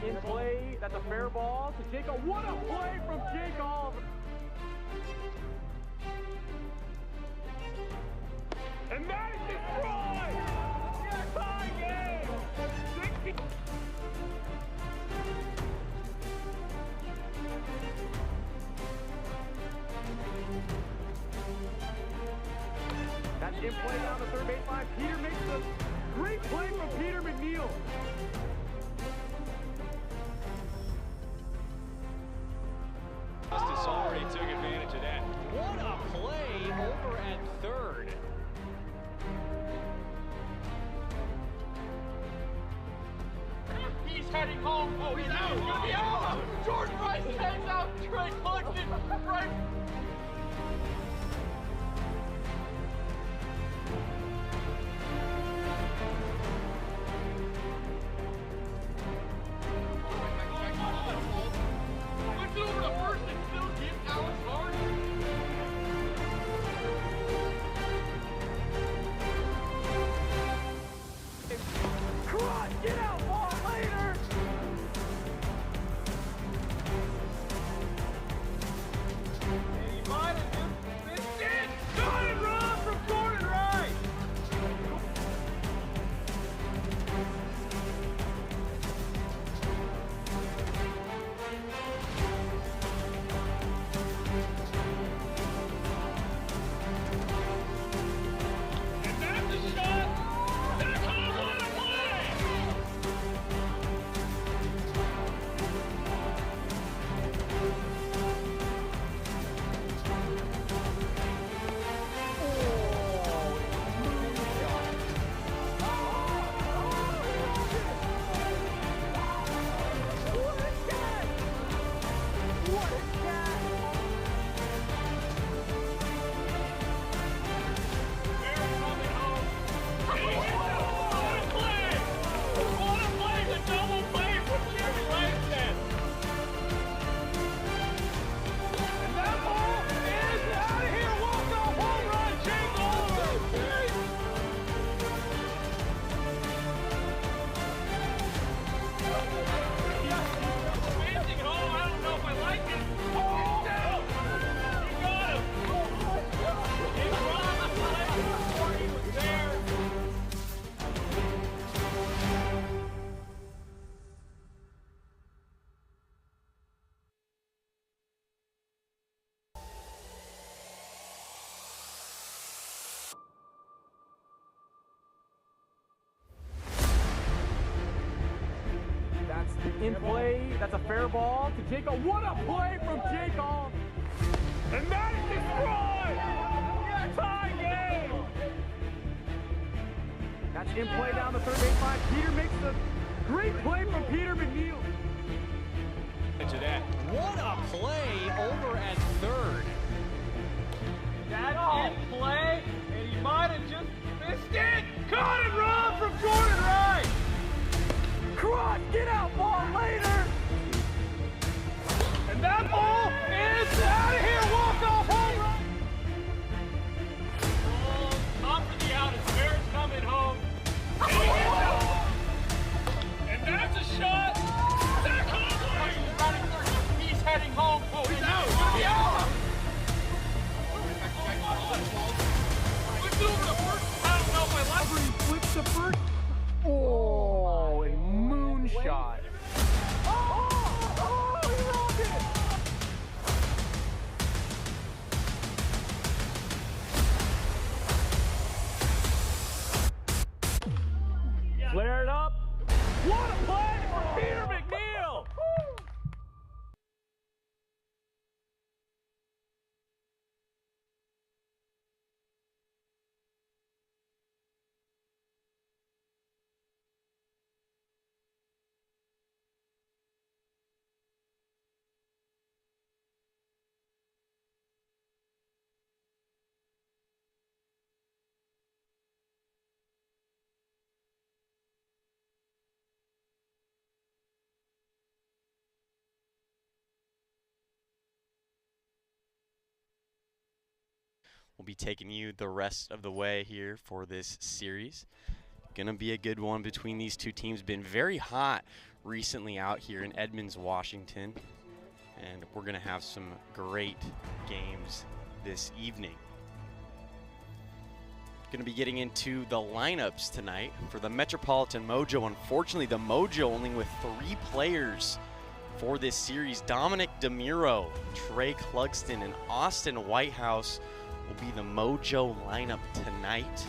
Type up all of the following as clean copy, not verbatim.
in play. That's a fair ball to Jacob. What a play from Jacob! And that is destroyed! Tie game! 60. That's in play down the third baseline. Peter makes the great play from Peter McNeil. Justice already took advantage of that. What a play over at third. He's heading home. Oh, he's out. He's gonna be out. Jordan Rice heads out. Trey collected right. Puts it over to first and still gives Alex hard. Cross, get out, ball later! And he might have just missed it. Got it wrong from Jordan Rice. And that's a shot. That's a what a play. That's in play. That's a fair ball to Jacob. What a play from Jacob! And that is destroyed! Tie game! That's in play down the third baseline. Peter makes the great play from Peter McNeil. To that. What a play over at third. That's in play, and he might have just missed it. Caught it wrong from Jordan Rice. Cross, get out, ball later! And that ball is out of here. Walk off home run. Oh, top of the out. It's Bears coming home. And he gets out. And that's a shot. That he's running third. He's heading home. Oh, he's out. He's gonna be out. Flips it over to first. I don't know if I like it. Flips to first. Oh, and moonshot. Oh, he rolled it! Flare it up. What a play for Peter McNeil! We'll be taking you the rest of the way here for this series. Gonna be a good one between these two teams. Been very hot recently out here in Edmonds, Washington. And we're going to have some great games this evening. Going to be getting into the lineups tonight for the Metropolitan Mojo. Unfortunately, the Mojo only with 3 players for this series. Dominic DeMuro, Trey Clugston, and Austin Whitehouse will be the Mojo lineup tonight.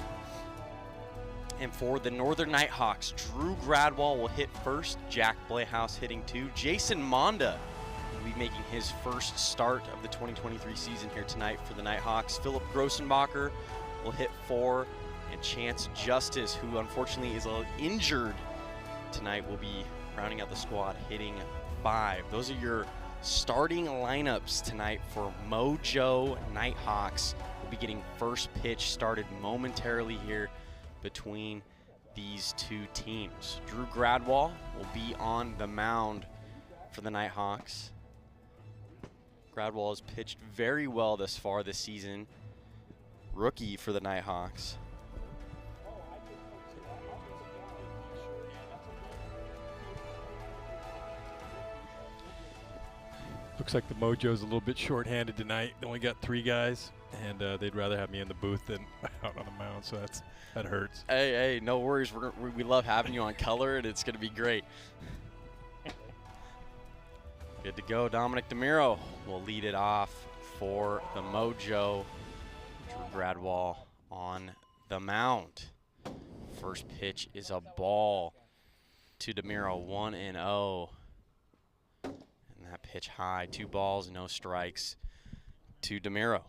And for the Northern Nighthawks, Drew Gradwell will hit first, Jack Playhouse hitting 2. Jason Monda will be making his first start of the 2023 season here tonight for the Nighthawks. Philip Grossenbacher will hit 4, and Chance Justice, who unfortunately is injured tonight, will be rounding out the squad hitting 5. Those are your starting lineups tonight for Mojo Nighthawks. We'll be getting first pitch started momentarily here between these 2 teams. Drew Gradwell will be on the mound for the Nighthawks. Gradwell has pitched very well thus far this season. Rookie for the Nighthawks. Looks like the Mojo's a little bit short-handed tonight. They only got 3 guys, and they'd rather have me in the booth than out on the mound, so that hurts. Hey, no worries. We love having you on color, and it's going to be great. Good to go. Dominic DeMuro will lead it off for the Mojo. Drew Gradwell on the mound. First pitch is a ball to DeMuro, 1-0. And that pitch high, 2 balls, no strikes to DeMuro.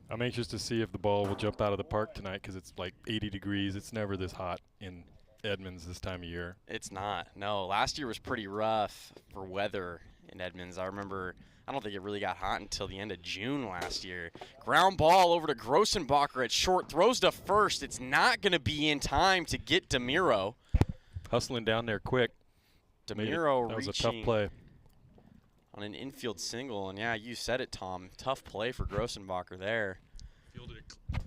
I'm anxious to see if the ball will jump out of the park tonight because it's like 80 degrees. It's never this hot in Edmonds this time of year. It's not. No, last year was pretty rough for weather in Edmonds. I don't think it really got hot until the end of June last year. Ground ball over to Grossenbacher at short. Throws to first. It's not going to be in time to get DeMuro. Hustling down there quick. DeMuro that was a reaching tough play. on an infield single. And, yeah, you said it, Tom. Tough play for Grossenbacher there.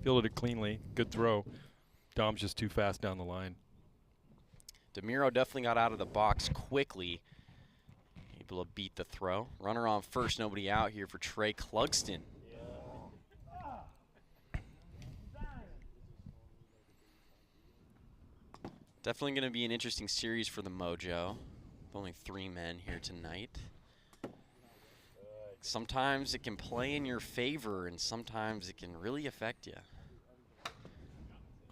Fielded it cleanly. Good throw. Dom's just too fast down the line. DeMuro definitely got out of the box quickly. Able to beat the throw. Runner on first, nobody out here for Trey Clugston. Definitely going to be an interesting series for the Mojo. Only 3 men here tonight. Sometimes it can play in your favor, and sometimes it can really affect you.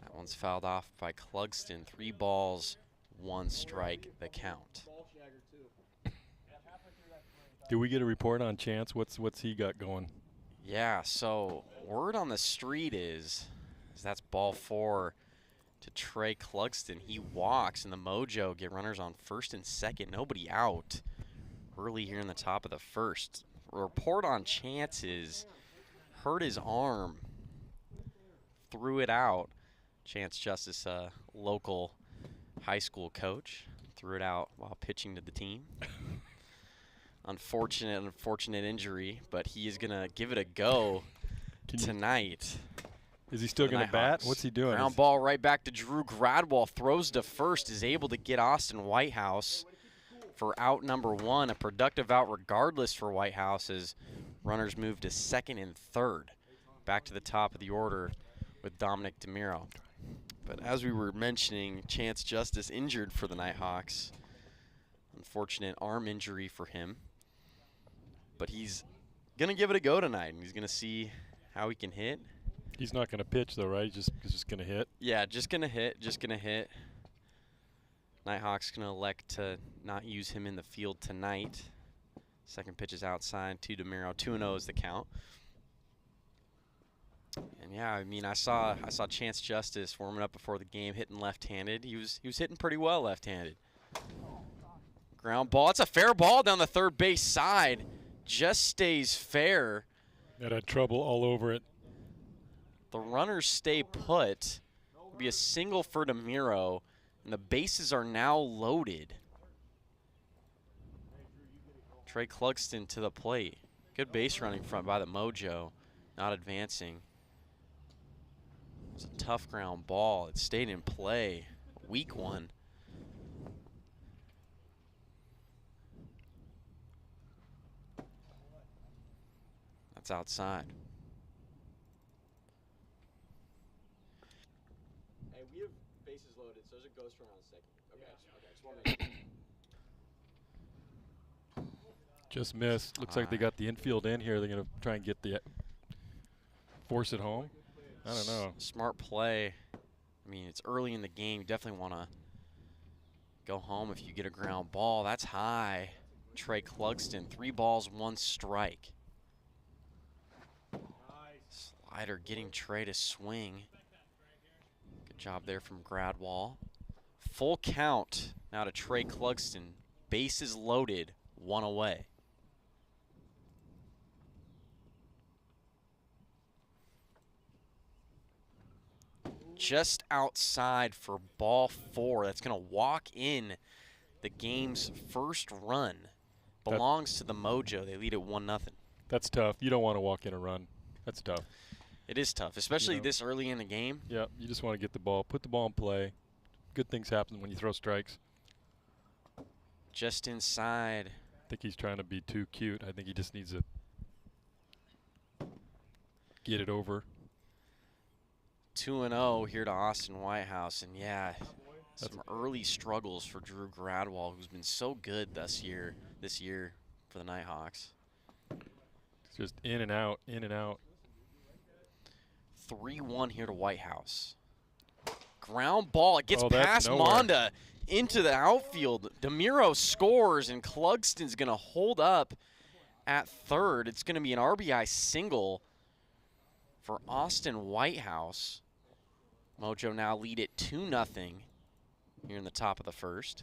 That one's fouled off by Clugston. 3 balls, 1 strike, the count. Do we get a report on Chance? What's he got going? Yeah, so word on the street is that's ball 4 to Trey Clugston. He walks, and the Mojo get runners on first and second. Nobody out early here in the top of the first. Report on Chance is hurt his arm, threw it out. Chance Justice, a local high school coach, threw it out while pitching to the team. Unfortunate injury, but he is going to give it a go tonight. Is he still going to bat? What's he doing? Ground ball right back to Drew Gradwell. Throws to first, is able to get Austin Whitehouse for out number 1. A productive out regardless for Whitehouse as runners move to second and third. Back to the top of the order with Dominic DeMuro. But as we were mentioning, Chance Justice injured for the Nighthawks. Unfortunate arm injury for him. But he's going to give it a go tonight, and he's going to see how he can hit. He's not going to pitch, though, right? He's just going to hit? Yeah, just going to hit. Nighthawks going to elect to not use him in the field tonight. Second pitch is outside to DeMuro. 2-0 is the count. And, yeah, I mean, I saw Chance Justice warming up before the game, hitting left-handed. He was hitting pretty well left-handed. Ground ball. It's a fair ball down the third base side. Just stays fair. That had trouble all over it. The runners stay put. It'll be a single for DeMuro, and the bases are now loaded. Trey Clugston to the plate. Good base running front by the Mojo. Not advancing. It's a tough ground ball. It stayed in play. Weak one. That's outside. Hey, we have bases loaded, so there's a ghost run on second. Okay, just want to make sure. Just missed. Looks like they got the infield in here. They're going to try and get the force it home. I don't know. Smart play. I mean, it's early in the game. You definitely want to go home if you get a ground ball. That's high. Trey Clugston, 3 balls, 1 strike. Slider getting Trey to swing. Good job there from Gradwall. Full count now to Trey Clugston. Bases loaded, 1 away. Just outside for ball 4. That's going to walk in the game's first run. Belongs to the Mojo. They lead at 1-0. That's tough. You don't want to walk in a run. That's tough. It is tough, especially this early in the game. Yeah, you just want to get the ball, put the ball in play. Good things happen when you throw strikes. Just inside. I think he's trying to be too cute. I think he just needs to get it over. 2-0 here to Austin Whitehouse, and yeah, some early struggles for Drew Gradwall, who's been so good this year for the Nighthawks. It's just in and out, in and out. 3-1 here to Whitehouse. Ground ball, it gets past nowhere. Monda into the outfield. DeMiro scores, and Clugston's going to hold up at third. It's going to be an RBI single for Austin Whitehouse. Mojo now lead it 2-0 here in the top of the first.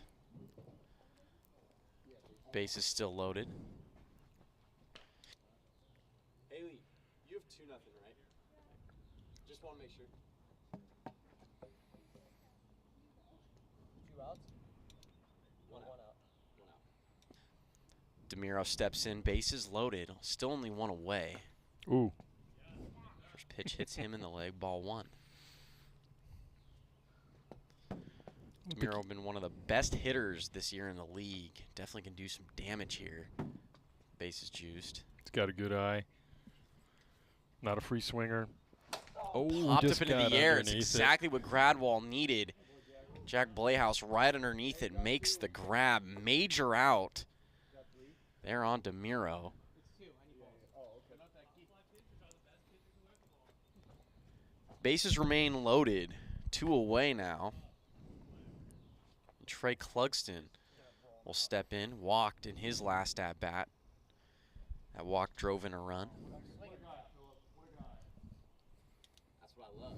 Base is still loaded. Haley, you have 2-0, right? Just want to make sure. 2 outs? 1 out. DeMiro steps in, bases loaded, still only 1 away. Ooh. First pitch hits him in the leg, ball 1. DeMiro been one of the best hitters this year in the league. Definitely can do some damage here. Base is juiced. He's got a good eye. Not a free swinger. Oh, Popped just up into got the air. It's underneath exactly what Gradwall needed. Jack Blayhouse right underneath it makes the grab. Major out there on DeMiro. Bases remain loaded. 2 away now. Trey Clugston will step in. Walked in his last at-bat. That walk drove in a run. That's what I love.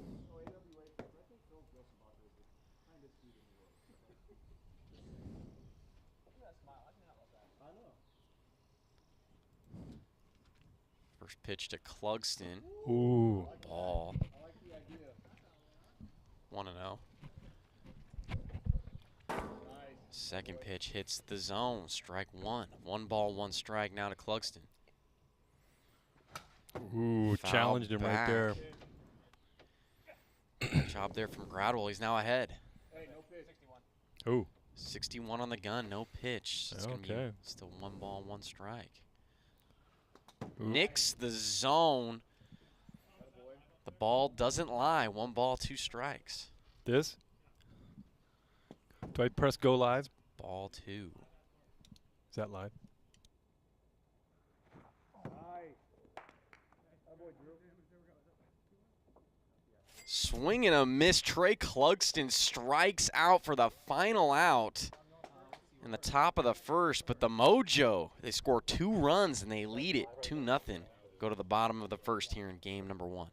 First pitch to Clugston. Ooh. Ball. 1-0. Second pitch hits the zone. Strike 1. 1 ball, 1 strike now to Clugston. Ooh, Foul challenged him right there. Good job there from Gradwell. He's now ahead. Ooh. 61 on the gun, no pitch. It's going to be still 1 ball, 1 strike. Ooh. Nicks the zone. The ball doesn't lie. 1 ball, 2 strikes. This? Do I press go live? Ball 2. Is that live? Swing and a miss. Trey Clugston strikes out for the final out in the top of the first. But the Mojo, they score 2 runs and they lead it 2-0. Go to the bottom of the first here in game number 1.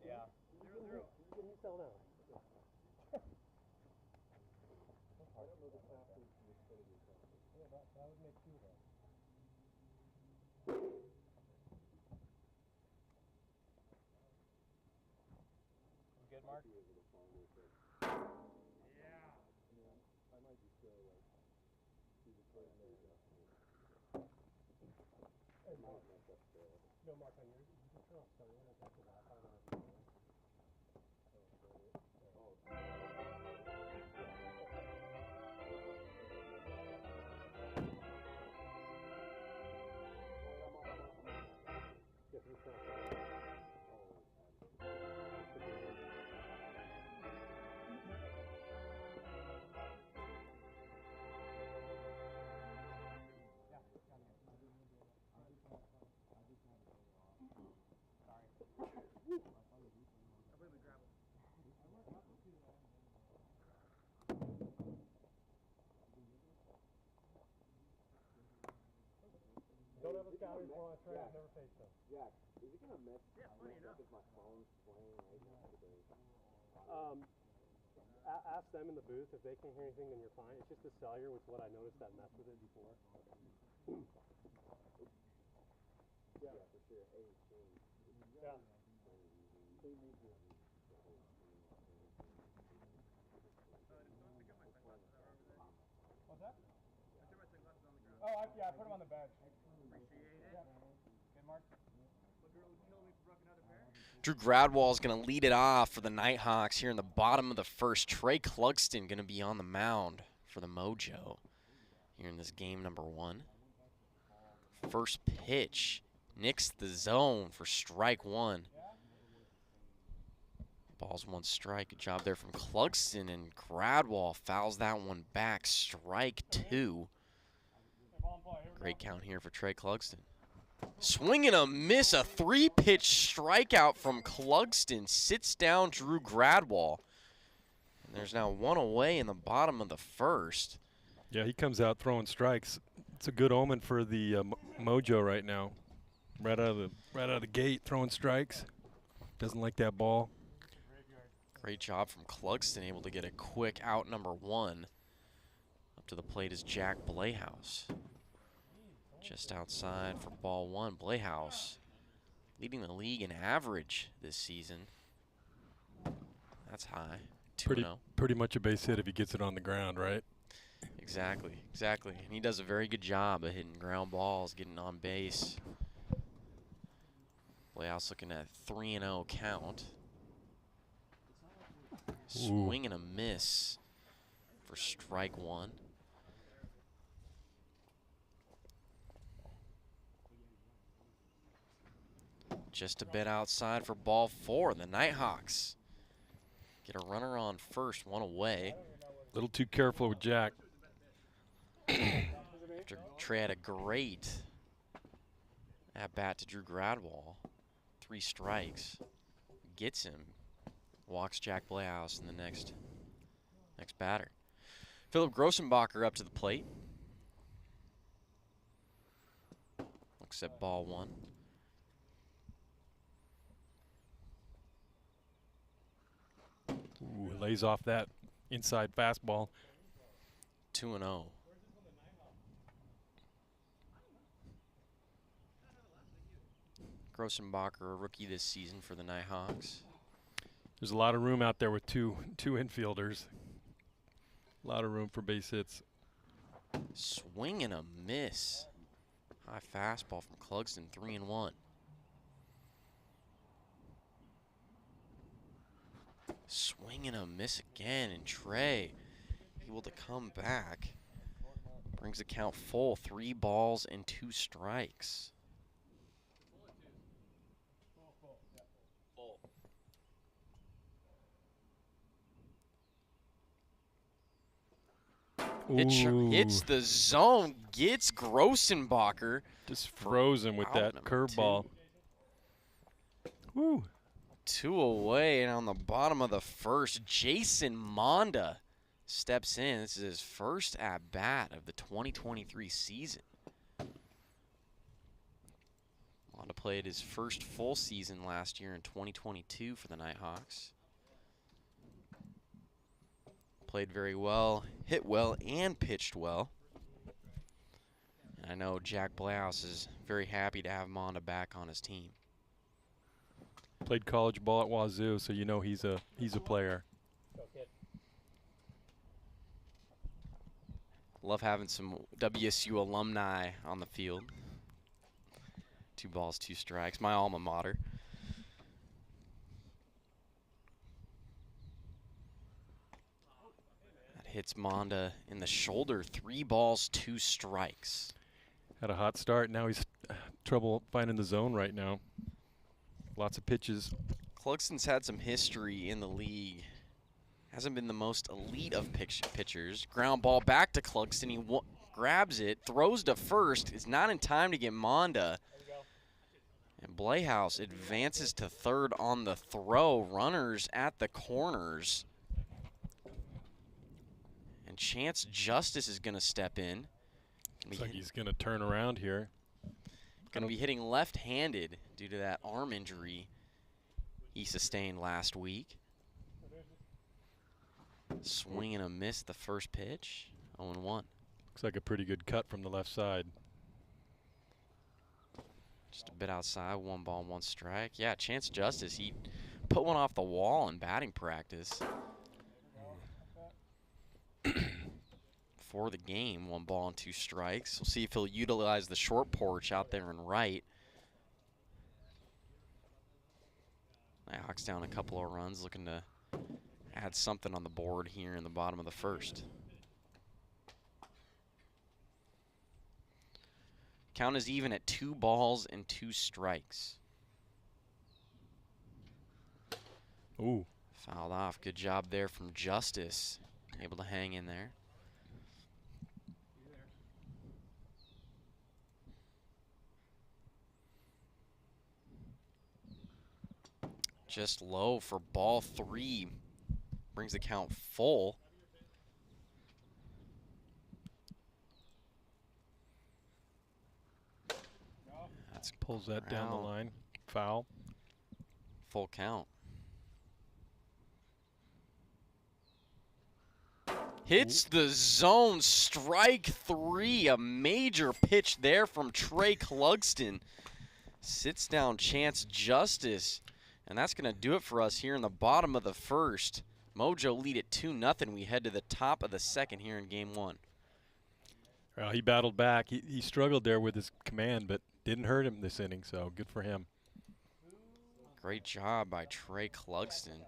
Yeah. 0-0. You fell down. That would make 2 then. You good, Mark? Yeah. I might just go like see the play there. No, Mark, on yours, you can turn off phone and take the Wi-Fi on the phone. Yes, we turn off phone. Don't ever scout his ball, Trey. I've never faced him. Jack, is it gonna mess? Yeah, funny enough. If my phone's playing right now today. Ask them in the booth if they can't hear anything, then you're fine. It's just the cellular, which what I noticed that messed with it before. Yeah, for sure. Hey, change. Yeah. What's that? Oh, yeah, I put them on the bench. Appreciate it. Yeah. Good, Mark. Drew Gradwall is going to lead it off for the Nighthawks here in the bottom of the first. Trey Clugston going to be on the mound for the Mojo here in this game number 1. First pitch, nicks the zone for strike 1. Ball's 1 strike. Good job there from Clugston, and Gradwall fouls that one back. Strike 2. Great count here for Trey Clugston. Swing and a miss, a 3-pitch strikeout from Clugston. Sits down Drew Gradwall. And there's now 1 away in the bottom of the first. Yeah, he comes out throwing strikes. It's a good omen for the Mojo right now. Right out of the gate, throwing strikes. Doesn't like that ball. Great job from Clugston, able to get a quick out number 1. Up to the plate is Jack Blehouse. Just outside for ball 1. Blehouse leading the league in average this season. That's high. 2-0. Pretty much a base hit if he gets it on the ground, right? Exactly, exactly. And he does a very good job of hitting ground balls, getting on base. Blehouse looking at 3-0 count. Swing and a miss for strike 1. Just a bit outside for ball 4. The Nighthawks get a runner on first, 1 away. A little too careful with Jack. After Trey had a great at-bat to Drew Gradwall. 3 strikes. Gets him. Walks Jack Blehouse in the next batter. Philip Grossenbacher up to the plate. Looks at ball 1. Ooh, lays off that inside fastball. 2-0. Grossenbacher, a rookie this season for the Nighthawks. There's a lot of room out there with two infielders. A lot of room for base hits. Swing and a miss. High fastball from Clugston, 3-1. Swing and a miss again, and Trey able to come back. Brings the count full, 3 balls and 2 strikes. Hits the zone, gets Grossenbacher. Just frozen with that curveball. Woo. 2 away, and on the bottom of the first, Jason Monda steps in. This is his first at-bat of the 2023 season. Monda played his first full season last year in 2022 for the Nighthawks. Played very well, hit well, and pitched well. And I know Jack Blehouse is very happy to have Monda back on his team. Played college ball at Wazoo, so you know he's a player. Love having some WSU alumni on the field. 2 balls, 2 strikes. My alma mater. That hits Monda in the shoulder. 3 balls, 2 strikes. Had a hot start. Now he's trouble finding the zone right now. Lots of pitches. Clugston's had some history in the league. Hasn't been the most elite of pitchers. Ground ball back to Clugston. He grabs it, throws to first. Is not in time to get Monda. And Blayhouse advances to third on the throw. Runners at the corners. And Chance Justice is going to step in. Looks like he's going to turn around here. Going to be hitting left-handed due to that arm injury he sustained last week. Swing and a miss the first pitch. 0-1. Looks like a pretty good cut from the left side. Just a bit outside, 1 ball, 1 strike. Yeah, Chance Justice, he put one off the wall in batting practice. For the game, 1 ball and 2 strikes. We'll see if he'll utilize the short porch out there in right. Nighthawks down a couple of runs, looking to add something on the board here in the bottom of the first. Count is even at 2 balls and 2 strikes. Ooh. Fouled off. Good job there from Justice. Able to hang in there. Just low for ball 3. Brings the count full. That's pulls that down the line. Foul. Full count. Hits the zone, strike 3. A major pitch there from Trey Clugston. Sits down Chance Justice. And that's going to do it for us here in the bottom of the first. Mojo lead at 2-0. We head to the top of the second here in game 1. Well, he battled back. He struggled there with his command, but didn't hurt him this inning, so good for him. Great job by Trey Clugston.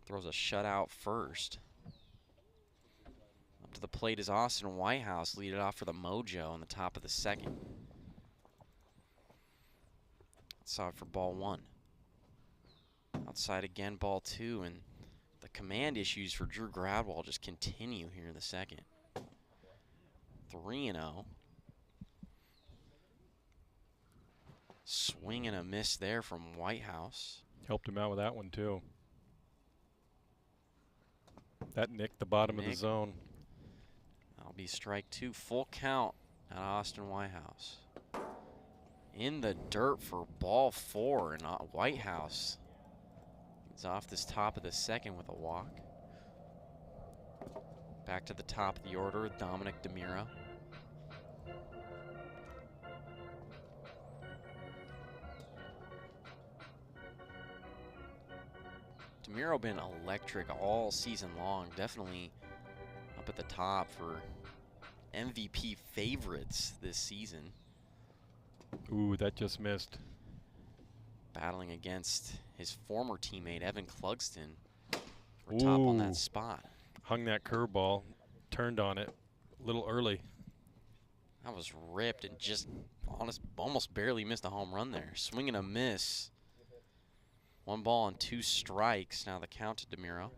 Throws a shutout first. Up to the plate is Austin Whitehouse. Lead it off for the Mojo on the top of the second. Outside for ball 1. Outside again, ball 2, and the command issues for Drew Gradwell just continue here in the second. 3-0. Swing and a miss there from Whitehouse. Helped him out with that one, too. That nicked the bottom of the zone. That'll be strike 2. Full count at Austin Whitehouse. In the dirt for ball 4, and Whitehouse is off this top of the second with a walk. Back to the top of the order with Dominic DeMiro. DeMiro been electric all season long. Definitely up at the top for MVP favorites this season. Ooh, that just missed. Battling against his former teammate, Evan Clugston, for top on that spot. Hung that curveball, turned on it a little early. That was ripped and just almost barely missed a home run there. Swing and a miss. 1 ball and 2 strikes. Now the count to DeMiro.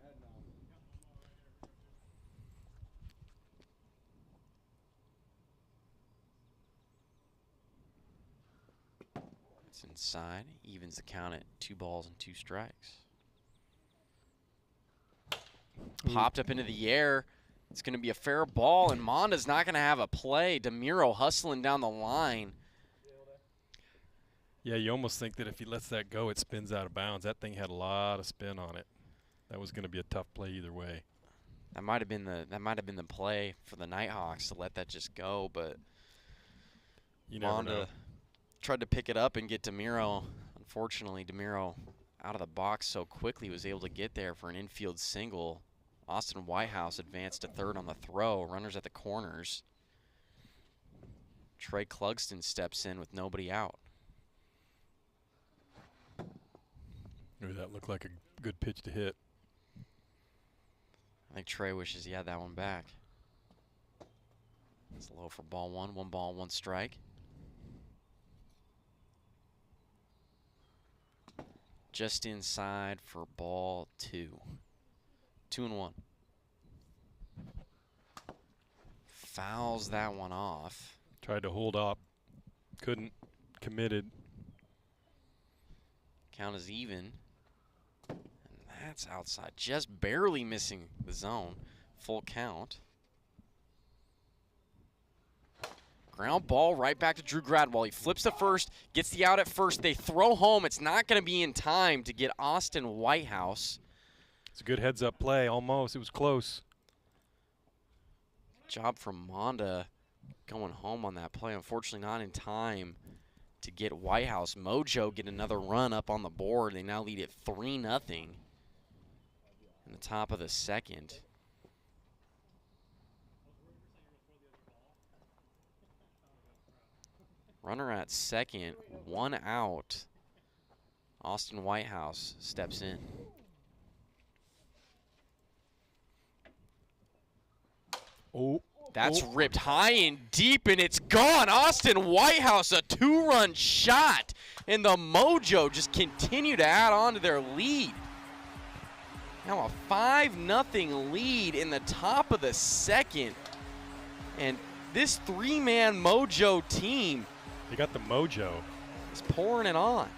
It's inside. Evens the count at 2 balls and 2 strikes. Popped up into the air. It's going to be a fair ball, and Monda's not going to have a play. DeMiro hustling down the line. Yeah, you almost think that if he lets that go, it spins out of bounds. That thing had a lot of spin on it. That was going to be a tough play either way. That might have been the play for the Nighthawks to let that just go, but Monda tried to pick it up and get DeMiro. Unfortunately, DeMiro out of the box so quickly was able to get there for an infield single. Austin Whitehouse advanced to third on the throw. Runners at the corners. Trey Clugston steps in with nobody out. Ooh, that looked like a good pitch to hit. I think Trey wishes he had that one back. It's low for ball one. 1 ball, 1 strike. Just inside for ball 2. 2-1. Fouls that one off. Tried to hold up. Couldn't. Committed. Count is even. And that's outside. Just barely missing the zone. Full count. Ground ball right back to Drew Gradwell. He flips to first, gets the out at first. They throw home. It's not going to be in time to get Austin Whitehouse. It's a good heads-up play, almost. It was close. Job from Monda going home on that play. Unfortunately, not in time to get Whitehouse. Mojo get another run up on the board. They now lead it 3-0 in the top of the second. Runner at second, 1 out. Austin Whitehouse steps in. Oh. That's ripped high and deep, and it's gone. Austin Whitehouse, a 2-run shot, and the Mojo just continue to add on to their lead. Now a 5-0 lead in the top of the second, and this 3-man Mojo team, They got the mojo. is pouring it on.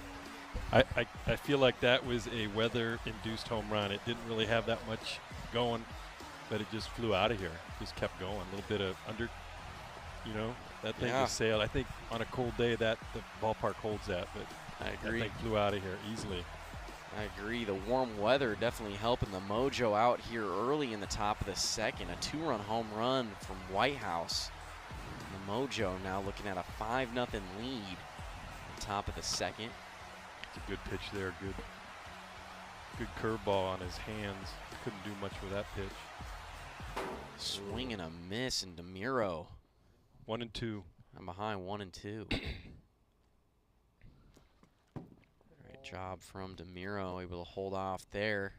I feel like that was a weather-induced home run. It didn't really have that much going, but it just flew out of here. Just kept going. A little bit of under, that thing just sailed. I think on a cold day that the ballpark holds that, but I agree. That thing flew out of here easily. I agree. The warm weather definitely helping the Mojo out here early in the top of the second. A 2-run home run from Whitehouse. The Mojo now looking at a 5-0 lead on top of the second. It's a good pitch there. Good curveball on his hands. Couldn't do much with that pitch. Swing and a miss, and DeMuro 1-2. I'm behind 1-2. Great job from DeMuro, able to hold off there.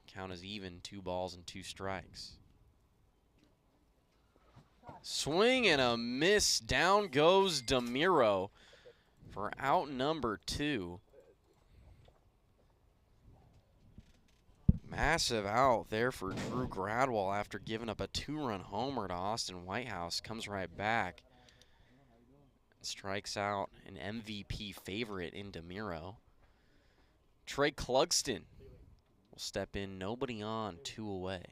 Count is even, 2 balls and 2 strikes. Swing and a miss, down goes DeMuro for out number 2. Massive out there for Drew Gradwell after giving up a 2-run homer to Austin Whitehouse. Comes right back. Strikes out an MVP favorite in DeMuro. Trey Clugston will step in, nobody on, 2 away.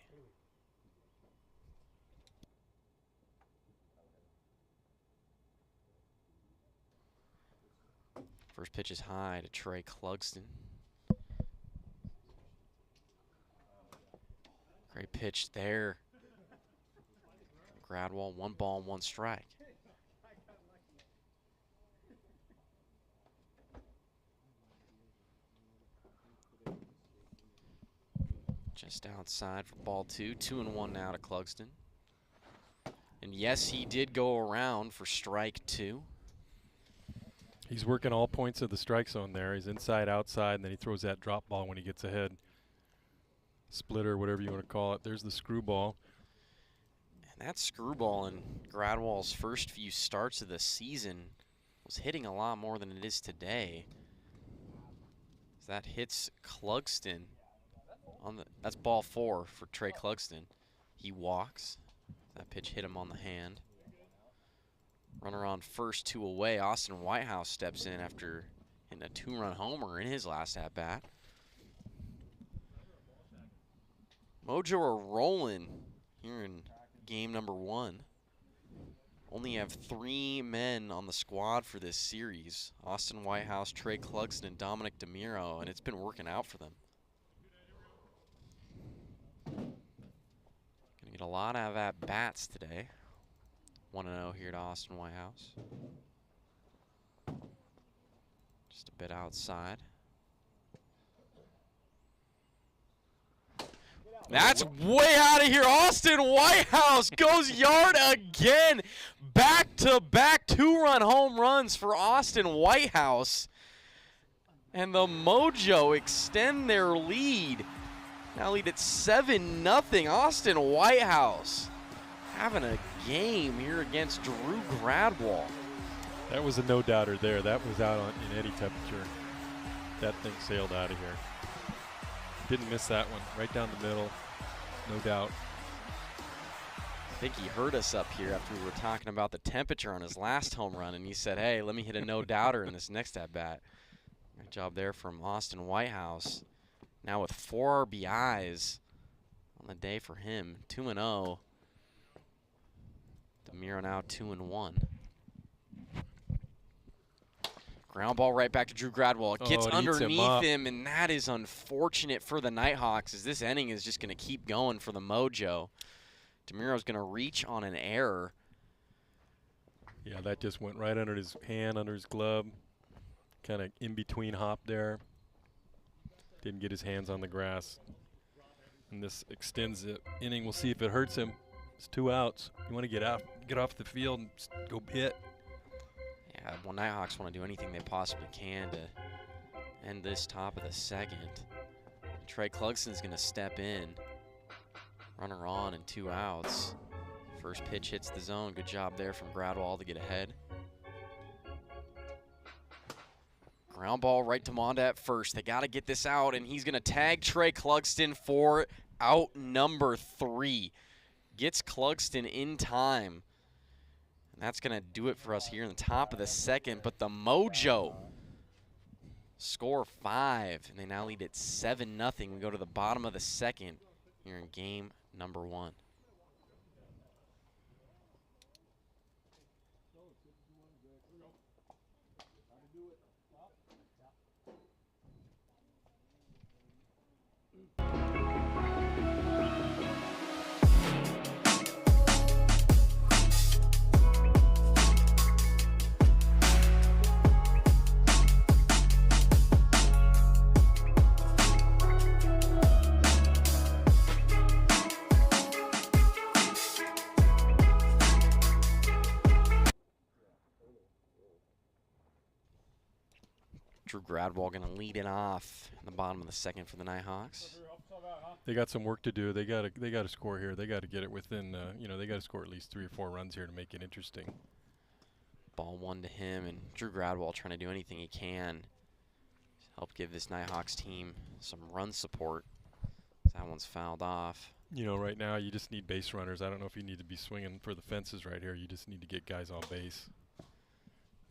First pitch is high to Trey Clugston. Great pitch there. Gradwell, 1 ball, 1 strike. Just outside for ball 2. 2-1 now to Clugston. And yes, he did go around for strike 2. He's working all points of the strike zone there. He's inside, outside, and then he throws that drop ball when he gets ahead. Splitter, whatever you want to call it. There's the screwball. And that screwball in Gradwell's first few starts of the season was hitting a lot more than it is today. That hits Clugston on the. That's ball 4 for Trey Clugston. He walks. That pitch hit him on the hand. Runner on first, 2 away. Austin Whitehouse steps in after hitting a 2-run homer in his last at-bat. Mojo are rolling here in game number 1. Only have 3 men on the squad for this series. Austin Whitehouse, Trey Clugston, and Dominic DeMuro, and it's been working out for them. Gonna get a lot of at-bats today. 1-0 here to Austin Whitehouse. Just a bit outside. That's way out of here. Austin Whitehouse goes yard again. Back-to-back 2-run home runs for Austin Whitehouse. And the Mojo extend their lead. Now lead at 7-0. Austin Whitehouse having a game here against Drew Gradwall. That was a no-doubter there. That was out in any temperature. That thing sailed out of here. Didn't miss that one. Right down the middle, no doubt. I think he heard us up here after we were talking about the temperature on his last home run, and he said, hey, let me hit a no-doubter in this next at-bat. Good job there from Austin Whitehouse. Now with 4 RBIs on the day for him. 2-0. DeMiro now 2-1. Ground ball right back to Drew Gradwall. It gets underneath him, and that is unfortunate for the Nighthawks, as this inning is just going to keep going for the Mojo. DeMiro's going to reach on an error. Yeah, that just went right under his hand, under his glove. Kind of in between hop there. Didn't get his hands on the grass. And this extends the inning. We'll see if it hurts him. It's 2 outs. You want to get off the field and go hit. Yeah, well, Nighthawks want to do anything they possibly can to end this top of the second. Trey Clugston's going to step in. Runner on and 2 outs. First pitch hits the zone. Good job there from Gradwall to get ahead. Ground ball right to Monda at first. They got to get this out, and he's going to tag Trey Clugston for out number 3. Gets Clugston in time. And that's going to do it for us here in the top of the second. But the Mojo score 5, and they now lead at 7-0. We go to the bottom of the second here in game number 1. Drew Gradwall going to lead it off in the bottom of the second for the Nighthawks. They got some work to do. They got to score here. They got to get it within. They got to score at least 3 or 4 runs here to make it interesting. Ball 1 to him, and Drew Gradwall trying to do anything he can to help give this Nighthawks team some run support. That one's fouled off. Right now you just need base runners. I don't know if you need to be swinging for the fences right here. You just need to get guys on base.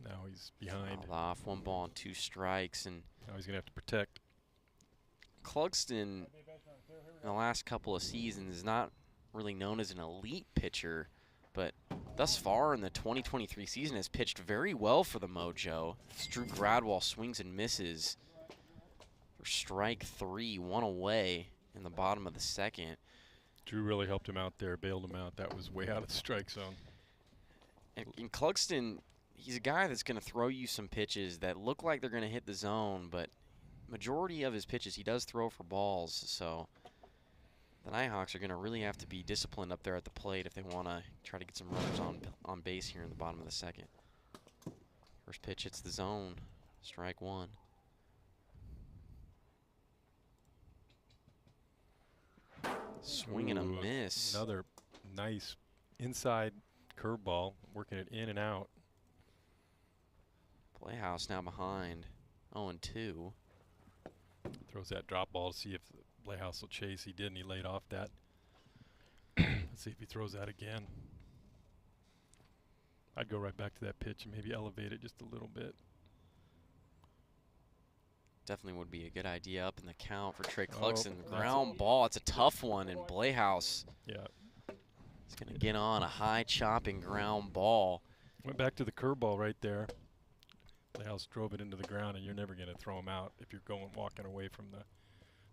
Now he's behind. Fouled off, 1 ball and 2 strikes, and now he's gonna have to protect. Clugston, in the last couple of seasons, is not really known as an elite pitcher, but thus far in the 2023 season has pitched very well for the Mojo. It's Drew Gradwall swings and misses for strike 3, 1 away in the bottom of the second. Drew really helped him out there, bailed him out. That was way out of the strike zone. And Clugston, he's a guy that's going to throw you some pitches that look like they're going to hit the zone, but majority of his pitches he does throw for balls. So the Nighthawks are going to really have to be disciplined up there at the plate if they want to try to get some runners on base here in the bottom of the second. First pitch hits the zone, strike 1. Swing and a miss. Another nice inside curveball, working it in and out. Playhouse now behind 0-2. Throws that drop ball to see if Playhouse will chase. He did, and he laid off that. Let's see if he throws that again. I'd go right back to that pitch and maybe elevate it just a little bit. Definitely would be a good idea up in the count for Trey Clugston. Ground ball, it's a tough one, and Playhouse is going to get on a high chopping ground ball. Went back to the curveball right there. Playhouse drove it into the ground, and you're never going to throw him out if you're walking away from the.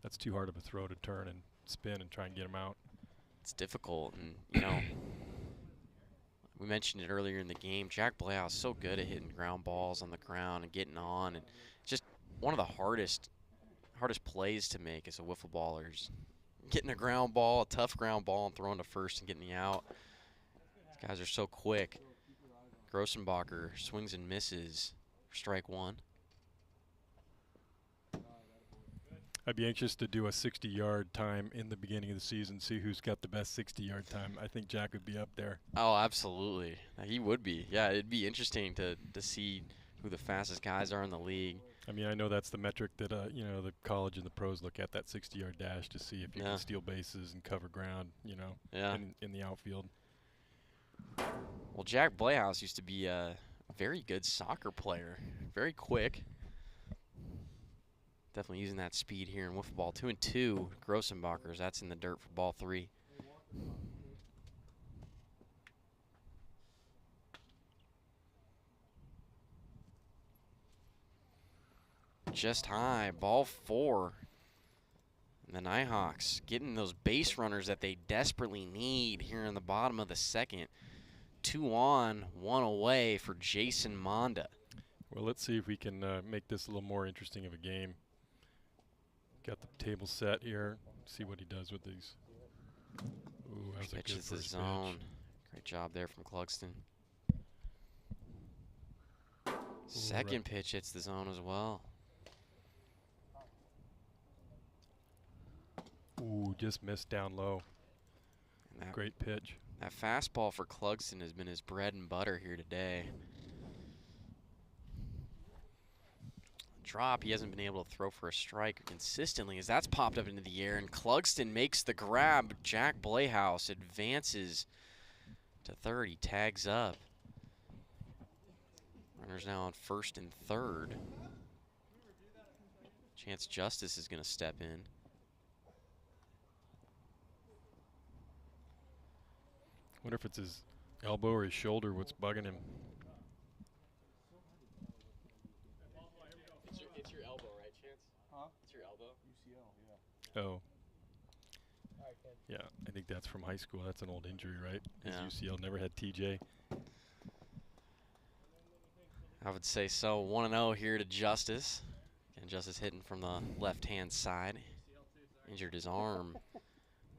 That's too hard of a throw to turn and spin and try and get him out. It's difficult, and we mentioned it earlier in the game. Jack Playhouse so good at hitting ground balls on the ground and getting on, and just one of the hardest plays to make as a wiffle baller is getting a ground ball, a tough ground ball, and throwing to first and getting the out. These guys are so quick. Grossenbacher swings and misses for strike one. I'd be anxious to do a 60-yard time in the beginning of the season, see who's got the best 60-yard time. I think Jack would be up there. Oh, absolutely. He would be. Yeah, it'd be interesting to see who the fastest guys are in the league. I mean, I know that's the metric that, you know, the college and the pros look at, that 60-yard dash, to see if you can steal bases and cover ground, you know, in the outfield. Well, Jack Blehouse used to be a very good soccer player, very quick. Definitely using that speed here in wiffle ball. 2-2, Grossenbachers. That's in the dirt for ball 3. Just high, ball 4. And the Nighthawks getting those base runners that they desperately need here in the bottom of the second. 2 on, 1 away for Jason Monda. Well, let's see if we can make this a little more interesting of a game. Got the table set here. See what he does with these. Ooh, that was a good first zone. pitch. Great job there from Clugston. Second pitch hits the zone as well. Ooh, just missed down low. Great pitch. That fastball for Clugston has been his bread and butter here today. Drop, he hasn't been able to throw for a strike consistently as that's popped up into the air, and Clugston makes the grab. Jack Blehouse advances to third. He tags up. Runners now on first and third. Chance Justice is going to step in. Wonder if it's his elbow or his shoulder, what's bugging him. It's your elbow, right, Chance? Huh? It's your elbow? UCL, yeah. Oh. Yeah, I think that's from high school. That's an old injury, right? His UCL never had TJ. I would say so. 1-0 here to Justice. And Justice hitting from the left-hand side. Injured his arm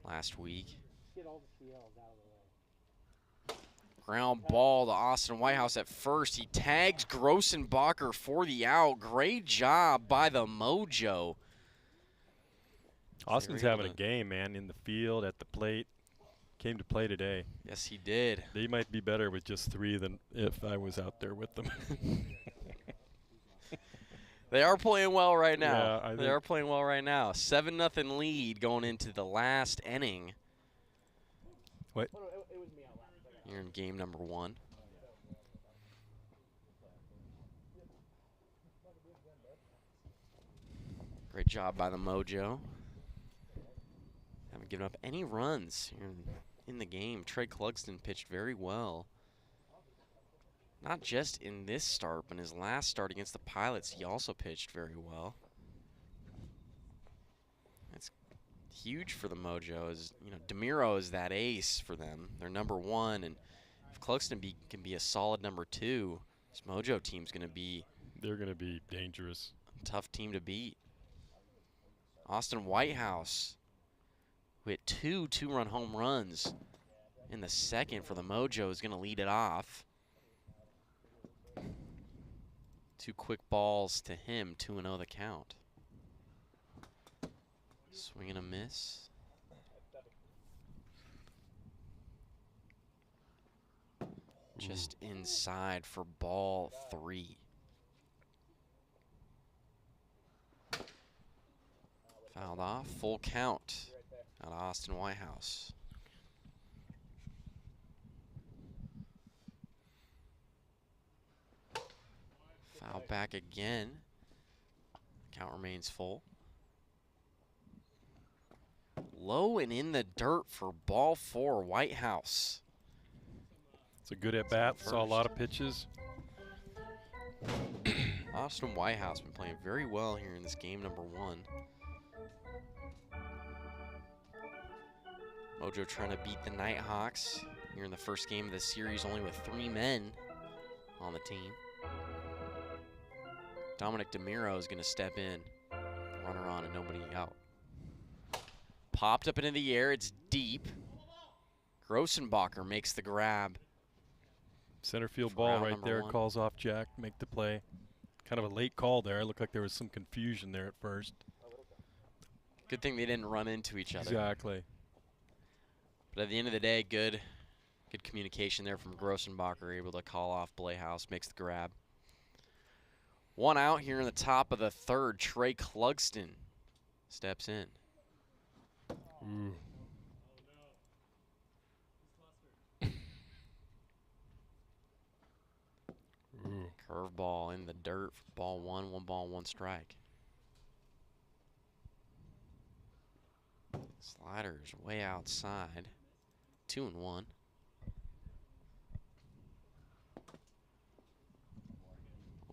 last week. Get all the CLs out of the way. Ground ball to Austin Whitehouse at first. He tags Grossenbacher for the out. Great job by the Mojo. Austin's having a game, man, in the field, at the plate. Came to play today. Yes, he did. They might be better with just 3 than if I was out there with them. They are playing well right now. Yeah, they are playing well right now. 7-0 lead going into the last inning. What? Here in game number 1. Great job by the Mojo. Haven't given up any runs here in the game. Trey Clugston pitched very well. Not just in this start, but in his last start against the Pilots, he also pitched very well. That's huge for the Mojo. As you know, DeMiro is that ace for them. They're number 1, and if Clugston can be a solid number 2, this Mojo team's going to be. They're going to be dangerous. A tough team to beat. Austin Whitehouse, who hit 2 two-run home runs in the second for the Mojo, is going to lead it off. 2 quick balls to him, 2-0 the count. Swing and a miss. Just inside for ball 3. Fouled off, full count out of Austin Whitehouse. Foul back again. Count remains full. Low and in the dirt for ball 4, Whitehouse. It's a good at-bat. Saw a lot of pitches. Austin Whitehouse been playing very well here in this game number 1. Mojo trying to beat the Nighthawks here in the first game of the series, only with 3 men on the team. Dominic DeMiro is going to step in. Runner on and nobody out. Popped up into the air. It's deep. Grossenbacher makes the grab. Center field ball right there. Calls off Jack. Make the play. Kind of a late call there. It looked like there was some confusion there at first. Good thing they didn't run into each other. Exactly. But at the end of the day, good communication there from Grossenbacher, able to call off Blayhouse, makes the grab. One out here in the top of the third. Trey Clugston steps in. Ooh. Curveball in the dirt for ball one. 1 ball, 1 strike. Sliders way outside. 2-1.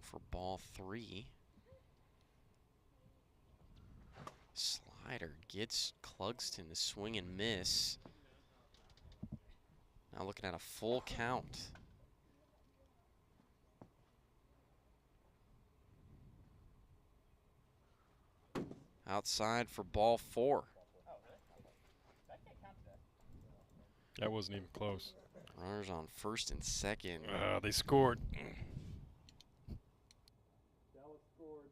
For ball 3. Slider gets Clugston to swing and miss. Now looking at a full count. Outside for ball 4. That wasn't even close. Runners on first and second. They scored. Dallas scored.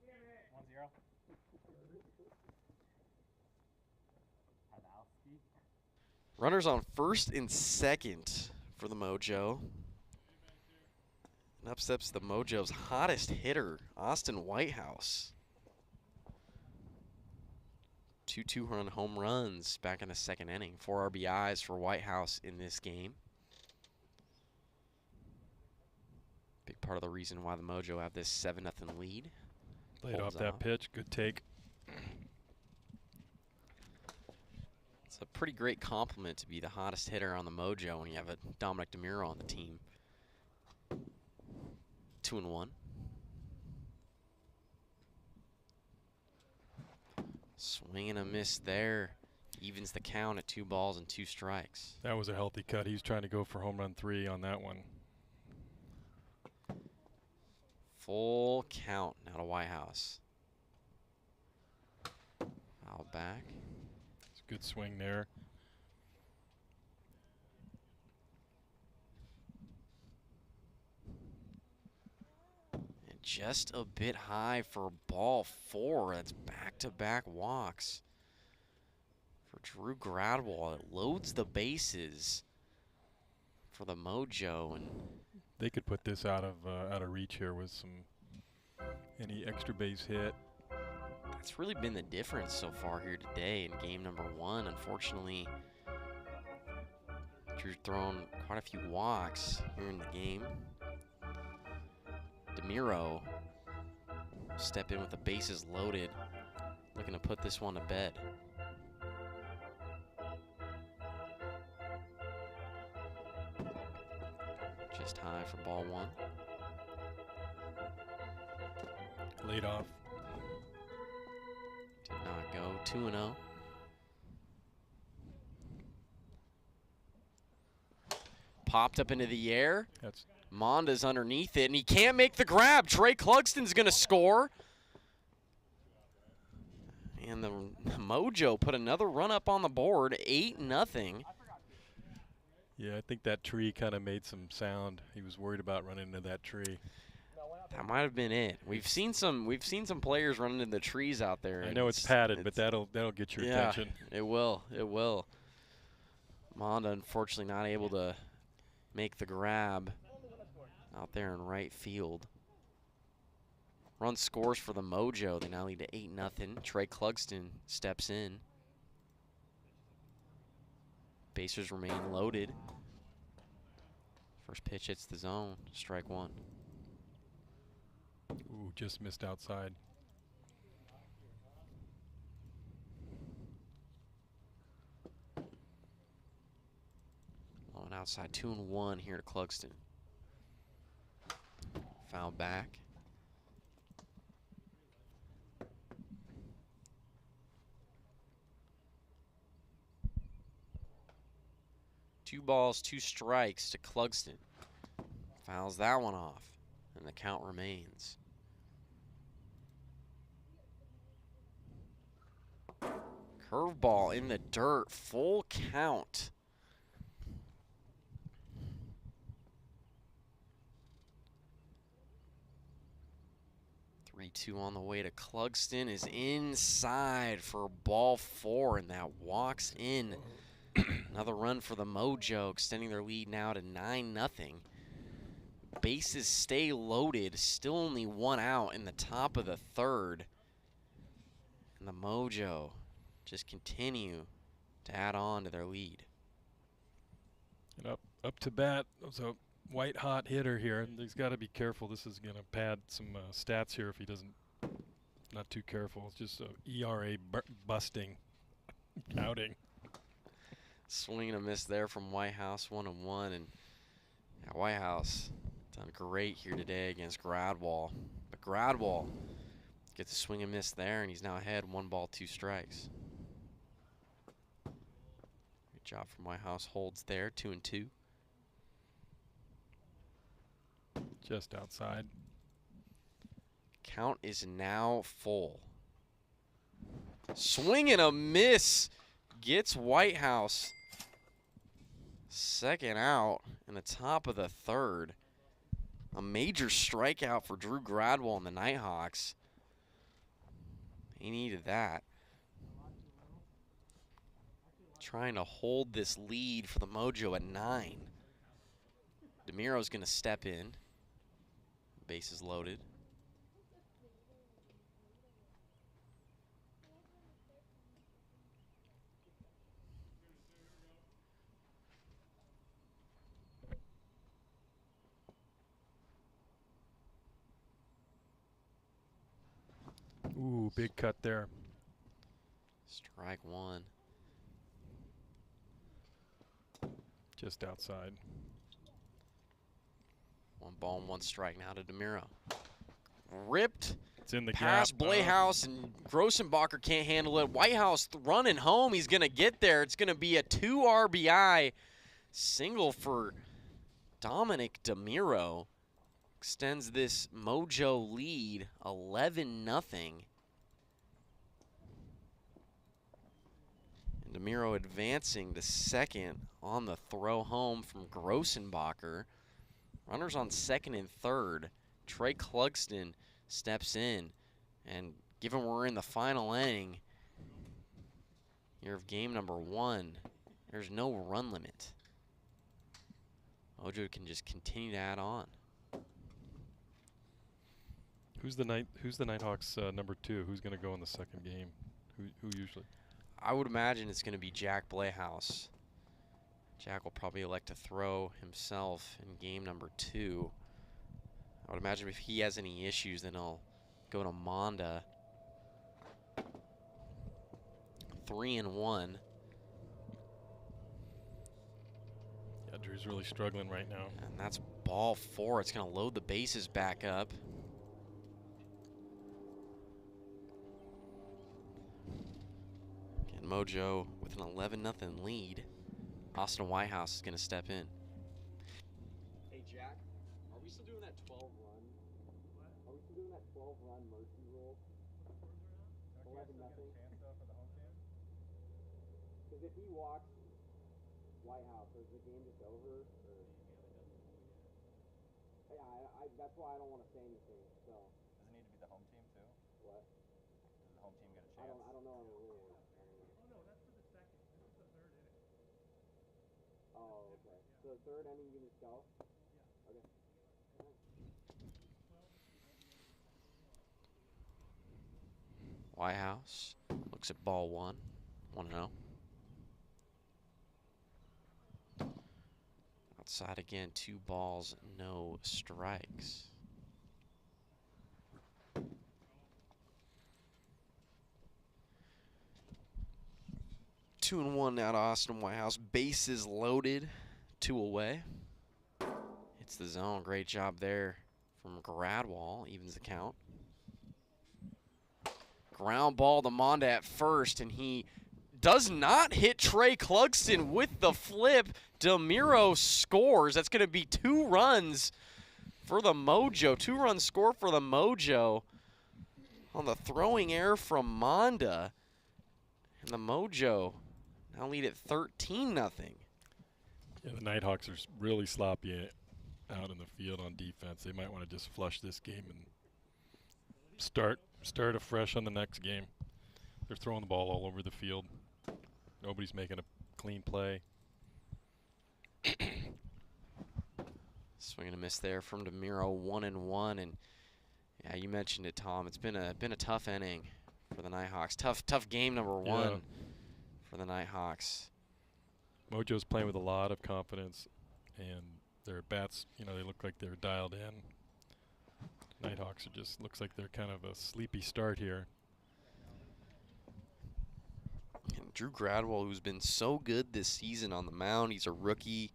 1-0. Runners on first and second for the Mojo. And up steps the Mojo's hottest hitter, Austin Whitehouse. 2 2-run home runs back in the second inning. 4 RBIs for Whitehouse in this game. Big part of the reason why the Mojo have this 7-0 lead. Laid off that pitch. Good take. It's a pretty great compliment to be the hottest hitter on the Mojo when you have a Dominic DeMuro on the team. 2-1. Swing and a miss there. Evens the count at 2 balls and 2 strikes. That was a healthy cut. He's trying to go for home run 3 on that one. Full count now to Whitehouse. Foul back. It's a good swing there. And just a bit high for ball 4. That's back-to-back walks for Drew Gradwell. It loads the bases for the Mojo, and they could put this out of reach here with any extra base hit. That's really been the difference so far here today in game number 1. Unfortunately, Drew's thrown quite a few walks here in the game. DeMuro step in with the bases loaded, looking to put this one to bed. Just high for ball 1. Laid off. Did not go. 2-0. Popped up into the air. That's Monda's underneath it, and he can't make the grab. Trey Clugston's going to score. And the Mojo put another run up on the board, 8-0. Yeah, I think that tree kind of made some sound. He was worried about running into that tree. That might have been it. We've seen some players running into the trees out there. I know it's padded, but that'll get your attention. It will. It will. Monda unfortunately not able to make the grab out there in right field. Run scores for the Mojo. They now lead to 8-0. Trey Clugston steps in. Bases remain loaded. First pitch hits the zone. Strike 1. Ooh, just missed outside. Low and outside. 2-1 here to Clugston. Foul back. Two balls, 2 strikes to Clugston. Fouls that one off, and the count remains. Curveball in the dirt, full count. Two on the way to Clugston is inside for ball 4, and that walks in. Another run for the Mojo, extending their lead now to 9-0. Bases stay loaded, still only 1 out in the top of the 3rd. And the Mojo just continue to add on to their lead. And up to bat, so white hot hitter here, and he's got to be careful. This is going to pad some stats here if he doesn't, not too careful. It's just a ERA busting outing. Swing and a miss there from Whitehouse, 1-1, and Whitehouse done great here today against Gradwall. But Gradwall gets a swing and miss there, and he's now ahead 1 ball, 2 strikes. Good job from Whitehouse, holds there, 2-2. Just outside. Count is now full. Swing and a miss gets Whitehouse. 2nd out in the top of the 3rd. A major strikeout for Drew Gradwell and the Nighthawks. He needed that. Trying to hold this lead for the Mojo at 9. DeMiro's going to step in. Bases loaded. Ooh, big cut there. Strike 1. Just outside. 1 ball and 1 strike now to DeMiro. Ripped. It's in the past gap. Blehaus, and Grossenbacher can't handle it. Whitehouse running home. He's going to get there. It's going to be a 2 RBI single for Dominic DeMiro. Extends this Mojo lead 11-0. And DeMiro advancing to 2nd on the throw home from Grossenbacher. Runners on 2nd and 3rd. Trey Clugston steps in, and given we're in the final inning here of game number 1, there's no run limit. Mojo can just continue to add on. Who's the Nighthawks number 2? Who's going to go in the 2nd game? Who usually? I would imagine it's going to be Jack Blehaus. Jack will probably elect to throw himself in game number 2. I would imagine if he has any issues, then he'll go to Monda. 3-1. Yeah, Drew's really struggling right now. And that's ball 4. It's going to load the bases back up. Again, Mojo with an 11-0 lead. Austin Whitehouse is going to step in. Hey, Jack, are we still doing that 12-run? Are we still doing that 12-run mercy rule? 11-0. Because if he walks Whitehouse, is the game just over? Or? Yeah, that's why I don't want to say anything. So. Does it need to be the home team too? What? Does the home team get a chance? I don't know on the rules. Oh no, that's for the 2nd. This is the 3rd inning. Oh, okay. So the 3rd inning you just go? Yeah. Okay. Whitehouse looks at ball 1. 1-0. Outside again, 2 balls, no strikes. Two and 1 now to Austin Whitehouse. Bases loaded, 2 away. Hits the zone. Great job there from Gradwall. Evens the count. Ground ball to Monda at first, and he does not hit Trey Clugston with the flip. DeMiro scores. That's going to be 2 runs for the Mojo. 2-run score for the Mojo on the throwing error from Monda. And the Mojo now lead at 13-0. Yeah, the Nighthawks are really sloppy out in the field on defense. They might want to just flush this game and start afresh on the next game. They're throwing the ball all over the field. Nobody's making a clean play. Swing and a miss there from DeMiro, 1-1, and yeah, you mentioned it, Tom. It's been a tough inning for the Nighthawks. Tough game number one for the Nighthawks. Mojo's playing with a lot of confidence, and their bats, you know, they look like they're dialed in. Nighthawks are just looks like they're kind of a sleepy start here. And Drew Gradwell, who's been so good this season on the mound, he's a rookie.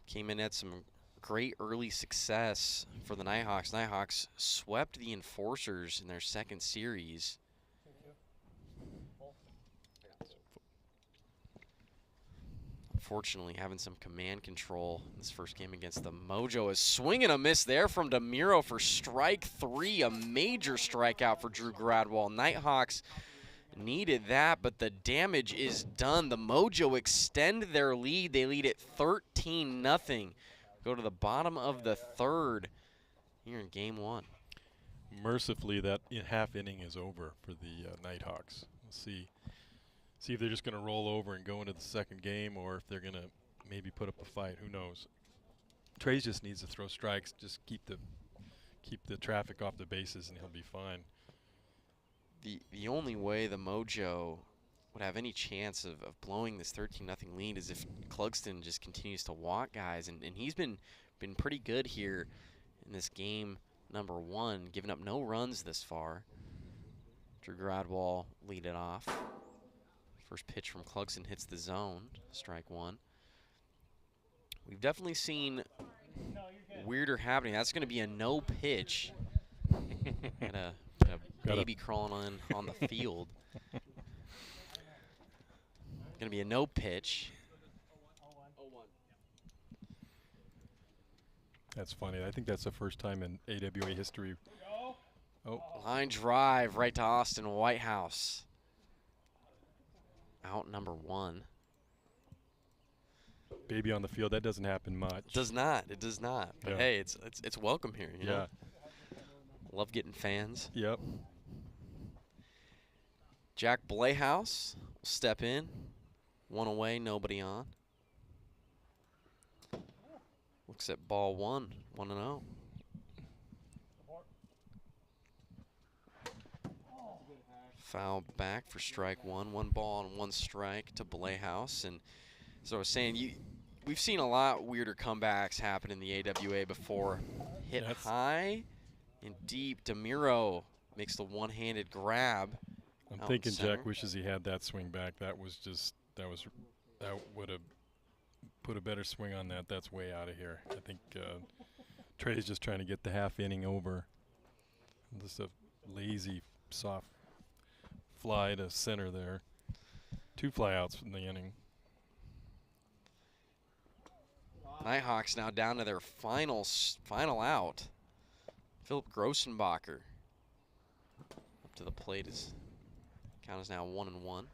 Came in, had some great early success for the Nighthawks. Nighthawks swept the Enforcers in their second series. Unfortunately, having some command control in this first game against the Mojo. Is swing and a miss there from DeMiro for strike 3, a major strikeout for Drew Gradwell. Nighthawks needed that, but the damage is done. The Mojo extend their lead. They lead at 13-0. Go to the bottom of the third here in game one. Mercifully, that half inning is over for the Nighthawks. We'll see if they're just going to roll over and go into the second game, or if they're going to maybe put up a fight. Who knows? Trey just needs to throw strikes, just keep the traffic off the bases, and he'll be fine. The only way the Mojo would have any chance of blowing this 13-0 lead is if Clugston just continues to walk guys, and he's been pretty good here in this game number one, giving up no runs this far. Drew Gradwell lead it off. First pitch from Clugston hits the zone, strike one. We've definitely seen weirder happening. That's going to be a no pitch. Got a baby crawling on the field. Going to be a no pitch. That's funny. I think that's the first time in AWA history. Oh. Line drive right to Austin Whitehouse. Out number one. Baby on the field, that doesn't happen much. Does not. It does not. But yeah. hey, it's welcome here. You know? Love getting fans. Yep. Jack Blayhouse will step in. One away, nobody on. Looks at ball one, 1-0. Foul back for strike one. 1 ball and 1 strike to Blayhouse. And as I was saying, we've seen a lot weirder comebacks happen in the AWA before. Hit high and deep. DeMiro makes the one-handed grab. I'm thinking Jack wishes he had that swing back. That would have put a better swing on that. That's way out of here. I think Trey's just trying to get the half inning over. Just a lazy, soft fly to center there. 2 flyouts in the inning. Nighthawks now down to their final out. Philip Grossenbacher up to the plate. Is count is now 1-1.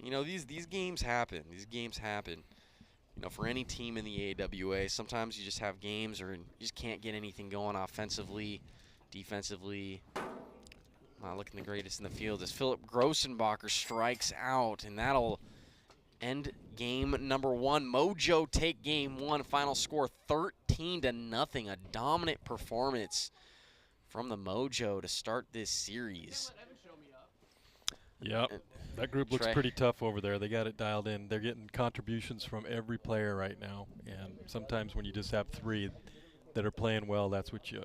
You know, these games happen. These games happen. You know, for any team in the AWA, sometimes you just have games or you just can't get anything going offensively, defensively. Not looking the greatest in the field as Philip Grossenbacher strikes out, and that'll end game number one. Mojo take game one. Final score 13-0. A dominant performance from the Mojo to start this series. Yep. That group looks pretty tough over there. They got it dialed in. They're getting contributions from every player right now. And sometimes when you just have 3 that are playing well, that's what you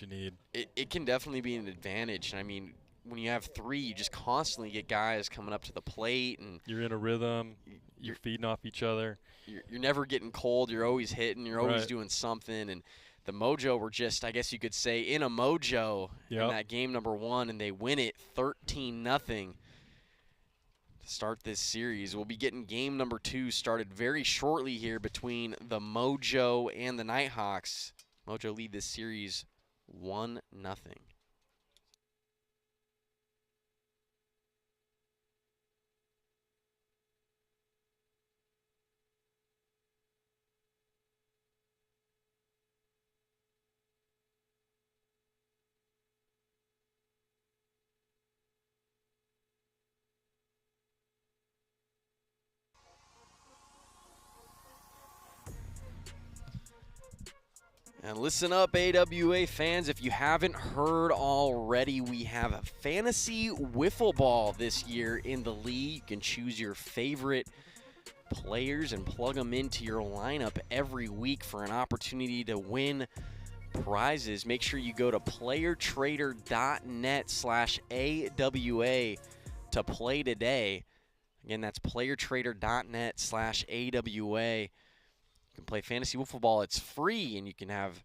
need. It can definitely be an advantage. I mean, when you have 3, you just constantly get guys coming up to the plate, and you're in a rhythm. You're feeding off each other. You're never getting cold. You're always hitting. You're always doing something. And the Mojo were just, I guess you could say, in a mojo in that game number one, and they win it 13-0. Start this series. We'll be getting game number 2 started very shortly here between the Mojo and the Nighthawks. Mojo lead this series 1-0. And listen up, AWA fans. If you haven't heard already, we have a fantasy wiffle ball this year in the league. You can choose your favorite players and plug them into your lineup every week for an opportunity to win prizes. Make sure you go to playertrader.net/AWA to play today. Again, that's playertrader.net/AWA. You can play fantasy wiffle ball. It's free, and you can have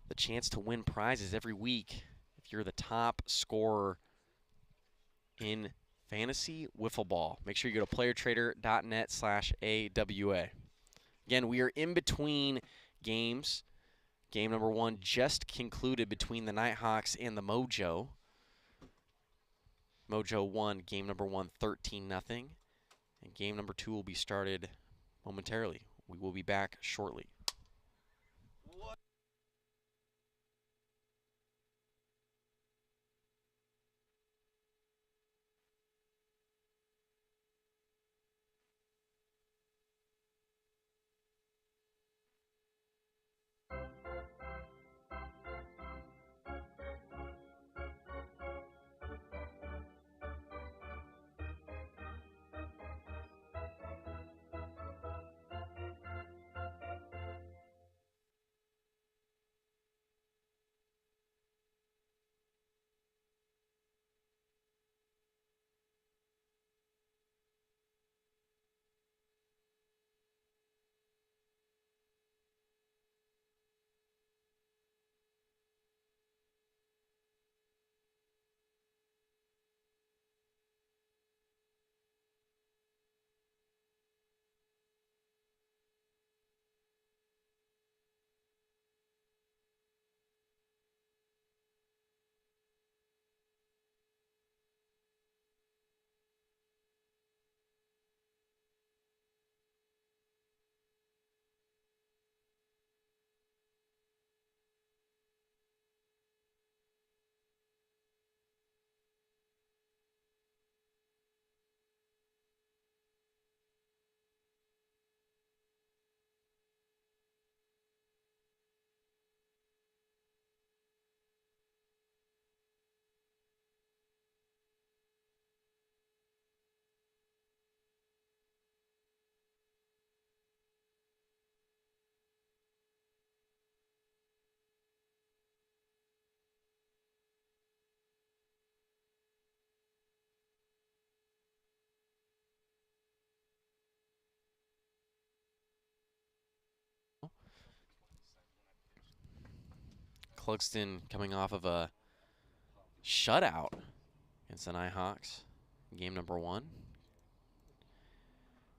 the chance to win prizes every week if you're the top scorer in fantasy wiffle ball. Make sure you go to playertrader.net/AWA. Again, we are in between games. Game number 1 just concluded between the Nighthawks and the Mojo. Mojo won game number 1 13-0. And game number 2 will be started momentarily. We will be back shortly. Clugston coming off of a shutout against the Nighthawks in game number 1.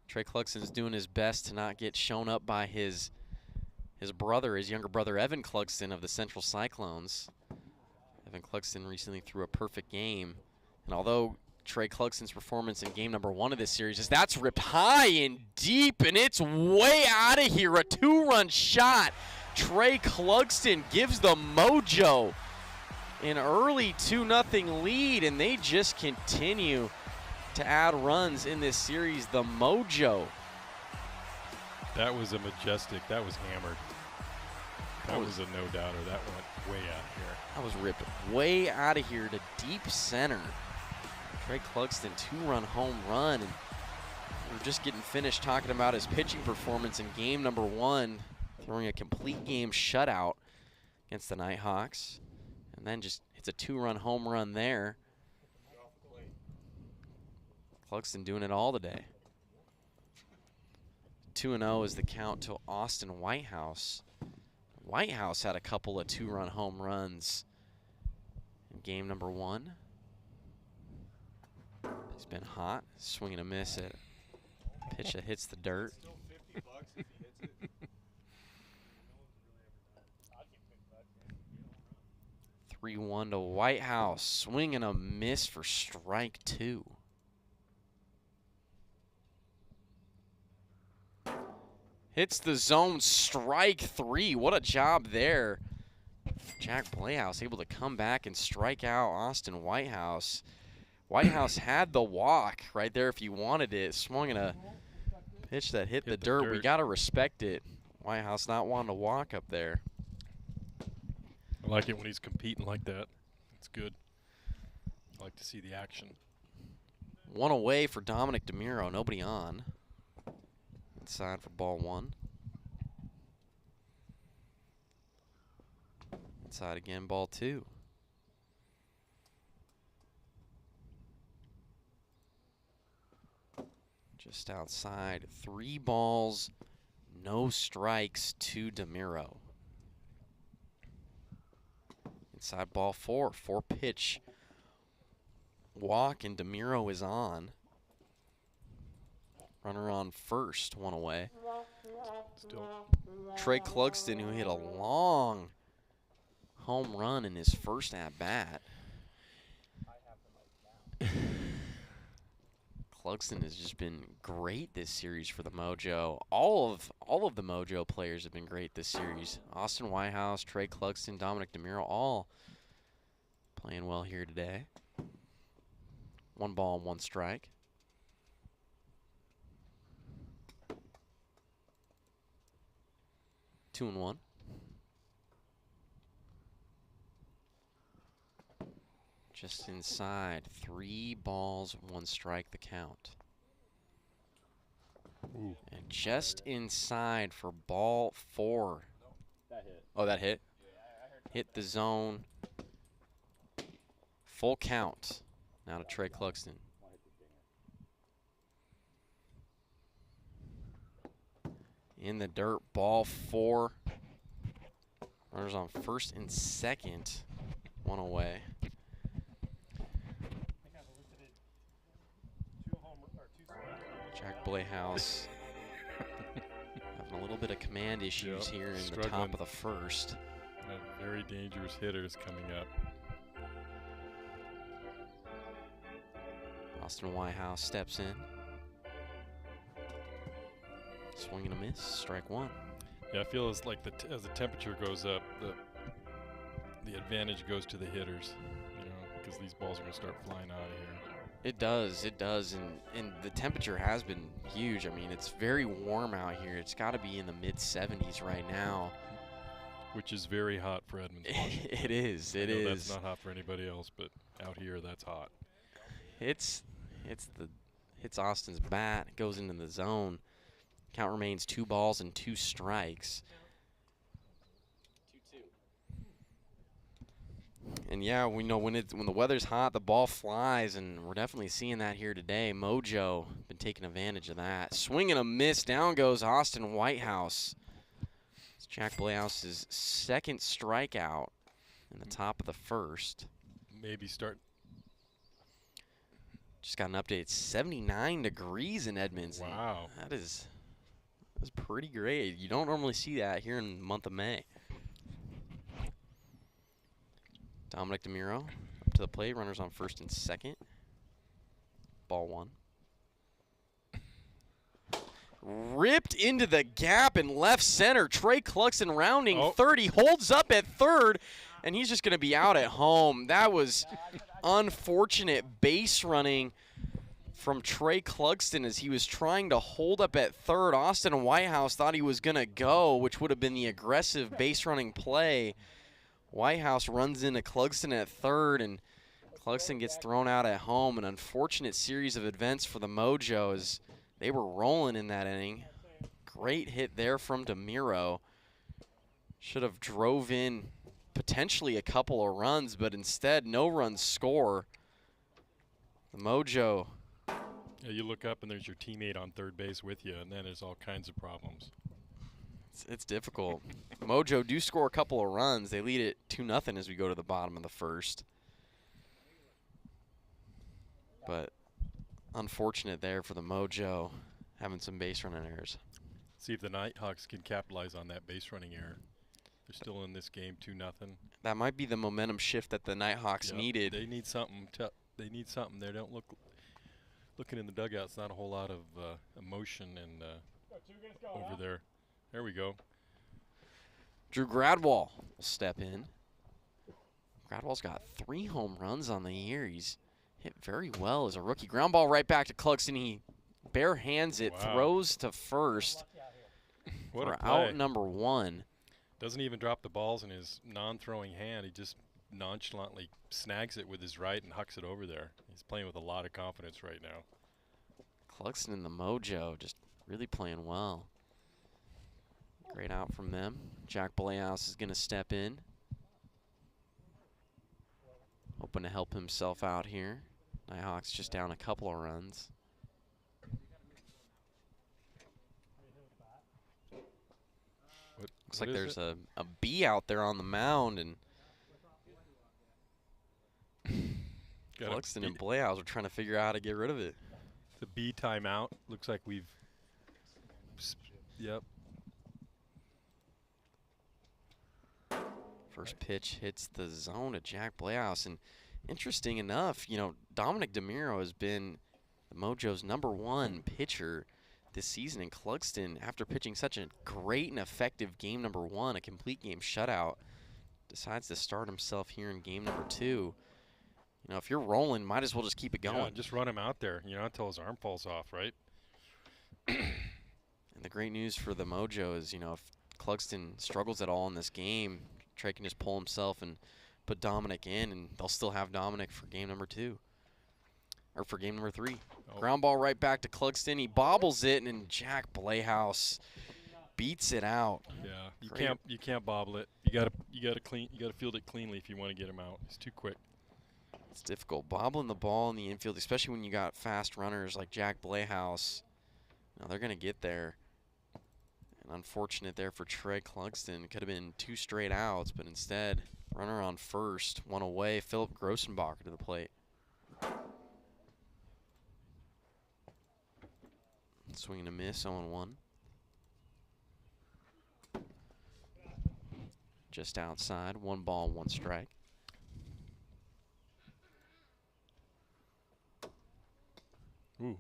Trey Clugston's doing his best to not get shown up by his brother, his younger brother, Evan Clugston of the Central Cyclones. Evan Clugston recently threw a perfect game. And although Trey Clugston's performance in game number 1 of this series that's ripped high and deep, and it's way out of here. A 2-run shot. Trey Clugston gives the Mojo an early 2-0 lead, and they just continue to add runs in this series. The Mojo. That was a majestic. That was hammered. That was a no-doubter. That went way out of here. That was ripped way out of here to deep center. Trey Clugston, 2-run home run. And we're just getting finished talking about his pitching performance in game number 1, throwing a complete game shutout against the Nighthawks. And then just hits a 2-run home run there. Clugston doing it all today. 2-0 is the count to Austin Whitehouse. Whitehouse had a couple of 2-run home runs in game number 1. He's been hot, swinging a miss at a pitch that hits the dirt. 3-1 to Whitehouse, swinging a miss for strike 2. Hits the zone, strike 3. What a job there. Jack Playhouse able to come back and strike out Austin Whitehouse. Whitehouse had the walk right there if you wanted it. Swung in a pitch that hit the dirt. We got to respect it. Whitehouse not wanting to walk up there. I like it when he's competing like that. It's good. I like to see the action. One away for Dominic DeMuro. Nobody on. Inside for ball one. Inside again, ball two. Just outside. 3 balls, no strikes to DeMuro. Inside ball four. 4-pitch walk, and DeMuro is on. Runner on first, 1 away. Still. Trey Clugston, who hit a long home run in his first at-bat. Clugston has just been great this series for the Mojo. All of the Mojo players have been great this series. Austin Whitehouse, Trey Clugston, Dominic DeMuro, all playing well here today. 1 ball and 1 strike. Two and one. Just inside. 3 balls, 1 strike, the count. Ooh. And just inside for ball 4. That hit. Oh, that hit? Hit the zone. Full count. Now to Trey Clugston. In the dirt, ball 4. Runners on first and second. 1 away. Jack Blayhouse having a little bit of command issues here in the top of the first. Very dangerous hitters coming up. Austin Whitehouse steps in. Swing and a miss, strike 1. Yeah, I feel as like as the temperature goes up, the advantage goes to the hitters, you know, because these balls are going to start flying out of here. It does, and the temperature has been huge. I mean, it's very warm out here. It's got to be in the mid-70s right now. Which is very hot for Edmonton. It is, I know that's not hot for anybody else, but out here that's hot. Hits Austin's bat, goes into the zone. Count remains 2 balls and 2 strikes. 2-2. And yeah, we know when the weather's hot, the ball flies, and we're definitely seeing that here today. Mojo been taking advantage of that. Swing and a miss. Down goes Austin Whitehouse. It's Jack Blayhouse's 2nd strikeout in the top of the first. Maybe start. Just got an update. It's 79 degrees in Edmonton. Wow. That's pretty great. You don't normally see that here in the month of May. Dominic DeMuro up to the plate. Runners on first and second. Ball 1. Ripped into the gap in left center. Trey Clugston rounding third. He holds up at third, and he's just going to be out at home. That was unfortunate base running from Trey Clugston as he was trying to hold up at third. Austin Whitehouse thought he was going to go, which would have been the aggressive base running play. Whitehouse runs into Clugston at third, and Clugston gets thrown out at home. An unfortunate series of events for the Mojo as they were rolling in that inning. Great hit there from DeMuro. Should have drove in potentially a couple of runs, but instead no runs score. The Mojo. Yeah, you look up and there's your teammate on third base with you, and then there's all kinds of problems. It's difficult. Mojo do score a couple of runs. They lead it 2-0 as we go to the bottom of the first. But unfortunate there for the Mojo, having some base running errors. See if the Nighthawks can capitalize on that base running error. They're still in this game 2-0. That might be the momentum shift that the Nighthawks needed. They need something. They need something. They don't looking in the dugout. It's not a whole lot of emotion and over there. There we go. Drew Gradwall will step in. Gradwall's got 3 home runs on the year. He's hit very well as a rookie. Ground ball right back to Clugston. He bare hands it, throws to first What for a play. out number 1. Doesn't even drop the balls in his non-throwing hand. He just nonchalantly snags it with his right and hucks it over there. He's playing with a lot of confidence right now. Clugston and the Mojo just really playing well. Great out from them. Jack Blayhouse is going to step in. Hoping to help himself out here. Nighthawks just down a couple of runs. Looks like there's a bee out there on the mound, and Clugston and Blayhouse are trying to figure out how to get rid of it. The bee timeout. Looks like we've. Yep. First pitch hits the zone to Jack Blayhouse, and interesting enough, you know, Dominic DeMiro has been the Mojo's #1 pitcher this season, and Clugston, after pitching such a great and effective game #1, a complete game shutout, decides to start himself here in game #2. You know, if you're rolling, might as well just keep it going. Yeah, just run him out there, you know, until his arm falls off, right? And the great news for the Mojo is, you know, if Clugston struggles at all in this game, Trey can just pull himself and put Dominic in, and they'll still have Dominic for game #2. Or for game #3. Oh. Ground ball right back to Clugston. He bobbles it, and Jack Blayhouse beats it out. Yeah, you can't bobble it. You gotta field it cleanly if you want to get him out. It's too quick. It's difficult bobbling the ball in the infield, especially when you got fast runners like Jack Blayhouse. Now they're gonna get there. And unfortunate there for Trey Clugston. Could have been 2 straight outs, but instead, runner on first, 1 away. Philip Grossenbacher to the plate. Swing and a miss, 0-1. Just outside, 1 ball, 1 strike. Ooh.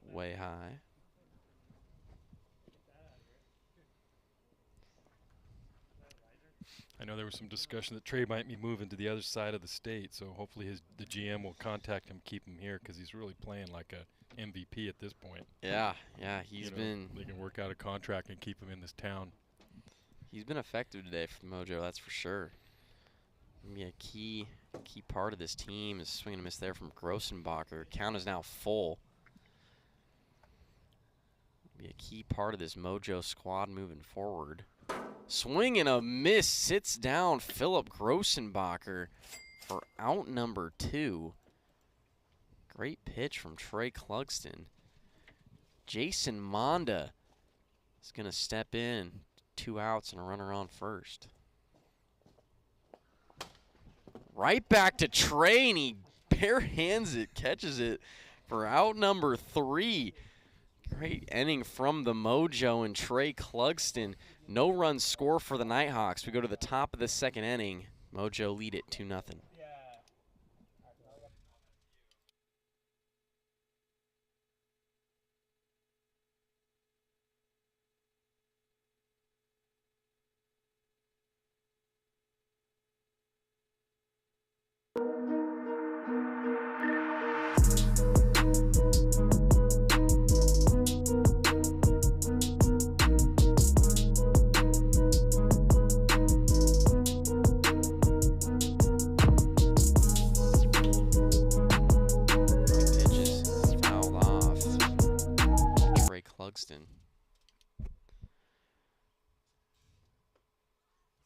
Way high. I know there was some discussion that Trey might be moving to the other side of the state, so hopefully the GM will contact him, keep him here, because he's really playing like a MVP at this point. Yeah, he's been. They can work out a contract and keep him in this town. He's been effective today for Mojo, that's for sure. Maybe a key part of this team is swing and a miss there from Grossenbacher. Count is now full. Be a key part of this Mojo squad moving forward. Swing and a miss, sits down Philip Grossenbacher for out #2. Great pitch from Trey Clugston. Jason Monda is going to step in. 2 outs and a runner on first. Right back to Trey, and he bare hands it, catches it for out #3. Great inning from the Mojo and Trey Clugston. No run score for the Nighthawks. We go to the top of the 2nd inning. Mojo lead it 2-0.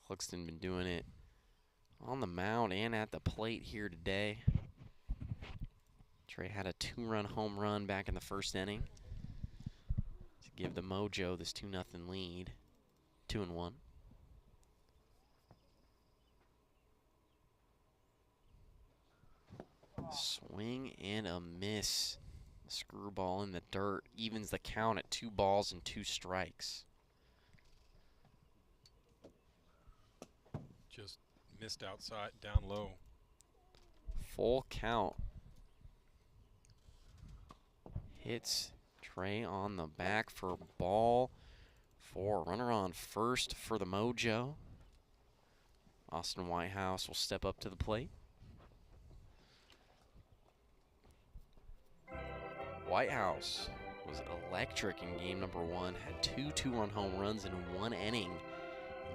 Clugston been doing it on the mound and at the plate here today. Trey had a 2-run home run back in the 1st inning to give the Mojo this 2-0 lead. 2-1. Swing and a miss. Screwball in the dirt evens the count at 2 balls and 2 strikes. Just missed outside, down low. Full count. Hits Trey on the back for ball 4. Runner on first for the Mojo. Austin Whitehouse will step up to the plate. Whitehouse was electric in game #1, had 2 2-run home runs in 1 inning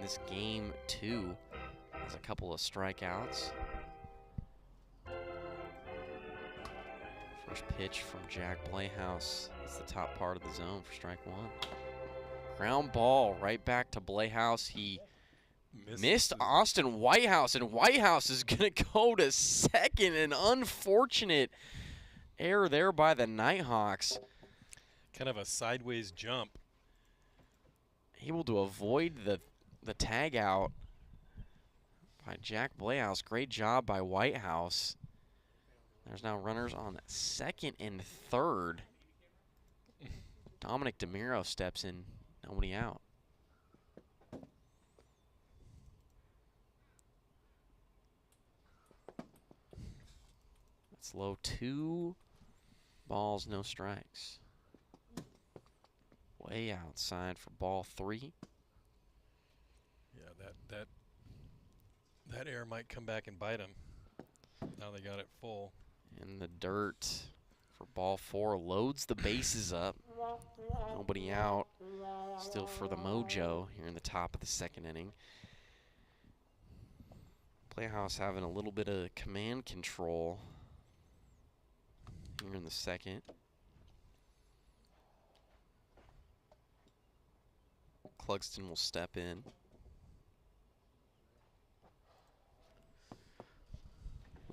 in this game, too. Has a couple of strikeouts. First pitch from Jack Playhouse. It's the top part of the zone for strike one. Ground ball right back to Playhouse. He missed Austin Whitehouse, and Whitehouse is going to go to second. An unfortunate error there by the Nighthawks. Kind of a sideways jump. Able to avoid the tag out by Jack Playhouse. Great job by Whitehouse. There's now runners on second and third. Dominic DeMiro steps in, nobody out. That's low. 2 balls, no strikes. Way outside for ball 3. Yeah, that error might come back and bite him. Now they got it full. In the dirt for ball 4. Loads the bases up. Nobody out. Still for the Mojo here in the top of the second inning. Playhouse having a little bit of command control here in the second. Clugston will step in.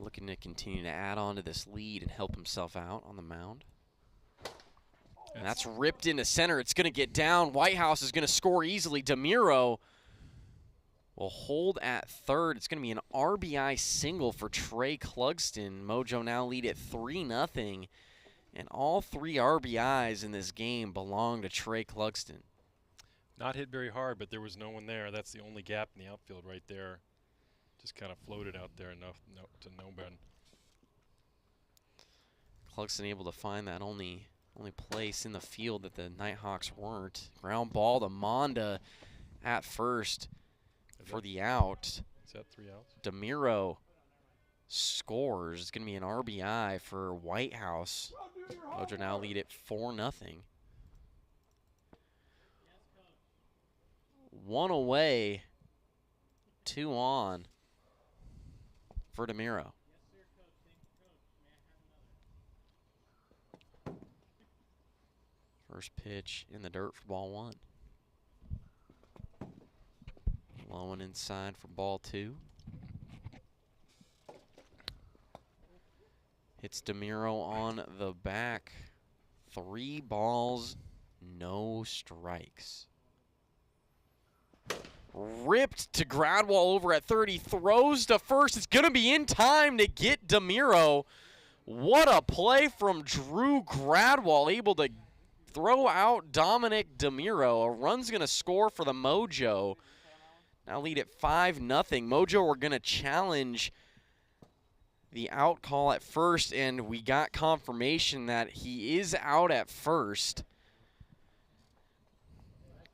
Looking to continue to add on to this lead and help himself out on the mound. And that's ripped into center. It's going to get down. Whitehouse is going to score easily. DeMiro will hold at third. It's going to be an RBI single for Trey Clugston. Mojo now lead at 3-0. And all 3 RBIs in this game belong to Trey Clugston. Not hit very hard, but there was no one there. That's the only gap in the outfield right there. Just kind of floated out there enough to no one. Clugston able to find that only place in the field that the Nighthawks weren't. Ground ball to Monda at first for the out. Is that 3 outs? DeMiro scores. It's going to be an RBI for Whitehouse. Mojo now lead at 4-0. 1 away, 2 on for DeMiro. First pitch in the dirt for ball 1. Low and inside for ball 2. Hits DeMiro on the back. 3 balls, no strikes. Ripped to Gradwell over at 30. Throws to first. It's going to be in time to get DeMiro. What a play from Drew Gradwell. Able to throw out Dominic DeMiro. A run's going to score for the Mojo. Now lead at 5-0. Mojo are going to challenge the out call at first, and we got confirmation that he is out at first.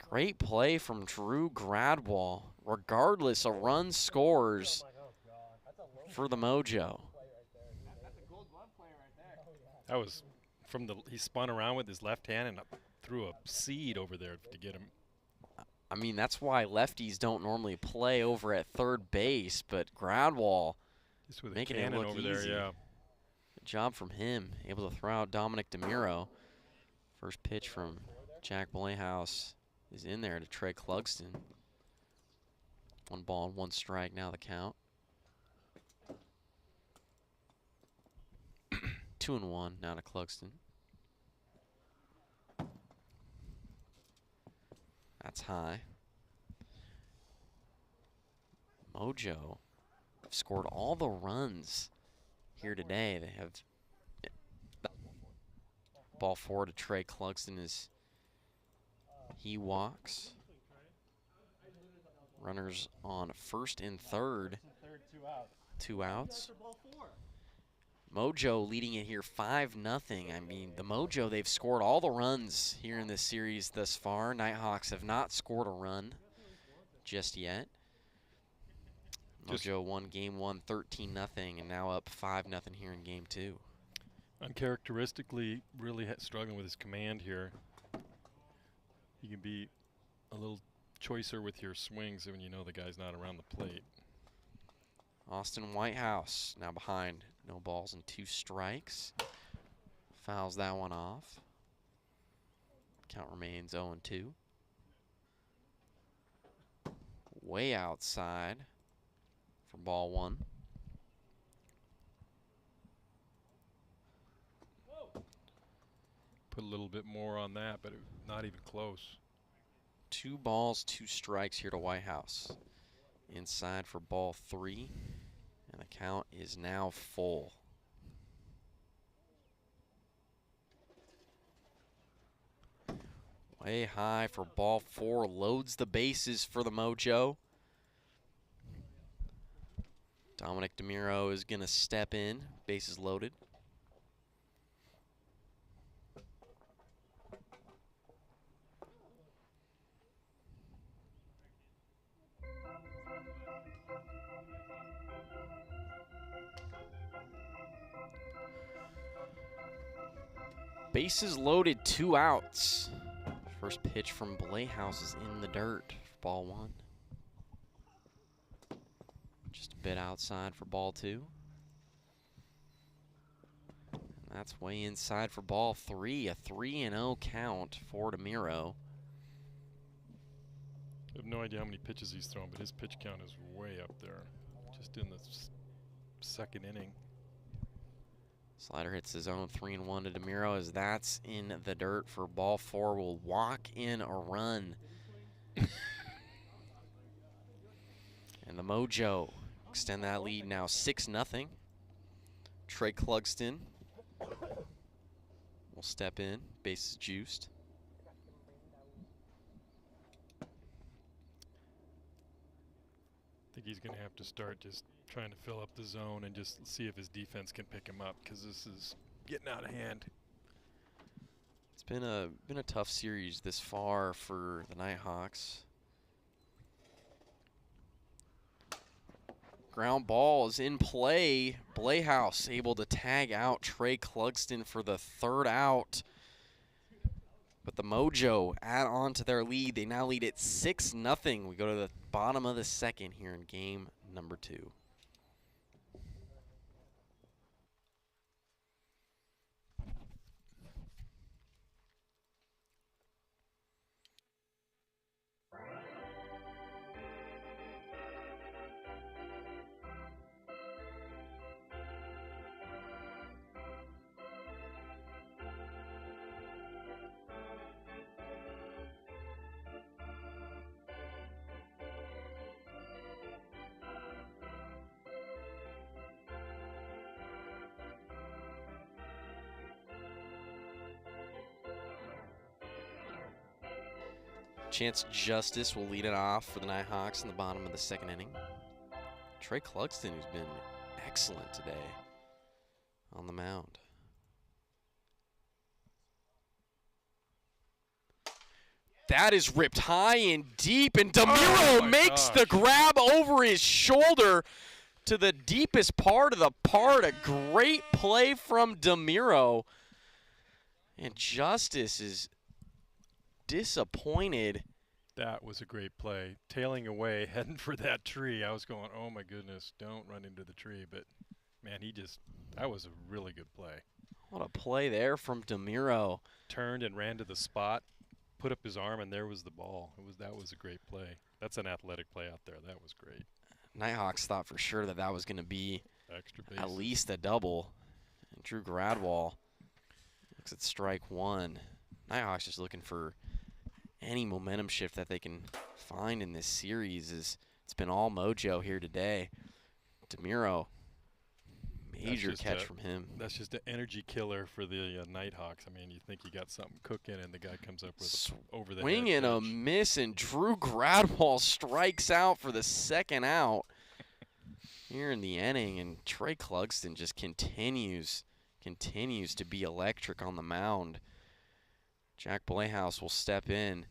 Great play from Drew Gradwell. Regardless, a run scores for the Mojo. That was from he spun around with his left hand and threw a seed over there to get him. I mean, that's why lefties don't normally play over at third base, but Gradwell just with making a cannon it look over easy. there, yeah. Good job from him, able to throw out Dominic DeMiro. First pitch from Jack Playhouse is in there to Trey Clugston. 1 ball and 1 strike now the count. 2-1 now to Clugston. That's high. Mojo have scored all the runs here today. They have ball 4 to Trey Clugston as he walks. Runners on first and third. 2 outs. Mojo leading it here 5-0. I mean, the Mojo, they've scored all the runs here in this series thus far. Nighthawks have not scored a run just yet. Mojo won game 1 13-0 and now up 5-0 here in game 2. Uncharacteristically really struggling with his command here. He can be a little choicer with your swings when you know the guy's not around the plate. Austin Whitehouse now behind. No balls and 2 strikes. Fouls that one off. Count remains 0-2. Way outside for ball 1. Put a little bit more on that, but not even close. 2 balls, 2 strikes here to Whitehouse. Inside for ball 3. And the count is now full. Way high for ball 4. Loads the bases for the Mojo. Dominic DeMiro is going to step in. Bases loaded. Bases loaded, 2 outs. First pitch from Blayhouse is in the dirt for ball 1. Just a bit outside for ball 2. And that's way inside for ball 3. A 3-0 count for DeMiro. I have no idea how many pitches he's thrown, but his pitch count is way up there. Just in the second inning. Slider hits his own 3-1 to DeMiro as that's in the dirt for ball 4. Will walk in a run. And the Mojo extend that lead now 6-0. Trey Clugston will step in. Bases juiced. I think he's going to have to start just trying to fill up the zone and just see if his defense can pick him up, because this is getting out of hand. It's been a tough series this far for the Nighthawks. Ground ball is in play. Blayhouse able to tag out Trey Clugston for the 3rd out. But the Mojo add on to their lead. They now lead it 6-0. We go to the bottom of the 2nd here in game number 2. Chance Justice will lead it off for the Nighthawks in the bottom of the 2nd inning. Trey Clugston, who's been excellent today on the mound. That is ripped high and deep, and DeMiro makes the grab over his shoulder to the deepest part of the part. A great play from DeMiro. And Justice is disappointed. That was a great play. Tailing away, heading for that tree. I was going, oh my goodness, don't run into the tree. But, man, that was a really good play. What a play there from DeMiro. Turned and ran to the spot, put up his arm, and there was the ball. That was a great play. That's an athletic play out there. That was great. Nighthawks thought for sure that was going to be extra bases, at least a double. And Drew Gradwall looks at strike 1. Nighthawks just looking for any momentum shift that they can find in this series. It's been all Mojo here today. DeMiro, major catch from him. That's just an energy killer for the Nighthawks. I mean, you think you got something cooking, and the guy comes up with over the swing and a miss, and Drew Gradwall strikes out for the 2nd out here in the inning, and Trey Clugston just continues to be electric on the mound. Jack Blayhouse will step in.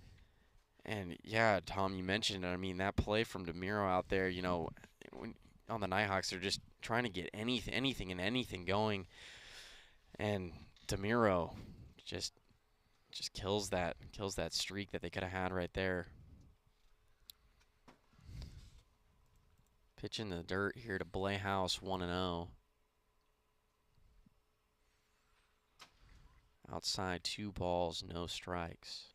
And, yeah, Tom, you mentioned it. I mean, that play from DeMiro out there, you know, on the Nighthawks, they're just trying to get anything going. And DeMiro just kills that streak that they could have had right there. Pitch in the dirt here to Playhouse, 1-0. Outside, 2 balls, no strikes.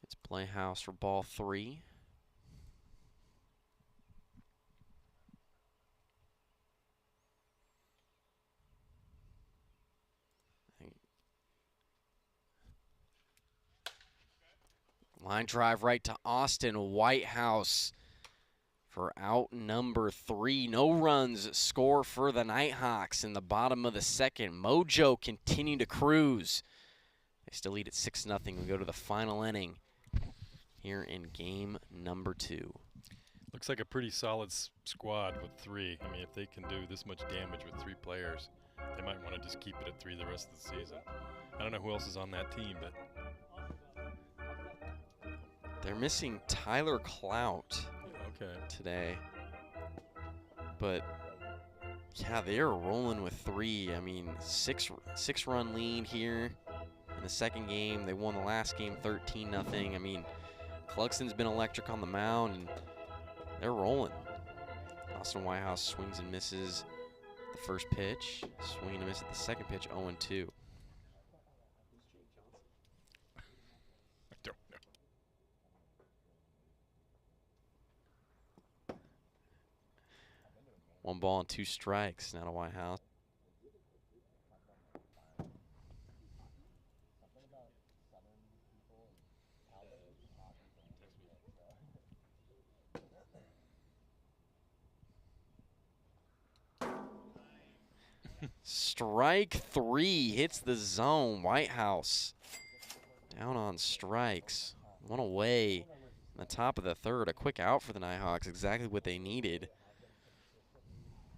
It's Playhouse for ball 3. Line drive right to Austin Whitehouse for out number 3. No runs score for the Nighthawks in the bottom of the second. Mojo continue to cruise. They still lead at 6-0. We go to the final inning here in game number 2. Looks like a pretty solid squad with 3. I mean, if they can do this much damage with 3 players, they might want to just keep it at 3 the rest of the season. I don't know who else is on that team, but they're missing Tyler Clout today. But yeah, they're rolling with 3. I mean, six-run lead here in the second game. They won the last game 13-0. I mean, Clugston's been electric on the mound, and they're rolling. Austin Whitehouse swings and misses the first pitch. Swing and miss at the second pitch, 0-2. I don't know. 1 ball and 2 strikes now to Whitehouse. Strike 3 hits the zone. Whitehouse down on strikes. 1 away in the top of the third. A quick out for the Nighthawks, exactly what they needed.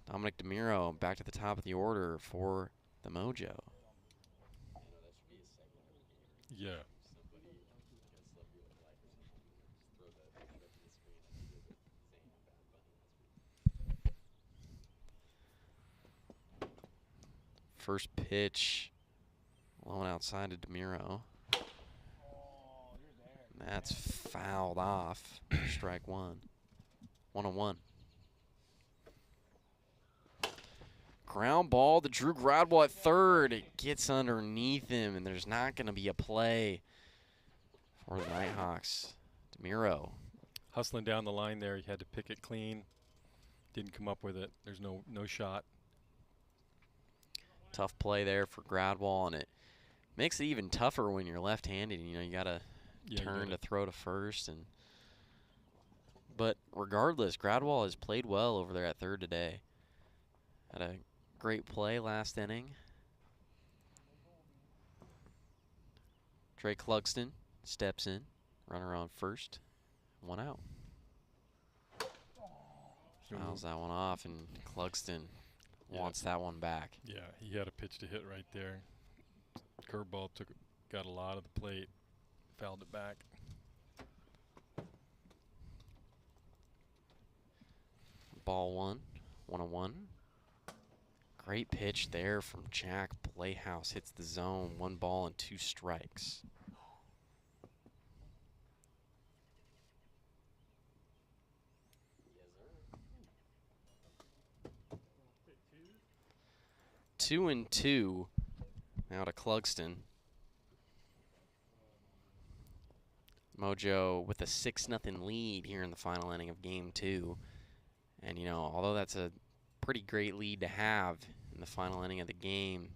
Dominic DeMiro back to the top of the order for the Mojo. Yeah. First pitch, low and outside to DeMiro. That's fouled off. Strike 1. 1-1. Ground ball to Drew Gradwell at third. It gets underneath him, and there's not going to be a play for the Nighthawks. DeMiro. Hustling down the line there. He had to pick it clean. Didn't come up with it. There's no shot. Tough play there for Gradwell, and it makes it even tougher when you're left-handed. You know, you got to turn to throw to first. But regardless, Gradwell has played well over there at third today. Had a great play last inning. Trey Clugston steps in. Runner on first. 1 out. Fouls that one off, and Clugston wants that one back. Yeah, he had a pitch to hit right there. Curveball got a lot of the plate, fouled it back. Ball 1, 1-1. Great pitch there from Jack Playhouse. Hits the zone. 1 ball and 2 strikes. Two and 2 now to Clugston. Mojo with a 6-0 lead here in the final inning of game 2. And, you know, although that's a pretty great lead to have in the final inning of the game,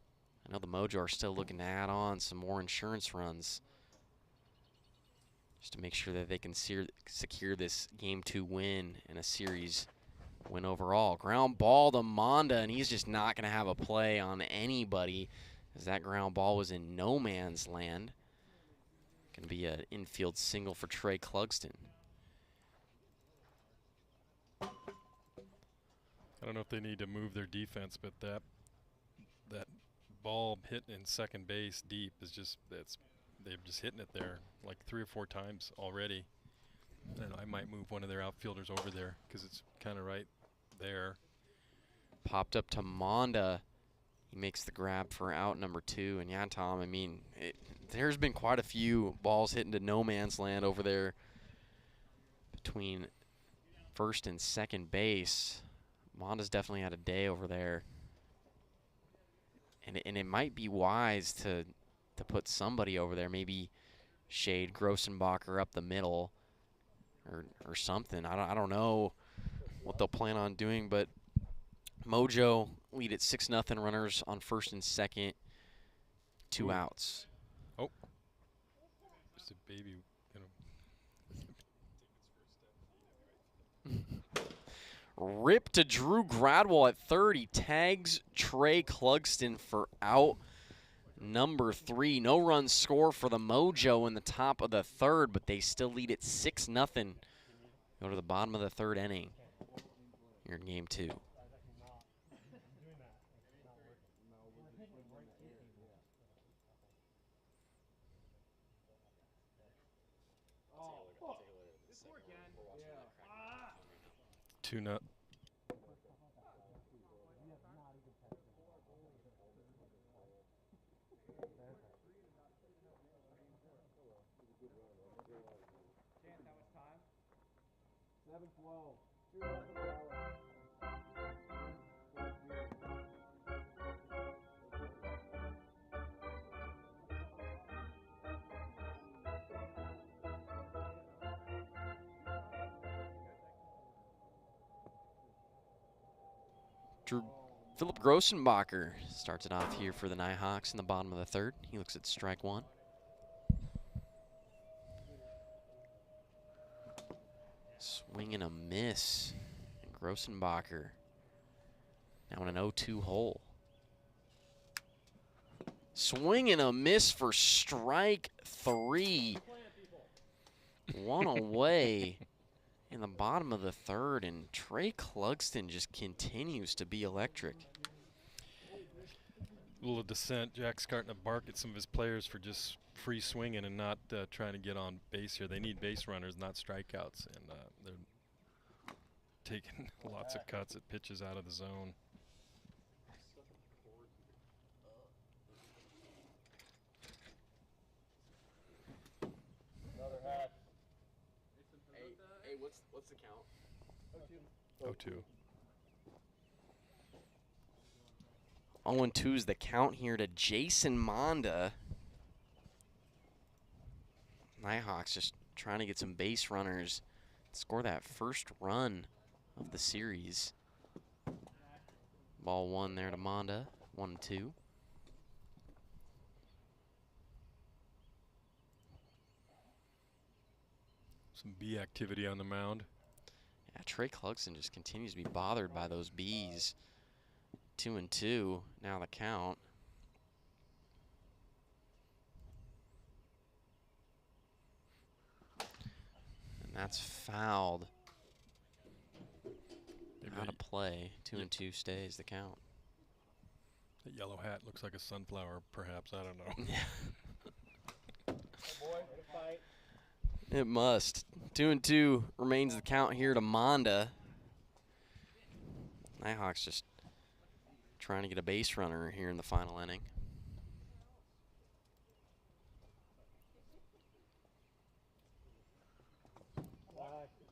I know the Mojo are still looking to add on some more insurance runs just to make sure that they can secure this game 2 win and a series win overall. Ground ball to Monda, and he's just not going to have a play on anybody as that ground ball was in no man's land. Going to be an infield single for Trey Clugston. I don't know if they need to move their defense, but that ball hit in second base deep is just they're just hitting it there like 3 or 4 times already. And I might move one of their outfielders over there because it's kind of right there. Popped up to Monda. He makes the grab for out number 2. And yeah, Tom, I mean, there's been quite a few balls hitting to no man's land over there between first and second base. Monda's definitely had a day over there. And it might be wise to put somebody over there, maybe shade Grossenbacher up the middle or something. I don't know what they'll plan on doing, but Mojo lead at 6-0, runners on first and second, 2 outs. Oh, just a baby, Rip to Drew Gradwell at third. He tags Trey Clugston for out number 3. No run score for the Mojo in the top of the third, but they still lead at 6-0. Go to the bottom of the third inning here in game 2. Two nut. Philip Grossenbacher starts it off here for the Nighthawks in the bottom of the third. He looks at strike 1. Swing and a miss. And Grossenbacher now in an 0-2 hole. Swing and a miss for strike 3. 1 away in the bottom of the third, and Trey Clugston just continues to be electric. A little descent. Jack's starting to bark at some of his players for just free swinging and not trying to get on base here. They need base runners, not strikeouts, and they're taking lots of cuts at pitches out of the zone. Hey, what's the count? 0-2. 0-2 is the count here to Jason Monda. Nighthawks just trying to get some base runners, score that first run of the series. Ball 1 there to Monda, 1-2. Some bee activity on the mound. Yeah, Trey Clugston just continues to be bothered by those bees. 2-2, now the count. And that's fouled. Out of play. 2-2 stays the count. That yellow hat looks like a sunflower, perhaps. I don't know. It must. 2-2 remains the count here to Monda. Nighthawks just trying to get a base runner here in the final inning.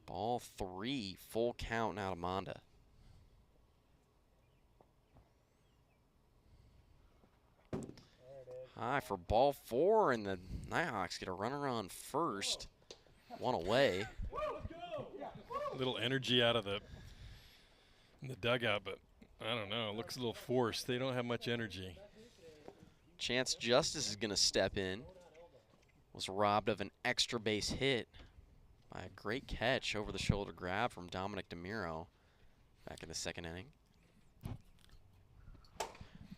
Ball 3, full count now to Monda. High for ball 4, and the Nighthawks get a runner on first. 1 away. A little energy out of the dugout, but I don't know. It looks a little forced. They don't have much energy. Chance Justice is going to step in. Was robbed of an extra base hit by a great catch over the shoulder grab from Dominic DeMiro back in the second inning.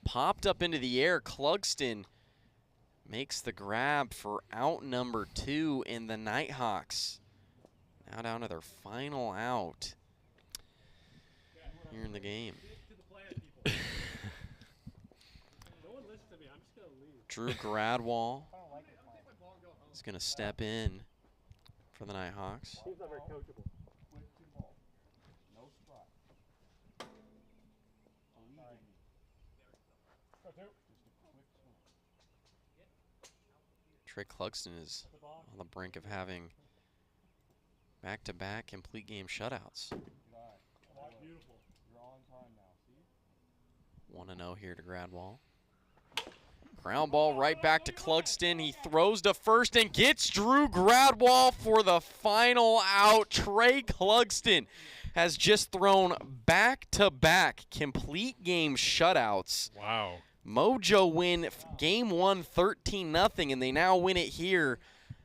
Popped up into the air. Clugston makes the grab for out number 2 in the Nighthawks. Now down to their final out here in the game. Drew Gradwell is going to step in for the Nighthawks. Trey Clugston is on the brink of having Back-to-back complete game shutouts. Beautiful. You're on time now. See? 1-0 here to Gradwall. Ground ball right back to Clugston. He throws to first and gets Drew Gradwall for the final out. Trey Clugston has just thrown back-to-back complete game shutouts. Wow. Mojo win game 1 13-0, and they now win it here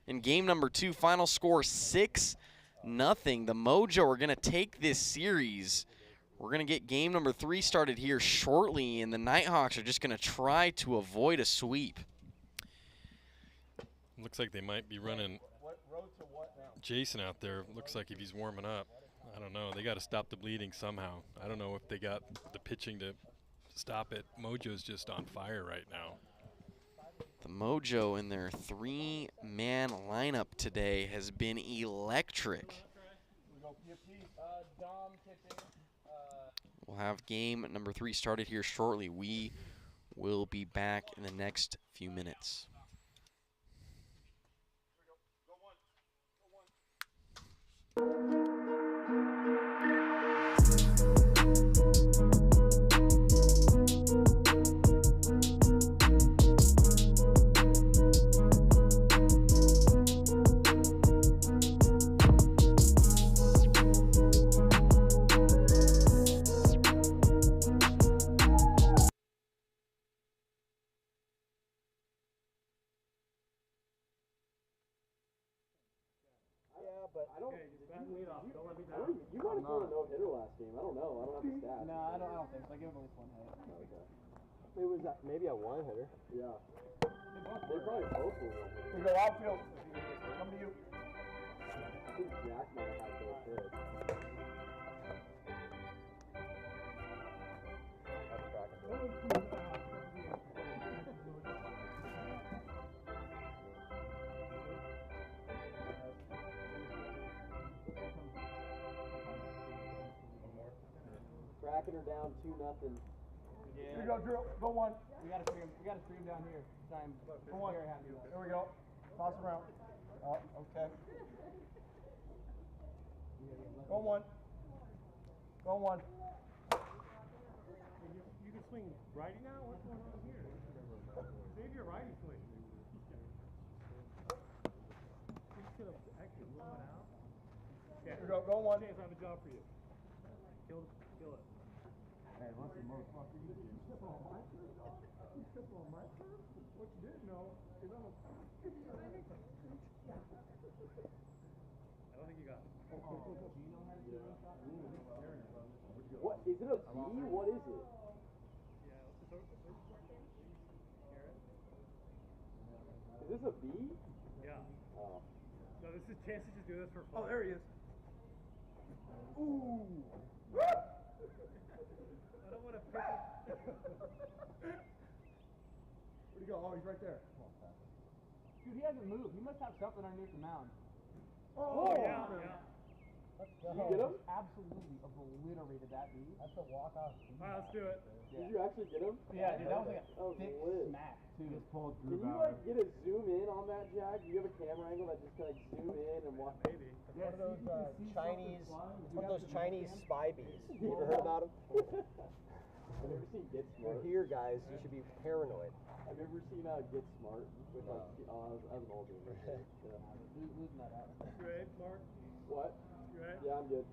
in game number 2. Final score 6-0. The Mojo are going to take this series. We're going to get game number 3 started here shortly, and the Nighthawks are just going to try to avoid a sweep. Looks like they might be running Jason out there. Looks like if he's warming up. I don't know. They got to stop the bleeding somehow. I don't know if they got the pitching to stop it. Mojo's just on fire right now. The Mojo in their 3-man lineup today has been electric. We'll have game number 3 started here shortly. We will be back in the next few minutes. You might have thrown a no-hitter last game. I don't know. I don't have the stats. No, I don't think so. I give him at least 1 hit. Okay. Maybe was that maybe a 1-hitter? Yeah. They probably both were 1-hitters. We go outfield. Come to you. I think Jack might have had both hits. That's cracking. Cracking her down 2-0. Yeah. Here we go, Drew. Go 1. We gotta free him down here. Time. Go 1. Here we go. Toss around. Oh, okay. Go 1. Go 1. You can swing righty now? What's going on here? Save your righty swing. He's gonna actually blow it out. Here we go. Go 1. James, I have a job for you. Kill it. Hey, what's the motherfucker? You step on my turf? You step on my turf? What you didn't know is I'm a... I don't think you got it. What is it? A B? What is it? Is this a B? Yeah. Oh. No, this is Chance to just do this for fun. Oh, there he is. Ooh. I don't want to pick it. Where'd he go? Oh, he's right there. Dude, he hasn't moved. He must have something underneath the mound. Oh, yeah. Let's go. Did you get him? Absolutely obliterated that dude. That's a walk-off. All right, let's do it. Did you actually get him? Yeah, dude, that was like That was a thick lit. smack, too. Just pulled Can you like get a zoom in on that, Jack? Do you have a camera angle that just kind of zoom in and watch? Maybe. It's one of those Chinese, It's one of those Chinese spy bees. You ever heard about them? I've never seen Get Smart. Here, guys, you should be paranoid. I've never seen Get Smart with like, as an older man. losing that out. You ready, Mark? What? You ready? Yeah, I'm good.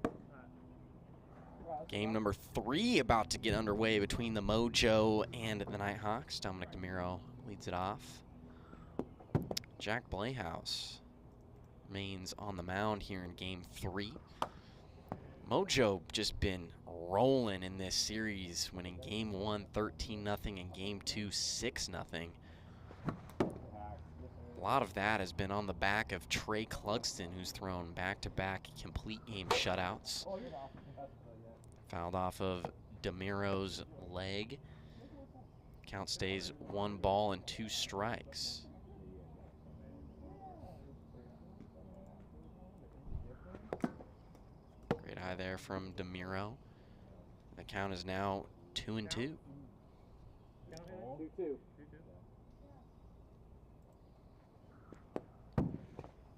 Game number 3 about to get underway between the Mojo and the Nighthawks. Dominic DeMiro leads it off. Jack Blayhouse remains on the mound here in game 3. Mojo just been rolling in this series, winning game 1 13-0 and game 2 6-0. A lot of that has been on the back of Trey Clugston, who's thrown back-to-back complete game shutouts. Fouled off of DeMiro's leg. Count stays 1 ball and 2 strikes. Great eye there from DeMiro. The count is now 2-2. 2-2.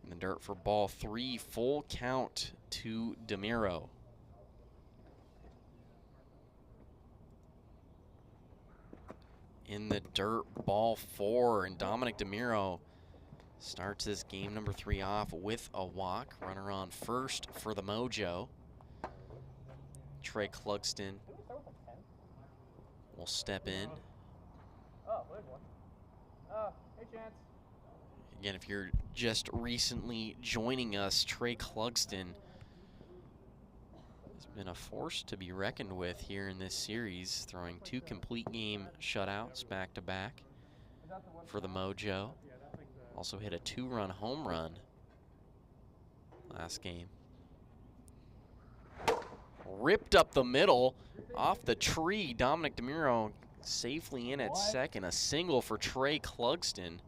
In the dirt for ball 3. Full count to DeMiro. In the dirt, ball 4, and Dominic DeMiro starts this game number 3 off with a walk. Runner on first for the Mojo. Trey Clugston will step in. Oh, there's one. Hey, Chance. Again, if you're just recently joining us, Trey Clugston has been a force to be reckoned with here in this series, throwing 2 complete game shutouts back-to-back for the Mojo. Also hit a 2-run home run last game. Ripped up the middle, off the tree. Dominic DeMiro safely in at second. A single for Trey Clugston.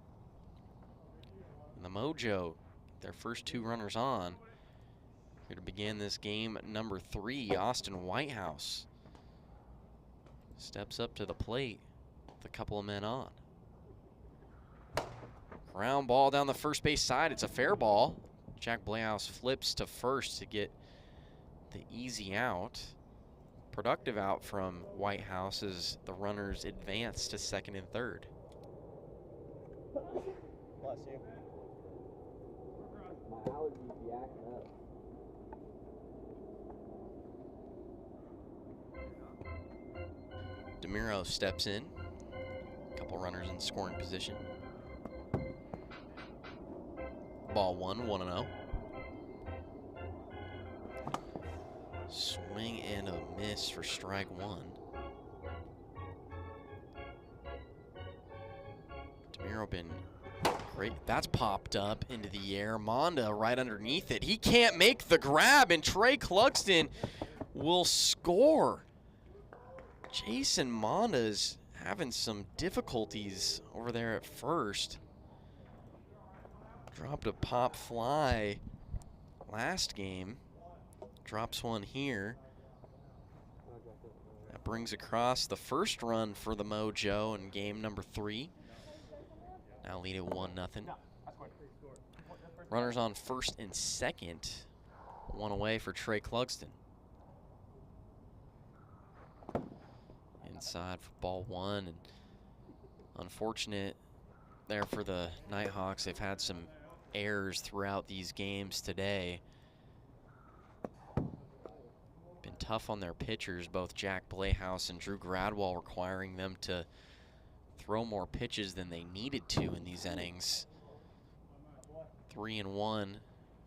And the Mojo, their first 2 runners on. Here to begin this game number 3, Austin Whitehouse steps up to the plate with a couple of men on. Ground ball down the first base side. It's a fair ball. Jack Blehouse flips to first to get the easy out. Productive out from Whitehouse as the runners advance to second and third. Bless you. My allergies be acting up. DeMiro steps in. A couple runners in scoring position. Ball 1, 1-0. Swing and a miss for strike 1. DeMiro been great. That's popped up into the air. Monda right underneath it. He can't make the grab, and Trey Clugston will score. Jason Monda's having some difficulties over there at first. Dropped a pop fly last game. Drops one here. That brings across the first run for the Mojo in game number 3. Now lead it 1-0. Runners on first and second. 1 away for Trey Clugston. Inside for ball 1, and unfortunate there for the Nighthawks. They've had some errors throughout these games today. Been tough on their pitchers, both Jack Blehouse and Drew Gradwell, requiring them to throw more pitches than they needed to in these innings. 3-1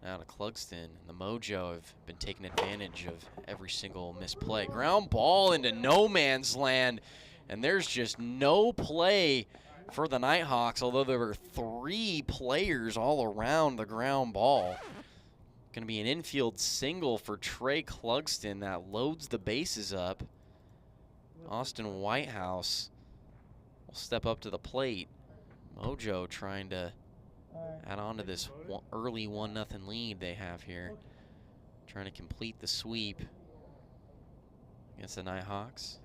out of Clugston. And the Mojo have been taking advantage of every single misplay. Ground ball into no man's land, and there's just no play for the Nighthawks, although there were 3 players all around the ground ball. Going to be an infield single for Trey Clugston that loads the bases up. Austin Whitehouse will step up to the plate. Mojo trying to add on to this early 1-0 lead they have here. Trying to complete the sweep against the Nighthawks.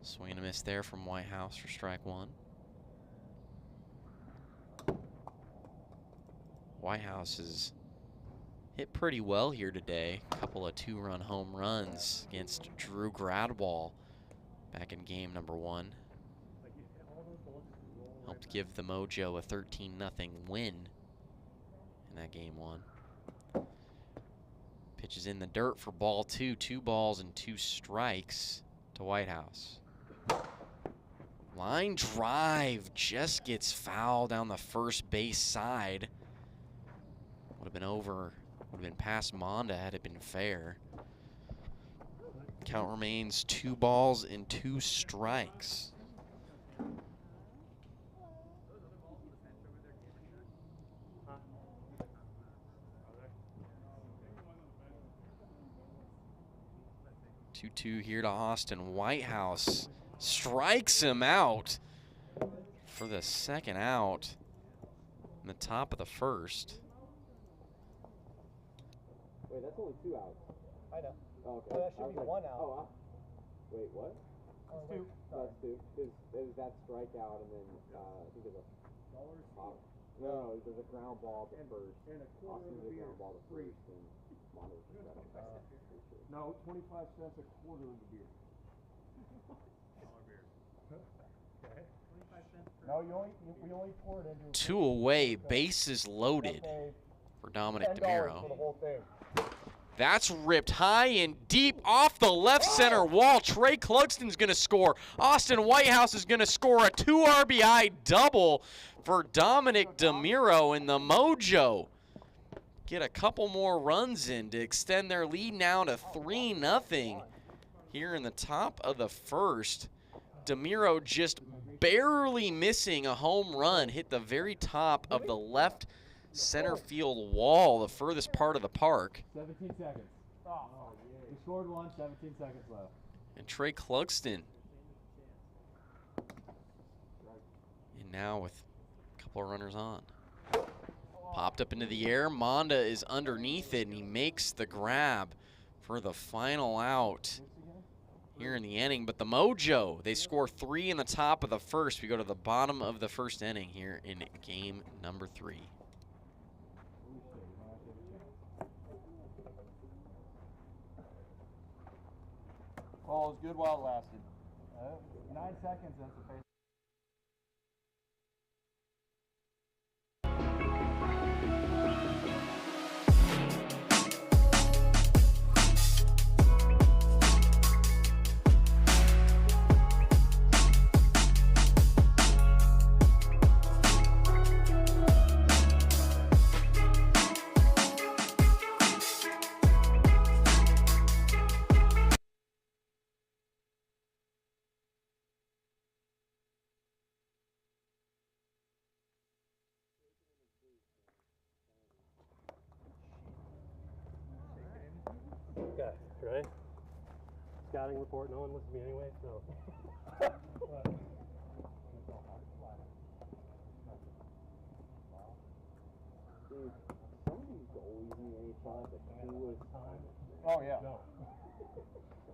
Swing and a miss there from Whitehouse for strike 1. Whitehouse has hit pretty well here today. A couple of 2-run home runs against Drew Gradwell back in game number 1. Helped give the Mojo a 13-0 win in that game 1. Pitches in the dirt for ball 2. 2 balls and 2 strikes to Whitehouse. Line drive just gets fouled down the first base side. Would have been over, would have been past Monda had it been fair. Count remains 2 balls and 2 strikes. Two here to Austin Whitehouse. Strikes him out for the second out in the top of the first. Wait, that's only 2 outs. I know. Oh, okay. Well, that should be 1 out. Oh, wait, what? That's 2. That's 2. There's that strikeout, and then I think there's a pop. No, there's a ground ball to first. Austin did a ground ball to first, and Mondo just got it. No, 25 cents a quarter of the beer. No, we only pour it into. 2 away, bases loaded for Dominic DeMiro. For the whole thing. That's ripped high and deep off the left center wall. Trey Clugston's going to score. Austin Whitehouse is going to score a 2 RBI double for Dominic DeMiro, and the Mojo get a couple more runs in to extend their lead now to 3-0 here in the top of the first. DeMiro just barely missing a home run, hit the very top of the left center field wall, the furthest part of the park. 17 seconds. We scored one, 17 seconds left. And Trey Clugston. And now with a couple of runners on. Popped up into the air. Monda is underneath it, and he makes the grab for the final out here in the inning. But the Mojo, they score 3 in the top of the first. We go to the bottom of the first inning here in game number 3. Ball was good while it lasted. 9 seconds, that's the face. Okay, ready? Scouting report, no one listens to me anyway, so. Dude, some of these goalies in the NHL, the coolest time. Oh, yeah. No.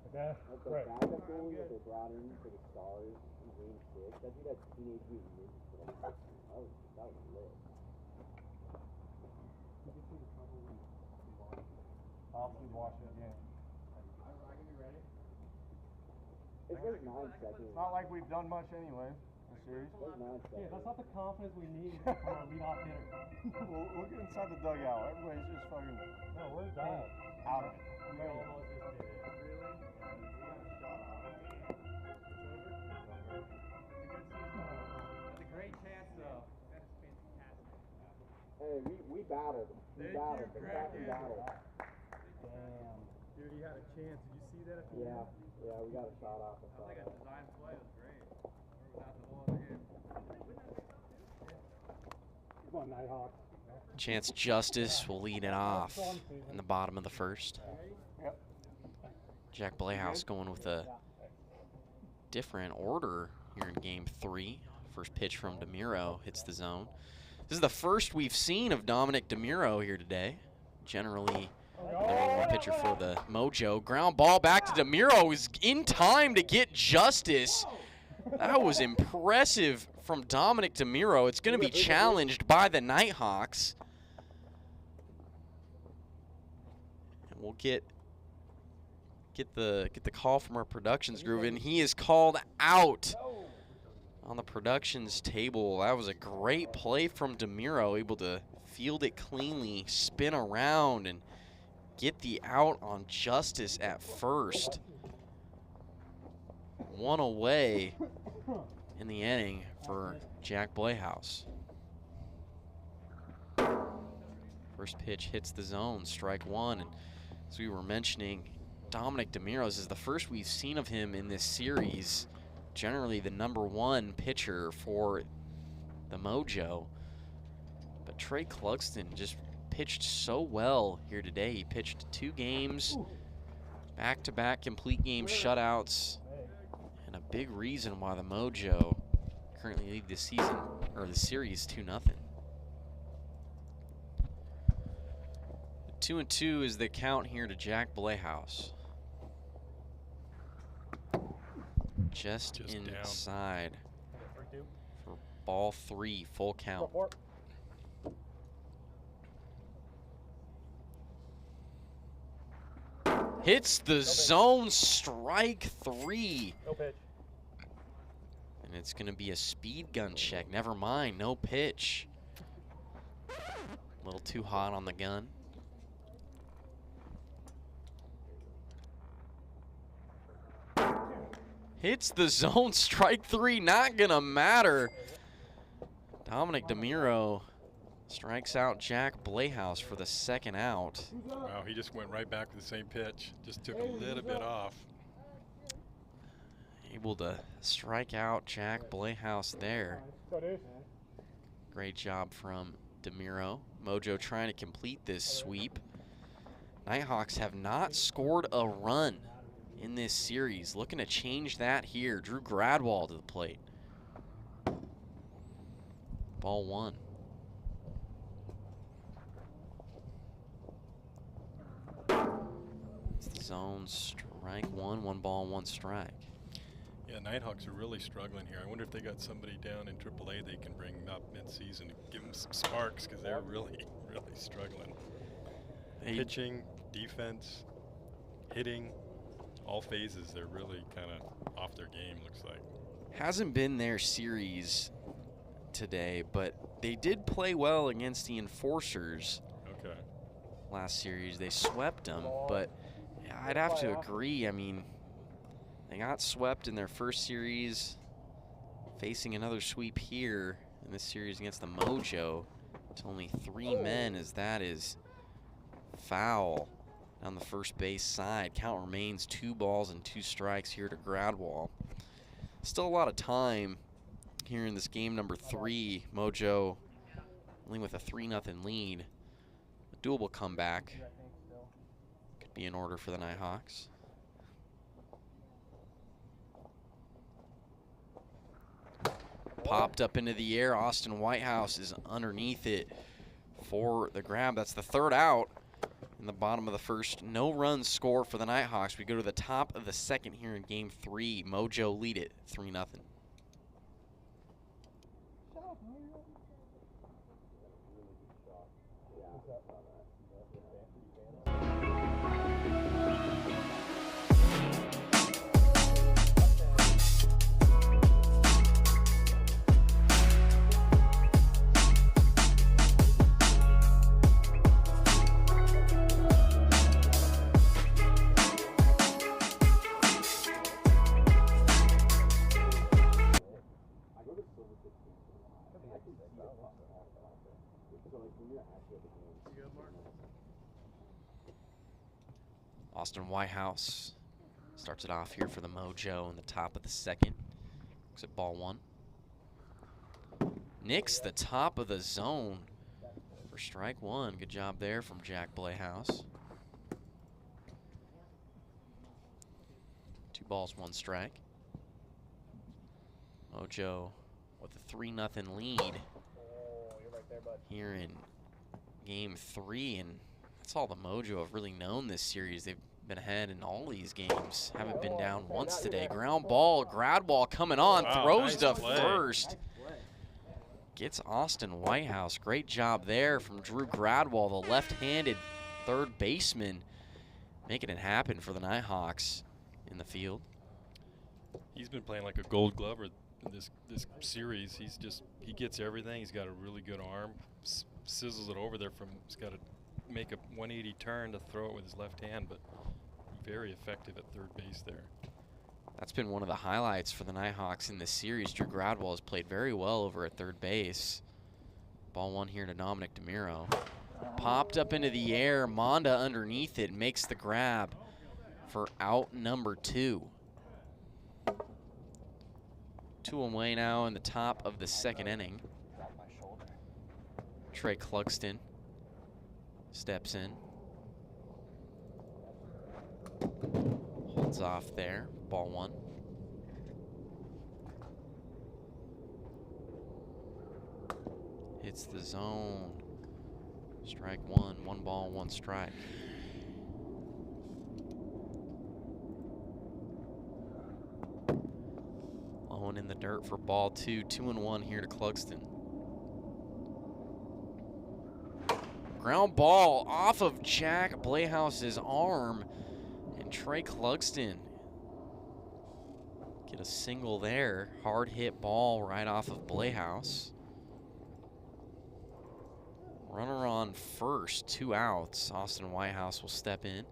Okay, Like the right. backup goalie that they brought in for the Stars in Game 6, that dude had Teenage Mutant Ninja Turtles. That was lit. I'll be watching again. It's like 9 seconds. It's not like we've done much anyway, this series. It's like 9 Yeah, seconds. that's not the confidence we need from our leadoff hitter. Well, look inside the dugout. Everybody's just fucking No, we're done. out of it. We almost just did it. That's a great chance, though. That's fantastic. Hey, we battled. We battled. The Kraken battled. Damn. Dude, he had a chance. Did you see that? Yeah, we got a shot off. That was like a design play. It was great. Where was that the whole other game? Come on, Nighthawks. Chance Justice will lead it off in the bottom of the first. Yep. Jack Playhouse going with a different order here in game 3. First pitch from DeMiro hits the zone. This is the first we've seen of Dominic DeMiro here today. Generally, number 1 pitcher for the Mojo. Ground ball back to DeMiro, is in time to get Justice. That was impressive from Dominic DeMiro. It's going to be challenged by the Nighthawks. And we'll get the call from our productions group, and he is called out on the productions table. That was a great play from DeMiro, able to field it cleanly, spin around, and get the out on Justice at first. 1 away in the inning for Jack Playhouse. First pitch hits the zone, strike 1. And as we were mentioning, Dominic DeMiro, this is the first we've seen of him in this series. Generally the number 1 pitcher for the Mojo. But Trey Clugston just pitched so well here today. He pitched 2 games, back-to-back complete game shutouts, and a big reason why the Mojo currently lead this season, or the series, 2-0. 2-2 is the count here to Jack Playhouse. Just inside for ball 3, full count. Hits the zone, strike 3. No pitch. And it's going to be a speed gun check. Never mind, no pitch. A little too hot on the gun. Hits the zone, strike 3, not going to matter. Dominic DeMiro strikes out Jack Blehouse for the second out. Wow, he just went right back to the same pitch. Just took a little bit off. Able to strike out Jack Blehouse there. Great job from DeMiro. Mojo trying to complete this sweep. Nighthawks have not scored a run in this series. Looking to change that here. Drew Gradwall to the plate. Ball 1. It's the zone, strike 1, 1 ball, 1 strike. Yeah, Nighthawks are really struggling here. I wonder if they got somebody down in AAA they can bring up mid-season, give them some sparks, because they're really, really struggling. Pitching, defense, hitting, all phases, they're really kind of off their game, looks like. Hasn't been their series today, but they did play well against the Enforcers. Okay. Last series, they swept them, but I'd have to agree. I mean, they got swept in their first series, facing another sweep here in this series against the Mojo. It's only 3 men, as that is foul on the first base side. Count remains 2 balls and 2 strikes here to Gradwall. Still a lot of time here in this game number 3. Mojo only with a 3-0 lead. A doable comeback could be in order for the Nighthawks. Popped up into the air. Austin Whitehouse is underneath it for the grab. That's the 3rd out in the bottom of the first. No runs score for the Nighthawks. We go to the top of the 2nd here in game 3. Mojo lead it 3-0. Austin Whitehouse starts it off here for the Mojo in the top of the 2nd. Looks at ball 1. Nicks the top of the zone for strike 1. Good job there from Jack Blehouse. 2 balls, 1 strike. Mojo with a 3-0 lead here in game 3, and that's all the Mojo have really known this series. They've been ahead in all these games. Haven't been down once today. Ground ball, Gradwall coming on, throws to first. Gets Austin Whitehouse. Great job there from Drew Gradwall, the left-handed 3rd baseman, making it happen for the Nighthawks in the field. He's been playing like a gold glover in this series. He gets everything. He's got a really good arm. Sizzles it over there he's got to make a 180 turn to throw it with his left hand, but very effective at 3rd base there. That's been one of the highlights for the Nighthawks in this series. Drew Gradwall has played very well over at 3rd base. Ball 1 here to Dominic DeMiro. Popped up into the air. Monda underneath it makes the grab for out number 2. 2 away now in the top of the 2nd inning. Trey Clugston steps in. Holds off there. Ball 1. Hits the zone. Strike 1. 1 ball, 1 strike. Low in the dirt for ball 2. 2-1 here to Clugston. Ground ball off of Jack Blehouse's arm, and Can Trey Clugston get a single there? Hard hit ball right off of Playhouse. Runner on first, 2 outs. Austin Whitehouse will step in.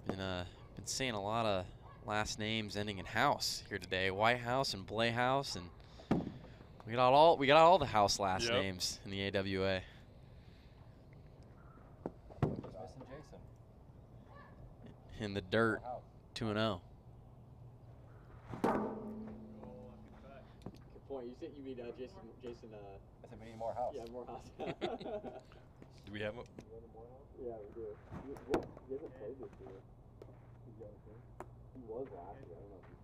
Been saying a lot of last names ending in house here today. Whitehouse and Playhouse, and we got all the house last names in the AWA. Missing Jason. In the dirt, 2-0. Good point. You mean Jason? I said we need more house. Yeah, more house. Do we have him? Yeah, we do. He hasn't played this year. He was last year. I don't know if he's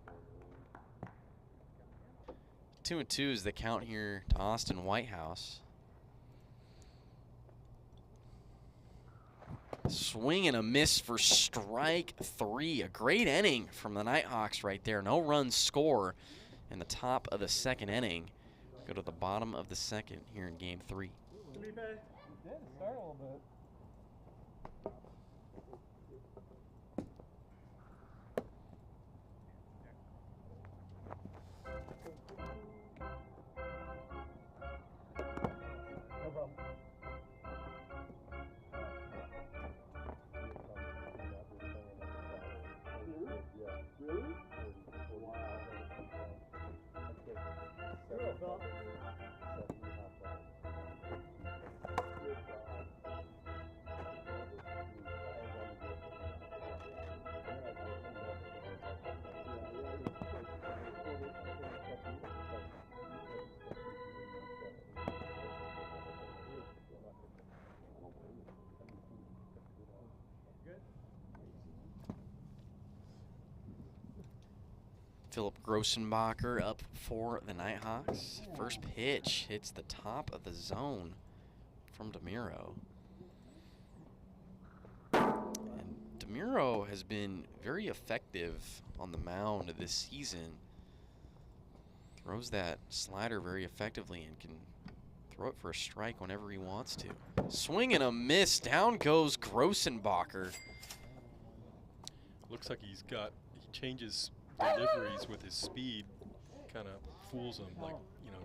playing. 2-2 is the count here to Austin Whitehouse. Swing and a miss for strike 3. A great inning from the Nighthawks right there. No runs score in the top of the second inning. Go to the bottom of the second here in game 3. He did start a little bit. No problem. Really? Wow. Philip Grossenbacher up for the Nighthawks. First pitch hits the top of the zone from DeMuro. And DeMuro has been very effective on the mound this season. Throws that slider very effectively and can throw it for a strike whenever he wants to. Swing and a miss. Down goes Grossenbacher. Looks like he changes deliveries with his speed, kind of fools him, like,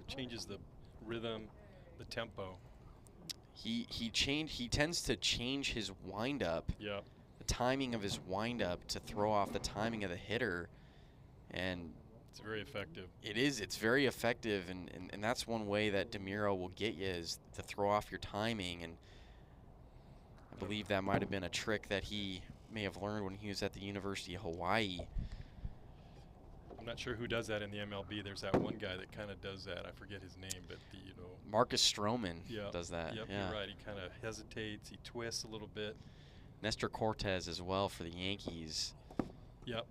changes the rhythm, the tempo. He tends to change his windup. Yeah. The timing of his windup to throw off the timing of the hitter, and it's very effective. It is. It's very effective, and that's one way that DeMuro will get you, is to throw off your timing. And I believe that might have been a trick that he may have learned when he was at the University of Hawaii. I'm not sure who does that in the MLB. There's that one guy that kind of does that. I forget his name, but Marcus Stroman does that. Yep, yeah. You're right. He kind of hesitates. He twists a little bit. Nestor Cortez as well for the Yankees. Yep.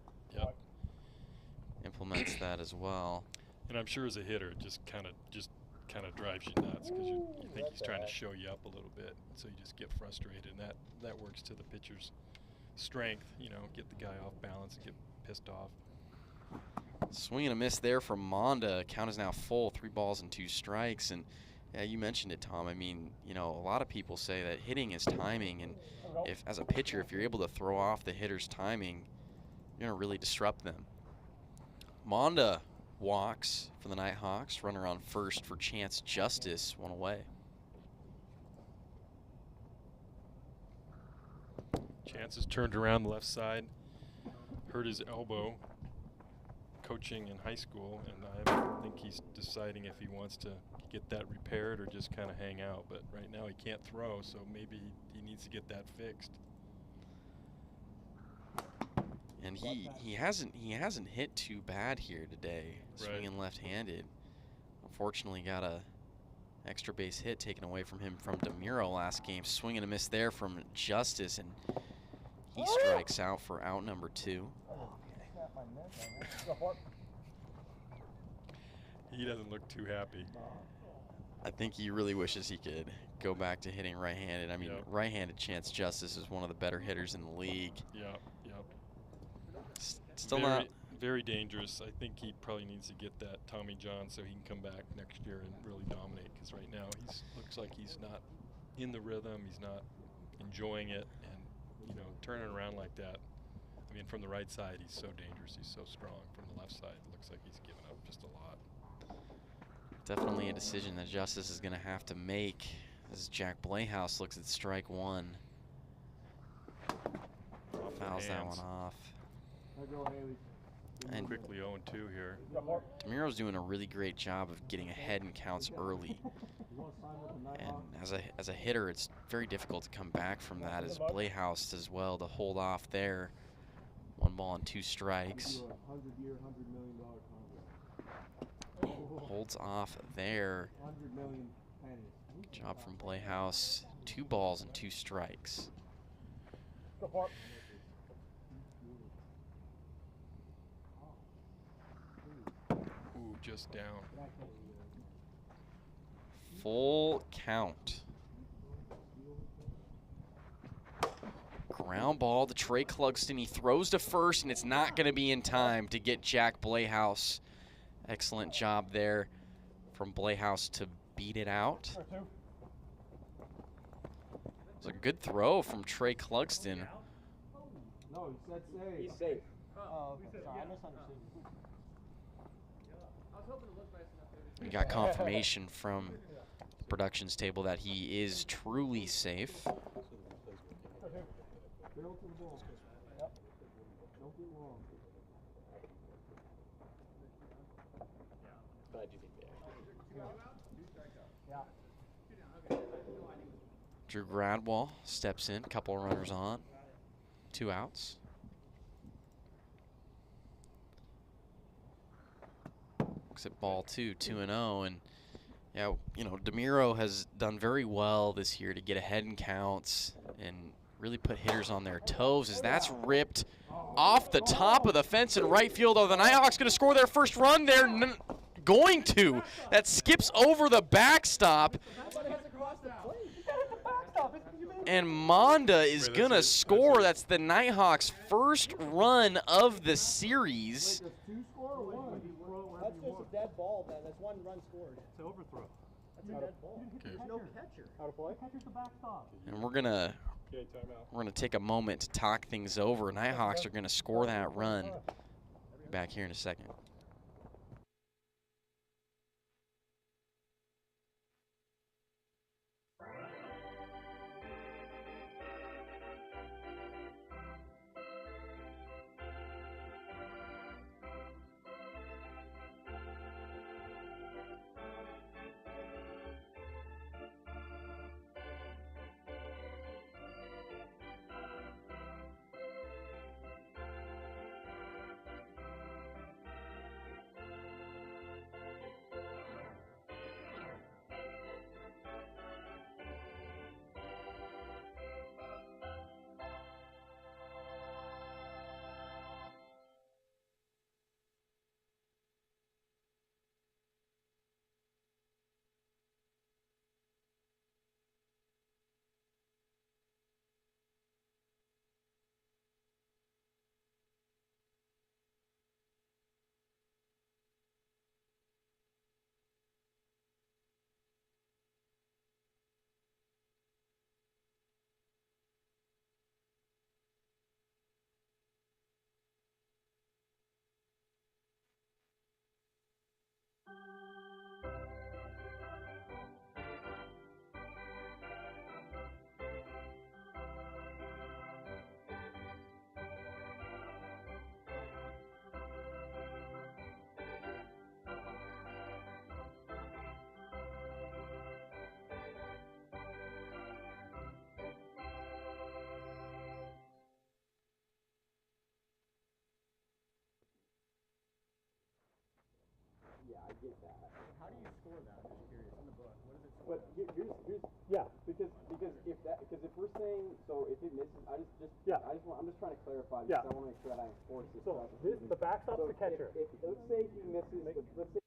Implements that as well. And I'm sure as a hitter, it just kind of drives you nuts, because you think he's trying to show you up a little bit, so you just get frustrated, and that works to the pitcher's strength. Get the guy off balance and get pissed off. Swing and a miss there from Monda. Count is now full, 3 balls and 2 strikes. And yeah, you mentioned it, Tom. I mean, a lot of people say that hitting is timing, and if as a pitcher, if you're able to throw off the hitter's timing, you're gonna really disrupt them. Monda walks for the Nighthawks. Runner on first for Chance Justice, 1 away. Chance has turned around the left side, hurt his elbow coaching in high school, and I think he's deciding if he wants to get that repaired or just kind of hang out. But right now he can't throw, so maybe he needs to get that fixed. And he hasn't hit too bad here today, swinging left-handed. Unfortunately, got a extra base hit taken away from him from DeMuro last game. Swing and a miss there from Justice, and he strikes out for out number 2. He doesn't look too happy. I think he really wishes he could go back to hitting right-handed. I mean, right-handed Chance Justice is one of the better hitters in the league. Yep. Still not very dangerous. I think he probably needs to get that Tommy John so he can come back next year and really dominate, because right now looks like he's not in the rhythm. He's not enjoying it, and turning around like that. I mean, from the right side, he's so dangerous. He's so strong. From the left side, it looks like he's given up just a lot. Definitely a decision that Justice is going to have to make as Jack Blayhouse looks at strike one. Fouls that one off. And quickly 0-2 here. DeMiro's doing a really great job of getting ahead in counts early. And as a hitter, it's very difficult to come back from that, as Blayhouse as well to hold off there. 1 ball and 2 strikes. Holds off there. Good job from Blayhouse. 2 balls and 2 strikes. Ooh, just down. Full count. Ground ball to Trey Clugston. He throws to first, and it's not going to be in time to get Jack Blayhouse. Excellent job there from Blayhouse to beat it out. It's a good throw from Trey Clugston. No, he said safe. He's safe. Oh, sorry, I misunderstood. We got confirmation from the productions table that he is truly safe. Drew Gradwell steps in, couple of runners on, 2 outs. Looks at ball 2, 2-0, and yeah, DeMiro has done very well this year to get ahead in counts and really put hitters on their toes, as that's ripped off the top of the fence in right field. Are the Nighthawks going to score their first run? They're going to. That skips over the backstop. And Monda is going to score. That's the Nighthawks' first run of the series. That's just a dead ball, then. That's 1 run scored. It's an overthrow. That's a dead ball. There's no catcher. Out of play? Catcher's the backstop. And we're gonna take a moment to talk things over. Nighthawks are gonna score that run. Back here in a second. Yeah, I get that. How do you score that? I'm just curious. In the book, what does it score? But here's because if we're saying, so if it misses, I'm just trying to clarify because I want to make sure that I enforce this. So the backstop's the catcher. If let's say he misses, let's say.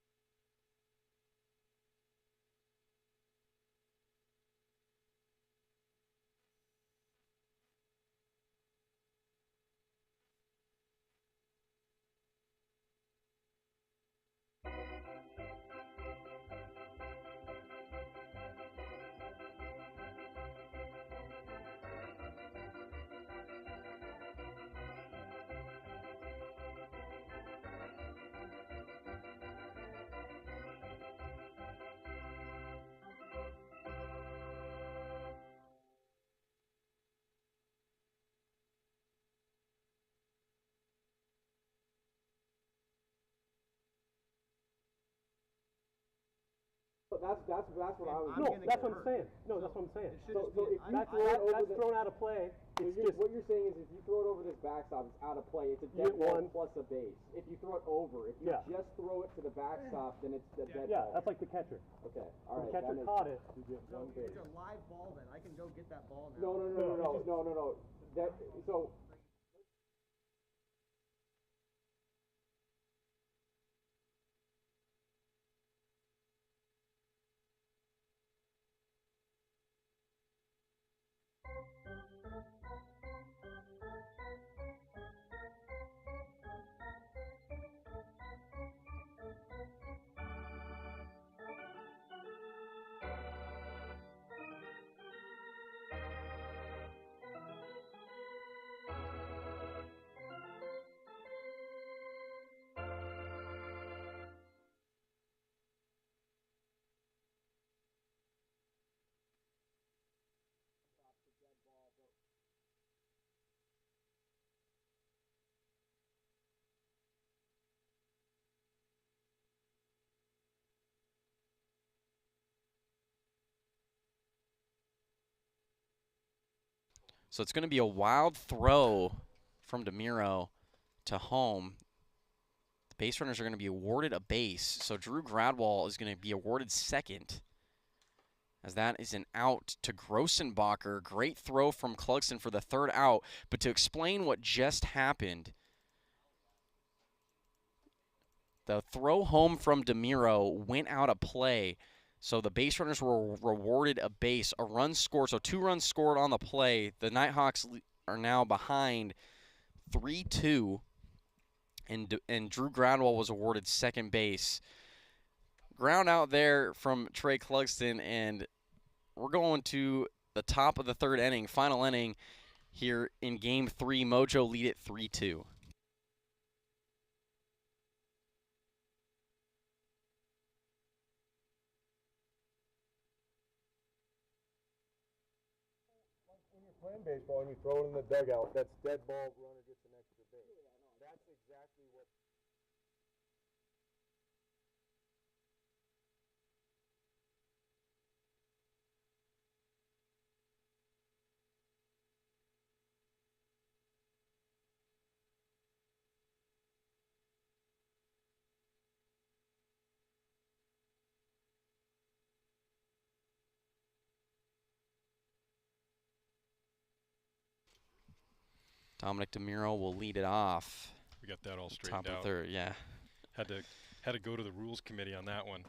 that's what I was. No, that's what I'm saying. No, that's what I'm saying. So if you That's, throw it over that's thrown out of play. It's just what you're saying is if you throw it over this backstop, it's out of play. It's a You dead get ball one. plus a base. If you throw it over, if you Yeah. just throw it to the backstop, then it's a dead yeah, ball. that's like the catcher. Okay, all When right. the catcher that makes caught sense. it, you get one base. It's a live ball then. I can go get that ball now. No. That so. So it's going to be a wild throw from DeMiro to home. The base runners are going to be awarded a base. So Drew Gradwall is going to be awarded second, as that is an out to Grossenbacher. Great throw from Clugston for the third out. But to explain what just happened, the throw home from DeMiro went out of play. So the base runners were rewarded a base, a run scored. So 2 runs scored on the play. The Nighthawks are now behind 3-2, and Drew Gradwell was awarded second base. Ground out there from Trey Clugston, and we're going to the top of the third inning, final inning here in Game 3. Mojo lead it 3-2. When you're playing baseball and you throw it in the dugout, that's dead ball, runner gets an extra base. That's exactly what. Dominic DeMiro will lead it off. We got that all Top straightened of out. third, yeah. Had to go to the rules committee on that one.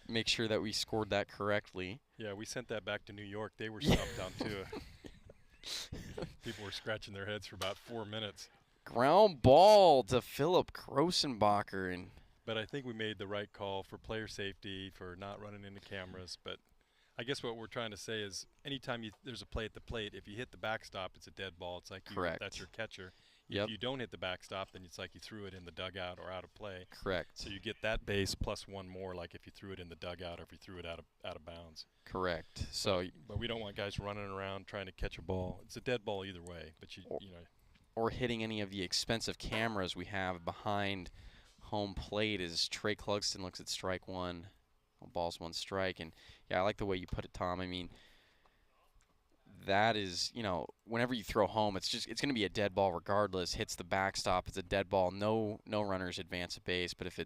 Make sure that we scored that correctly. Yeah, we sent that back to New York. They were stumped on too. People were scratching their heads for about 4 minutes. Ground ball to Philip Grossenbacher. And but I think we made the right call for player safety, for not running into cameras. But I guess what we're trying to say is anytime there's a play at the plate, if you hit the backstop, it's a dead ball. It's like that's your catcher. Yep. If you don't hit the backstop, then it's like you threw it in the dugout or out of play. Correct. So you get that base plus one more, like if you threw it in the dugout or if you threw it out of bounds. Correct. So, but we don't want guys running around trying to catch a ball. It's a dead ball either way. But you know, or hitting any of the expensive cameras we have behind home plate as Trey Clugston looks at strike one. Ball's 1 strike. And yeah, I like the way you put it, Tom. I mean, that is, you know, whenever you throw home, it's going to be a dead ball regardless. Hits the backstop, it's a dead ball. No runners advance a base. But if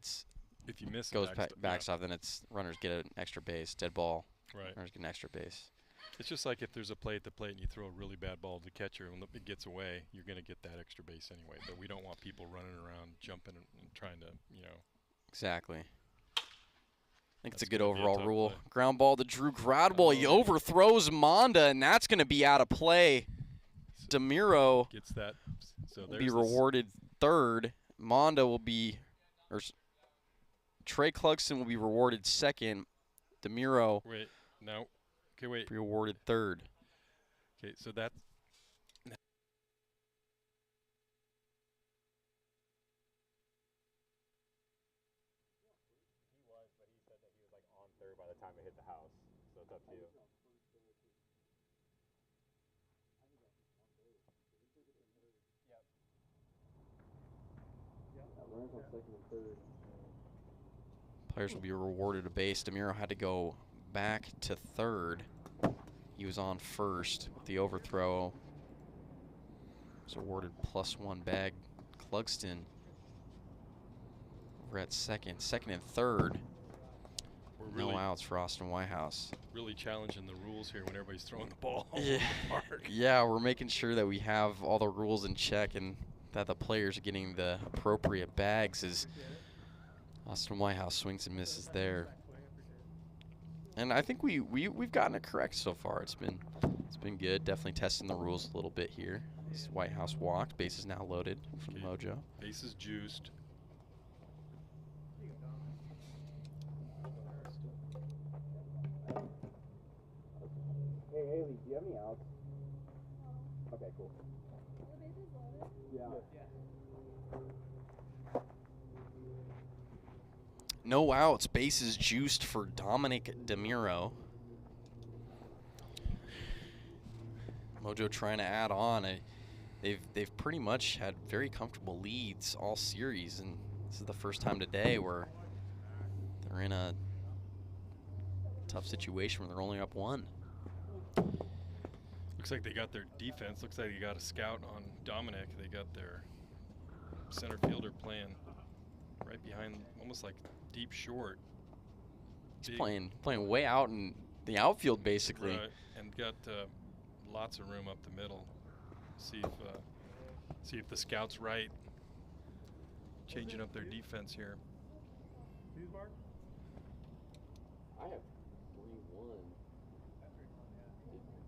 you miss goes backstop, then it's runners get an extra base. Dead ball, right? Runners get an extra base. It's just like if there's a play at the plate and you throw a really bad ball to the catcher and it gets away, you're going to get that extra base anyway. But we don't want people running around, jumping, and trying to, you know. Exactly. I think it's a That's good gonna be a overall tough rule. play. Ground ball to Drew Gradwell. He overthrows Monda, and that's going to be out of play. So DeMiro gets that. So will be rewarded third. Monda will be, Trey Clugston will be rewarded second. DeMiro Wait, no. Okay, wait. be awarded third. Okay, so that. By the time it hit the house, so it's up to you. Runners on second and third. Players will be rewarded a base. DeMuro had to go back to third. He was on first with the overthrow. Was awarded +1 bag. Clugston over at second. Second and third. No outs for Austin Whitehouse. Really challenging the rules here when everybody's throwing the ball all Yeah. over the park. Yeah, we're making sure that we have all the rules in check and that the players are getting the appropriate bags as Austin Whitehouse swings and misses there. And I think we've gotten it correct so far. It's been good. Definitely testing the rules a little bit here. This Whitehouse walked. Base is now loaded from Mojo. Base is juiced. Hey, Haley, do you have any outs? Okay, cool. Yeah. No outs. Base is juiced for Dominic DeMuro. Mojo trying to add on. They've pretty much had very comfortable leads all series, and this is the first time today where they're in a tough situation where they're only up 1. Looks like they got their defense. Looks like they got a scout on Dominic. They got their center fielder playing right behind, almost like deep short. He's playing way out in the outfield, basically. Right, and got lots of room up the middle. See if the scout's right. Changing up their defense here. I have 3-1.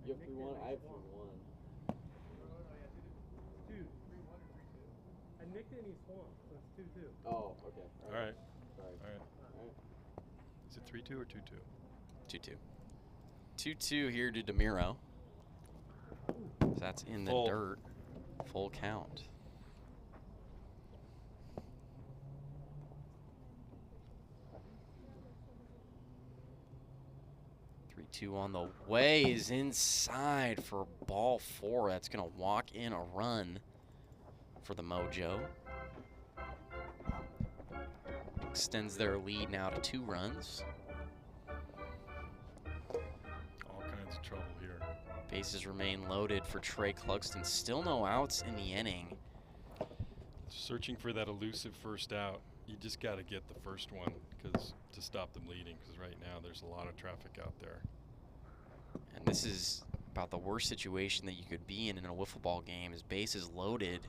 You have 3-1? I have 3-1. I nicked it and he swung, so it's 2-2. Oh, okay. All right. Sorry. All right. Is it 3-2 or 2-2? 2-2. 2-2 here to DeMuro. So that's in the dirt. Full count. Two on the way is inside for ball 4. That's going to walk in a run for the Mojo. Extends their lead now to 2 runs. All kinds of trouble here. Bases remain loaded for Trey Clugston. Still no outs in the inning. Searching for that elusive first out. You just got to get the first one to stop them leading, because right now there's a lot of traffic out there. And this is about the worst situation that you could be in a wiffle ball game. Is bases loaded,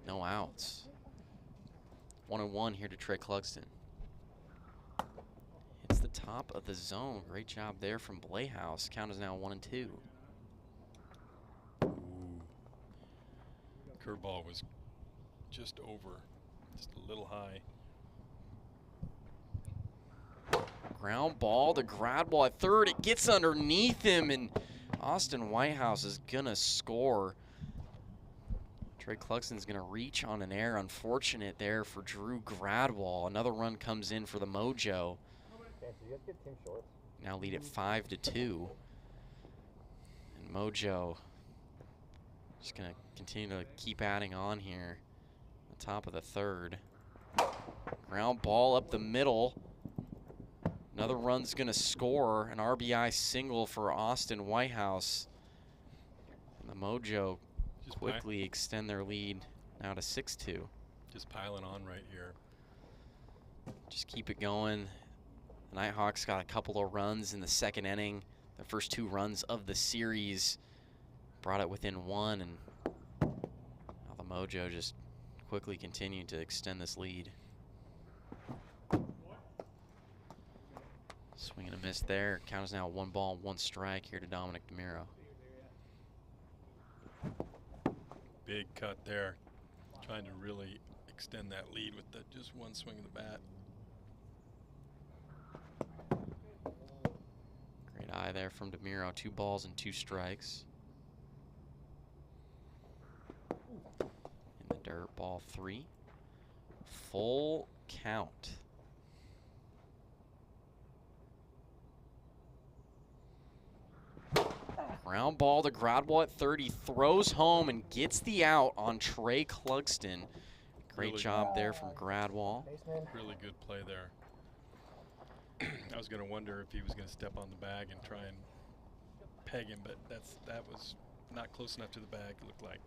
no outs. 1-1 here to Trey Clugston. Hits the top of the zone. Great job there from Blayhouse. Count is now 1-2. Ooh. Curveball was just over, just a little high. Ground ball to Gradwell at third. It gets underneath him, and Austin Whitehouse is going to score. Trey Clugston's going to reach on an error. Unfortunate there for Drew Gradwell. Another run comes in for the Mojo. Now lead at 5-2. And Mojo just going to continue to keep adding on here. At the top of the third. Ground ball up the middle. Another run's going to score, an RBI single for Austin Whitehouse. And the Mojo just quickly extend their lead now to 6-2. Just piling on right here. Just keep it going. The Nighthawks got a couple of runs in the second inning. The first 2 runs of the series brought it within 1, and now the Mojo just quickly continued to extend this lead. Swing and a miss there. Count is now 1 ball, 1 strike here to Dominic DeMuro. Big cut there. Trying to really extend that lead with just 1 swing of the bat. Great eye there from DeMuro. 2 balls and 2 strikes. In the dirt, ball 3. Full count. Ground ball to Gradwell at 30, throws home and gets the out on Trey Clugston. Great job there from Gradwell. Really good play there. I was going to wonder if he was going to step on the bag and try and peg him, but that was not close enough to the bag, it looked like.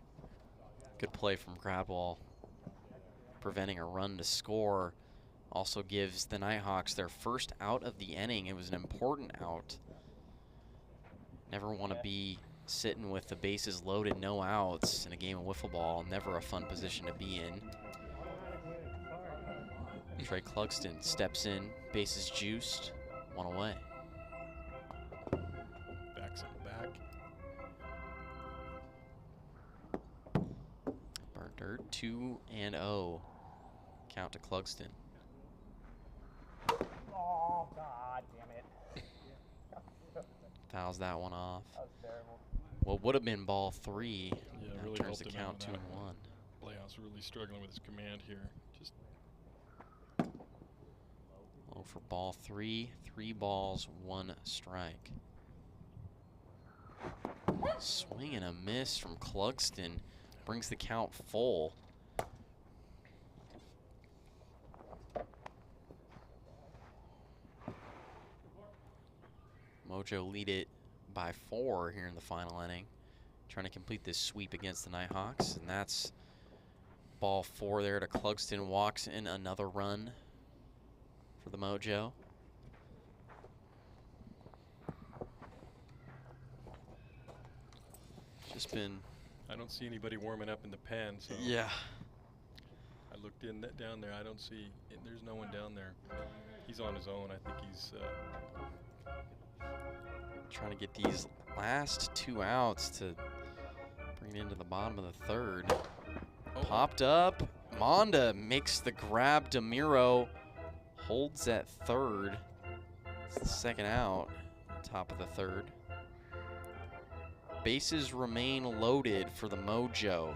Good play from Gradwall, preventing a run to score. Also gives the Nighthawks their first out of the inning. It was an important out. Never want to be sitting with the bases loaded, no outs in a game of wiffle ball. Never a fun position to be in. Trey Clugston steps in, bases juiced, 1 away. Backs him back. Burnt dirt, 2-0. Count to Clugston. Oh, God damn it. Fouls that one off. That was terrible. What would have been ball 3. Yeah, now really turns the helped him count out 2-1. Playhouse really struggling with his command here. Just Oh, for ball 3, 3 balls, 1 strike. Swing and a miss from Clugston brings the count full. Mojo lead it by 4 here in the final inning, trying to complete this sweep against the Nighthawks, and that's ball 4 there to Clugston. Walks in another run for the Mojo. Just been. I don't see anybody warming up in the pen, so. Yeah. I looked down there. I don't see. There's no one down there. He's on his own. I think he's. Trying to get these last 2 outs to bring it into the bottom of the 3rd. Oh. Popped up. Monda makes the grab. DeMiro holds at 3rd. It's the 2nd out, top of the 3rd. Bases remain loaded for the Mojo.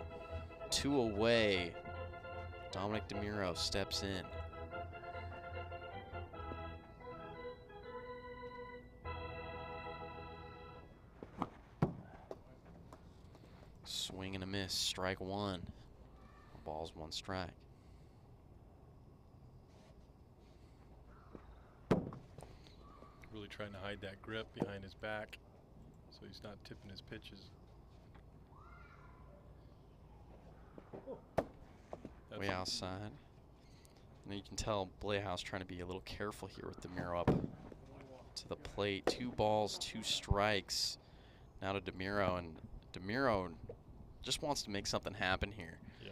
2 away. Dominic DeMiro steps in. Swing and a miss, strike 1. Ball's 1 strike. Really trying to hide that grip behind his back so he's not tipping his pitches. Way outside. And you can tell Playhouse trying to be a little careful here with DeMiro up to the plate. 2 balls, 2 strikes. Now to DeMiro, and DeMiro just wants to make something happen here. Yeah.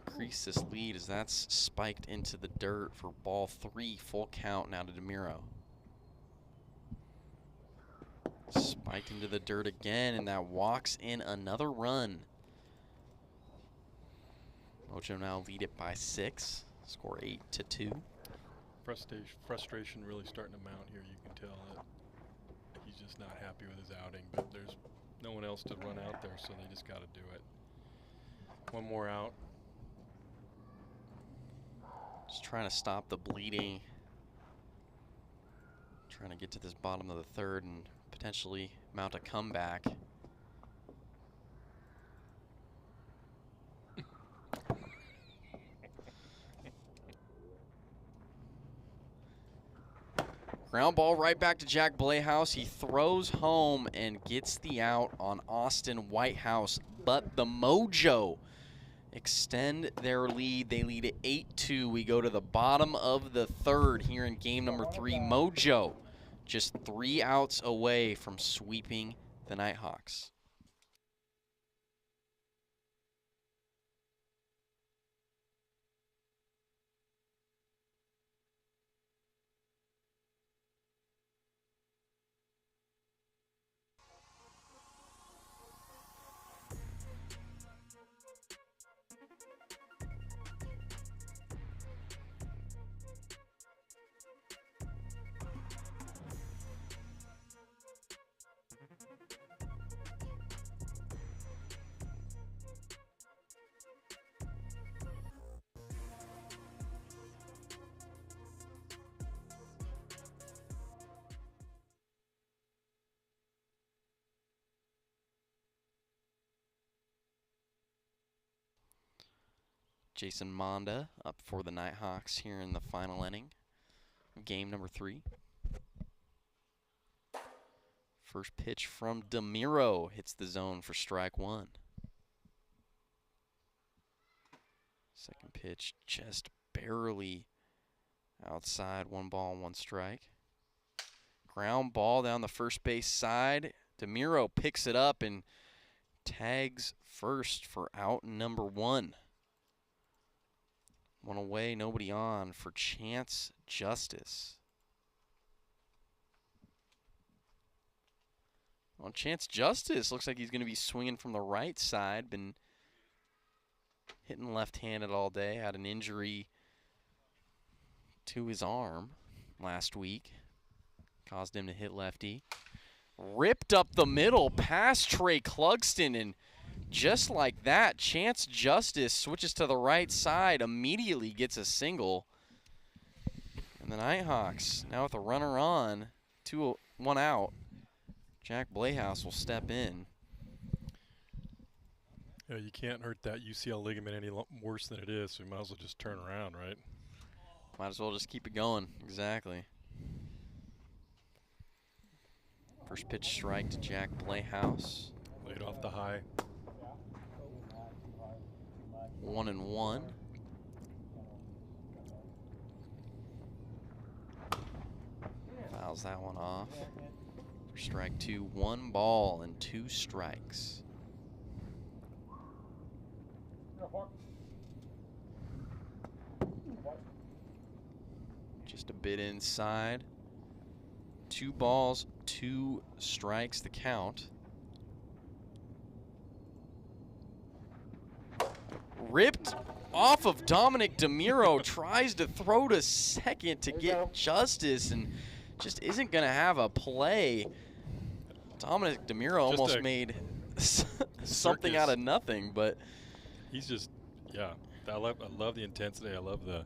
Increase this lead as that's spiked into the dirt for ball 3. Full count now to DeMiro. Spiked into the dirt again, and that walks in another run. Mojo now lead it by 6. Score 8-2. Frustration really starting to mount here. You can tell that he's just not happy with his outing, but there's no one else to run out there, so they just got to do it. 1 more out. Just trying to stop the bleeding. Trying to get to this bottom of the 3rd and potentially mount a comeback. Ground ball right back to Jack Playhouse. He throws home and gets the out on Austin Whitehouse. But the Mojo extend their lead. They lead it 8-2. We go to the bottom of the 3rd here in game number 3. Mojo just 3 outs away from sweeping the Nighthawks. Jason Monda up for the Nighthawks here in the final inning. of game number 3. First pitch from DeMiro hits the zone for strike 1. Second pitch just barely outside, 1 ball, 1 strike. Ground ball down the first base side. DeMiro picks it up and tags first for out number 1. 1 away, nobody on for Chance Justice. Well, Chance Justice looks like he's going to be swinging from the right side. Been hitting left-handed all day. Had an injury to his arm last week. Caused him to hit lefty. Ripped up the middle past Trey Clugston, and just like that, Chance Justice switches to the right side, immediately gets a single. And the Nighthawks, now with a runner on, 1 out, Jack Blehouse will step in. Yeah, you can't hurt that UCL ligament any worse than it is, so you might as well just turn around, right? Might as well just keep it going. Exactly. First pitch strike to Jack Blehouse. Laid off the high. 1-1. Fouls that one off. For strike 2, 1 ball and 2 strikes. Just a bit inside. 2 balls, 2 strikes the count. Ripped off of Dominic DeMiro, tries to throw to second to get Justice and just isn't going to have a play. Dominic DeMiro almost made something out of nothing, but he's just, yeah, I love the intensity. I love the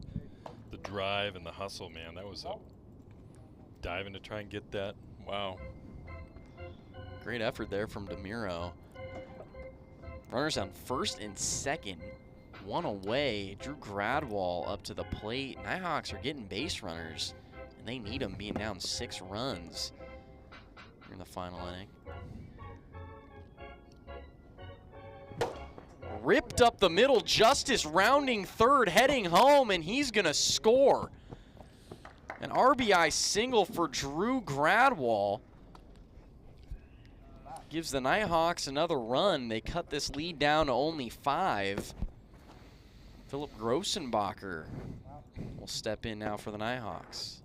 drive and the hustle, man. That was a diving to try and get that. Wow. Great effort there from DeMiro. Runners on first and second, 1 away. Drew Gradwall up to the plate. Nighthawks are getting base runners, and they need them, being down 6 runs in the final inning. Ripped up the middle, Justice rounding third, heading home, and he's going to score. An RBI single for Drew Gradwall. Gives the Nighthawks another run. They cut this lead down to only 5. Philip Grossenbacher will step in now for the Nighthawks.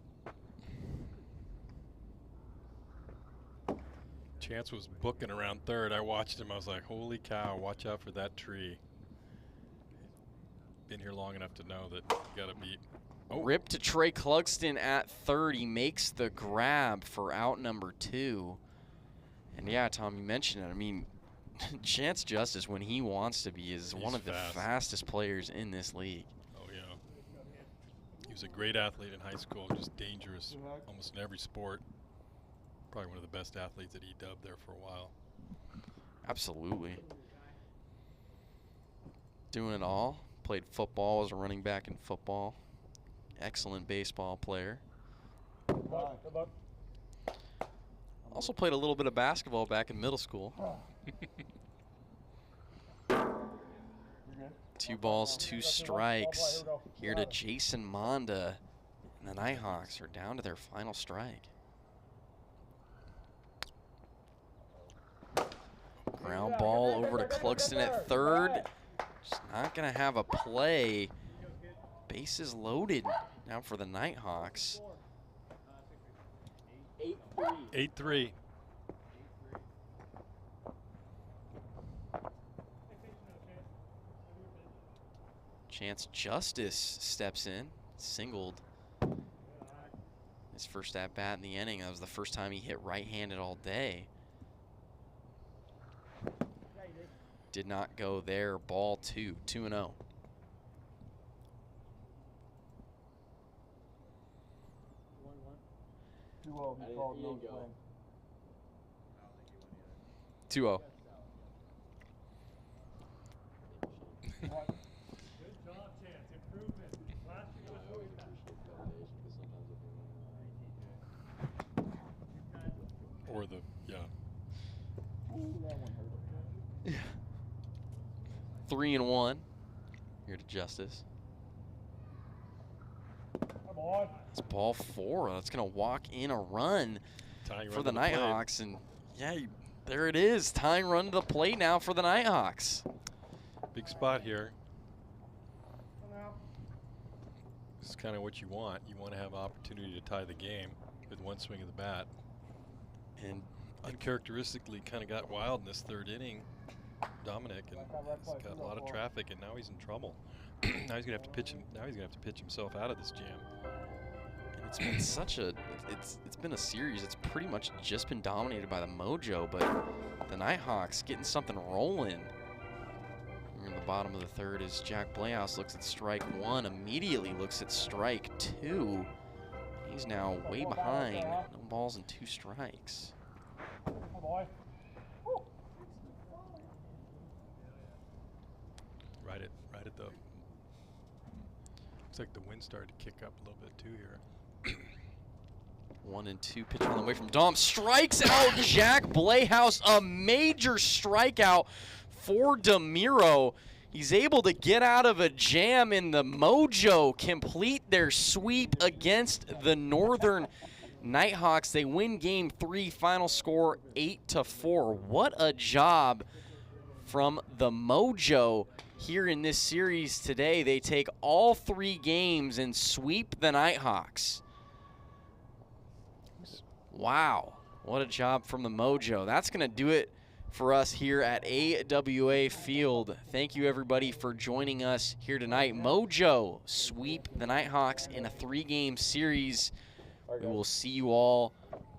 Chance was booking around third. I watched him. I was like, holy cow, watch out for that tree. Been here long enough to know that you got to beat. Oh. Rip to Trey Clugston at third. He makes the grab for out number 2. And yeah, Tom, you mentioned it. I mean, Chance Justice, when he wants to be, is one of the fastest players in this league. Oh, yeah. He was a great athlete in high school, just dangerous almost in every sport. Probably one of the best athletes at EW there for a while. Absolutely. Doing it all. Played football, was a running back in football. Excellent baseball player. Also played a little bit of basketball back in middle school. 2 balls, 2 strikes. Here to Jason Monda. And the Nighthawks are down to their final strike. Ground ball over to Clugston at third. Just not going to have a play. Bases loaded now for the Nighthawks. 8-3. Chance Justice steps in, singled his first at-bat in the inning. That was the first time he hit right-handed all day. Did not go there. Ball 2, 2-0. 2-0. He called no swing. 2-0. Good job, Chance. Improvement. Last year was really bad. Or the, yeah. 3-1 here to Justice. It's ball 4. That's going to walk in a run for the Nighthawks. And, yeah, there it is. Tying run to the plate now for the Nighthawks. Big spot here. This is kind of what you want. You want to have opportunity to tie the game with one swing of the bat. And uncharacteristically kind of got wild in this 3rd inning, Dominic, and he's got a lot of traffic, and now he's in trouble. Now he's gonna have to pitch him. Now he's gonna have to pitch himself out of this jam. And it's been such a it's been a series. It's pretty much just been dominated by the Mojo, but the Nighthawks getting something rolling. We're in the bottom of the 3rd as Jack Playhouse looks at strike 1, immediately looks at strike 2. He's now way behind. No balls and 2 strikes. Right at the. Looks like the wind started to kick up a little bit too here. 1 and 2 pitch on the way from Dom. Strikes out Jack Playhouse. A major strikeout for DeMiro. He's able to get out of a jam, and the Mojo complete their sweep against the Northern Nighthawks. They win game 3, final score 8-4. What a job from the Mojo here in this series today. They take all 3 games and sweep the Nighthawks. Wow, what a job from the Mojo. That's going to do it for us here at AWA Field. Thank you, everybody, for joining us here tonight. Mojo sweep the Nighthawks in a 3-game series. We will see you all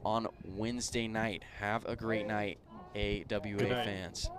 on Wednesday night. Have a great night, AWA fans.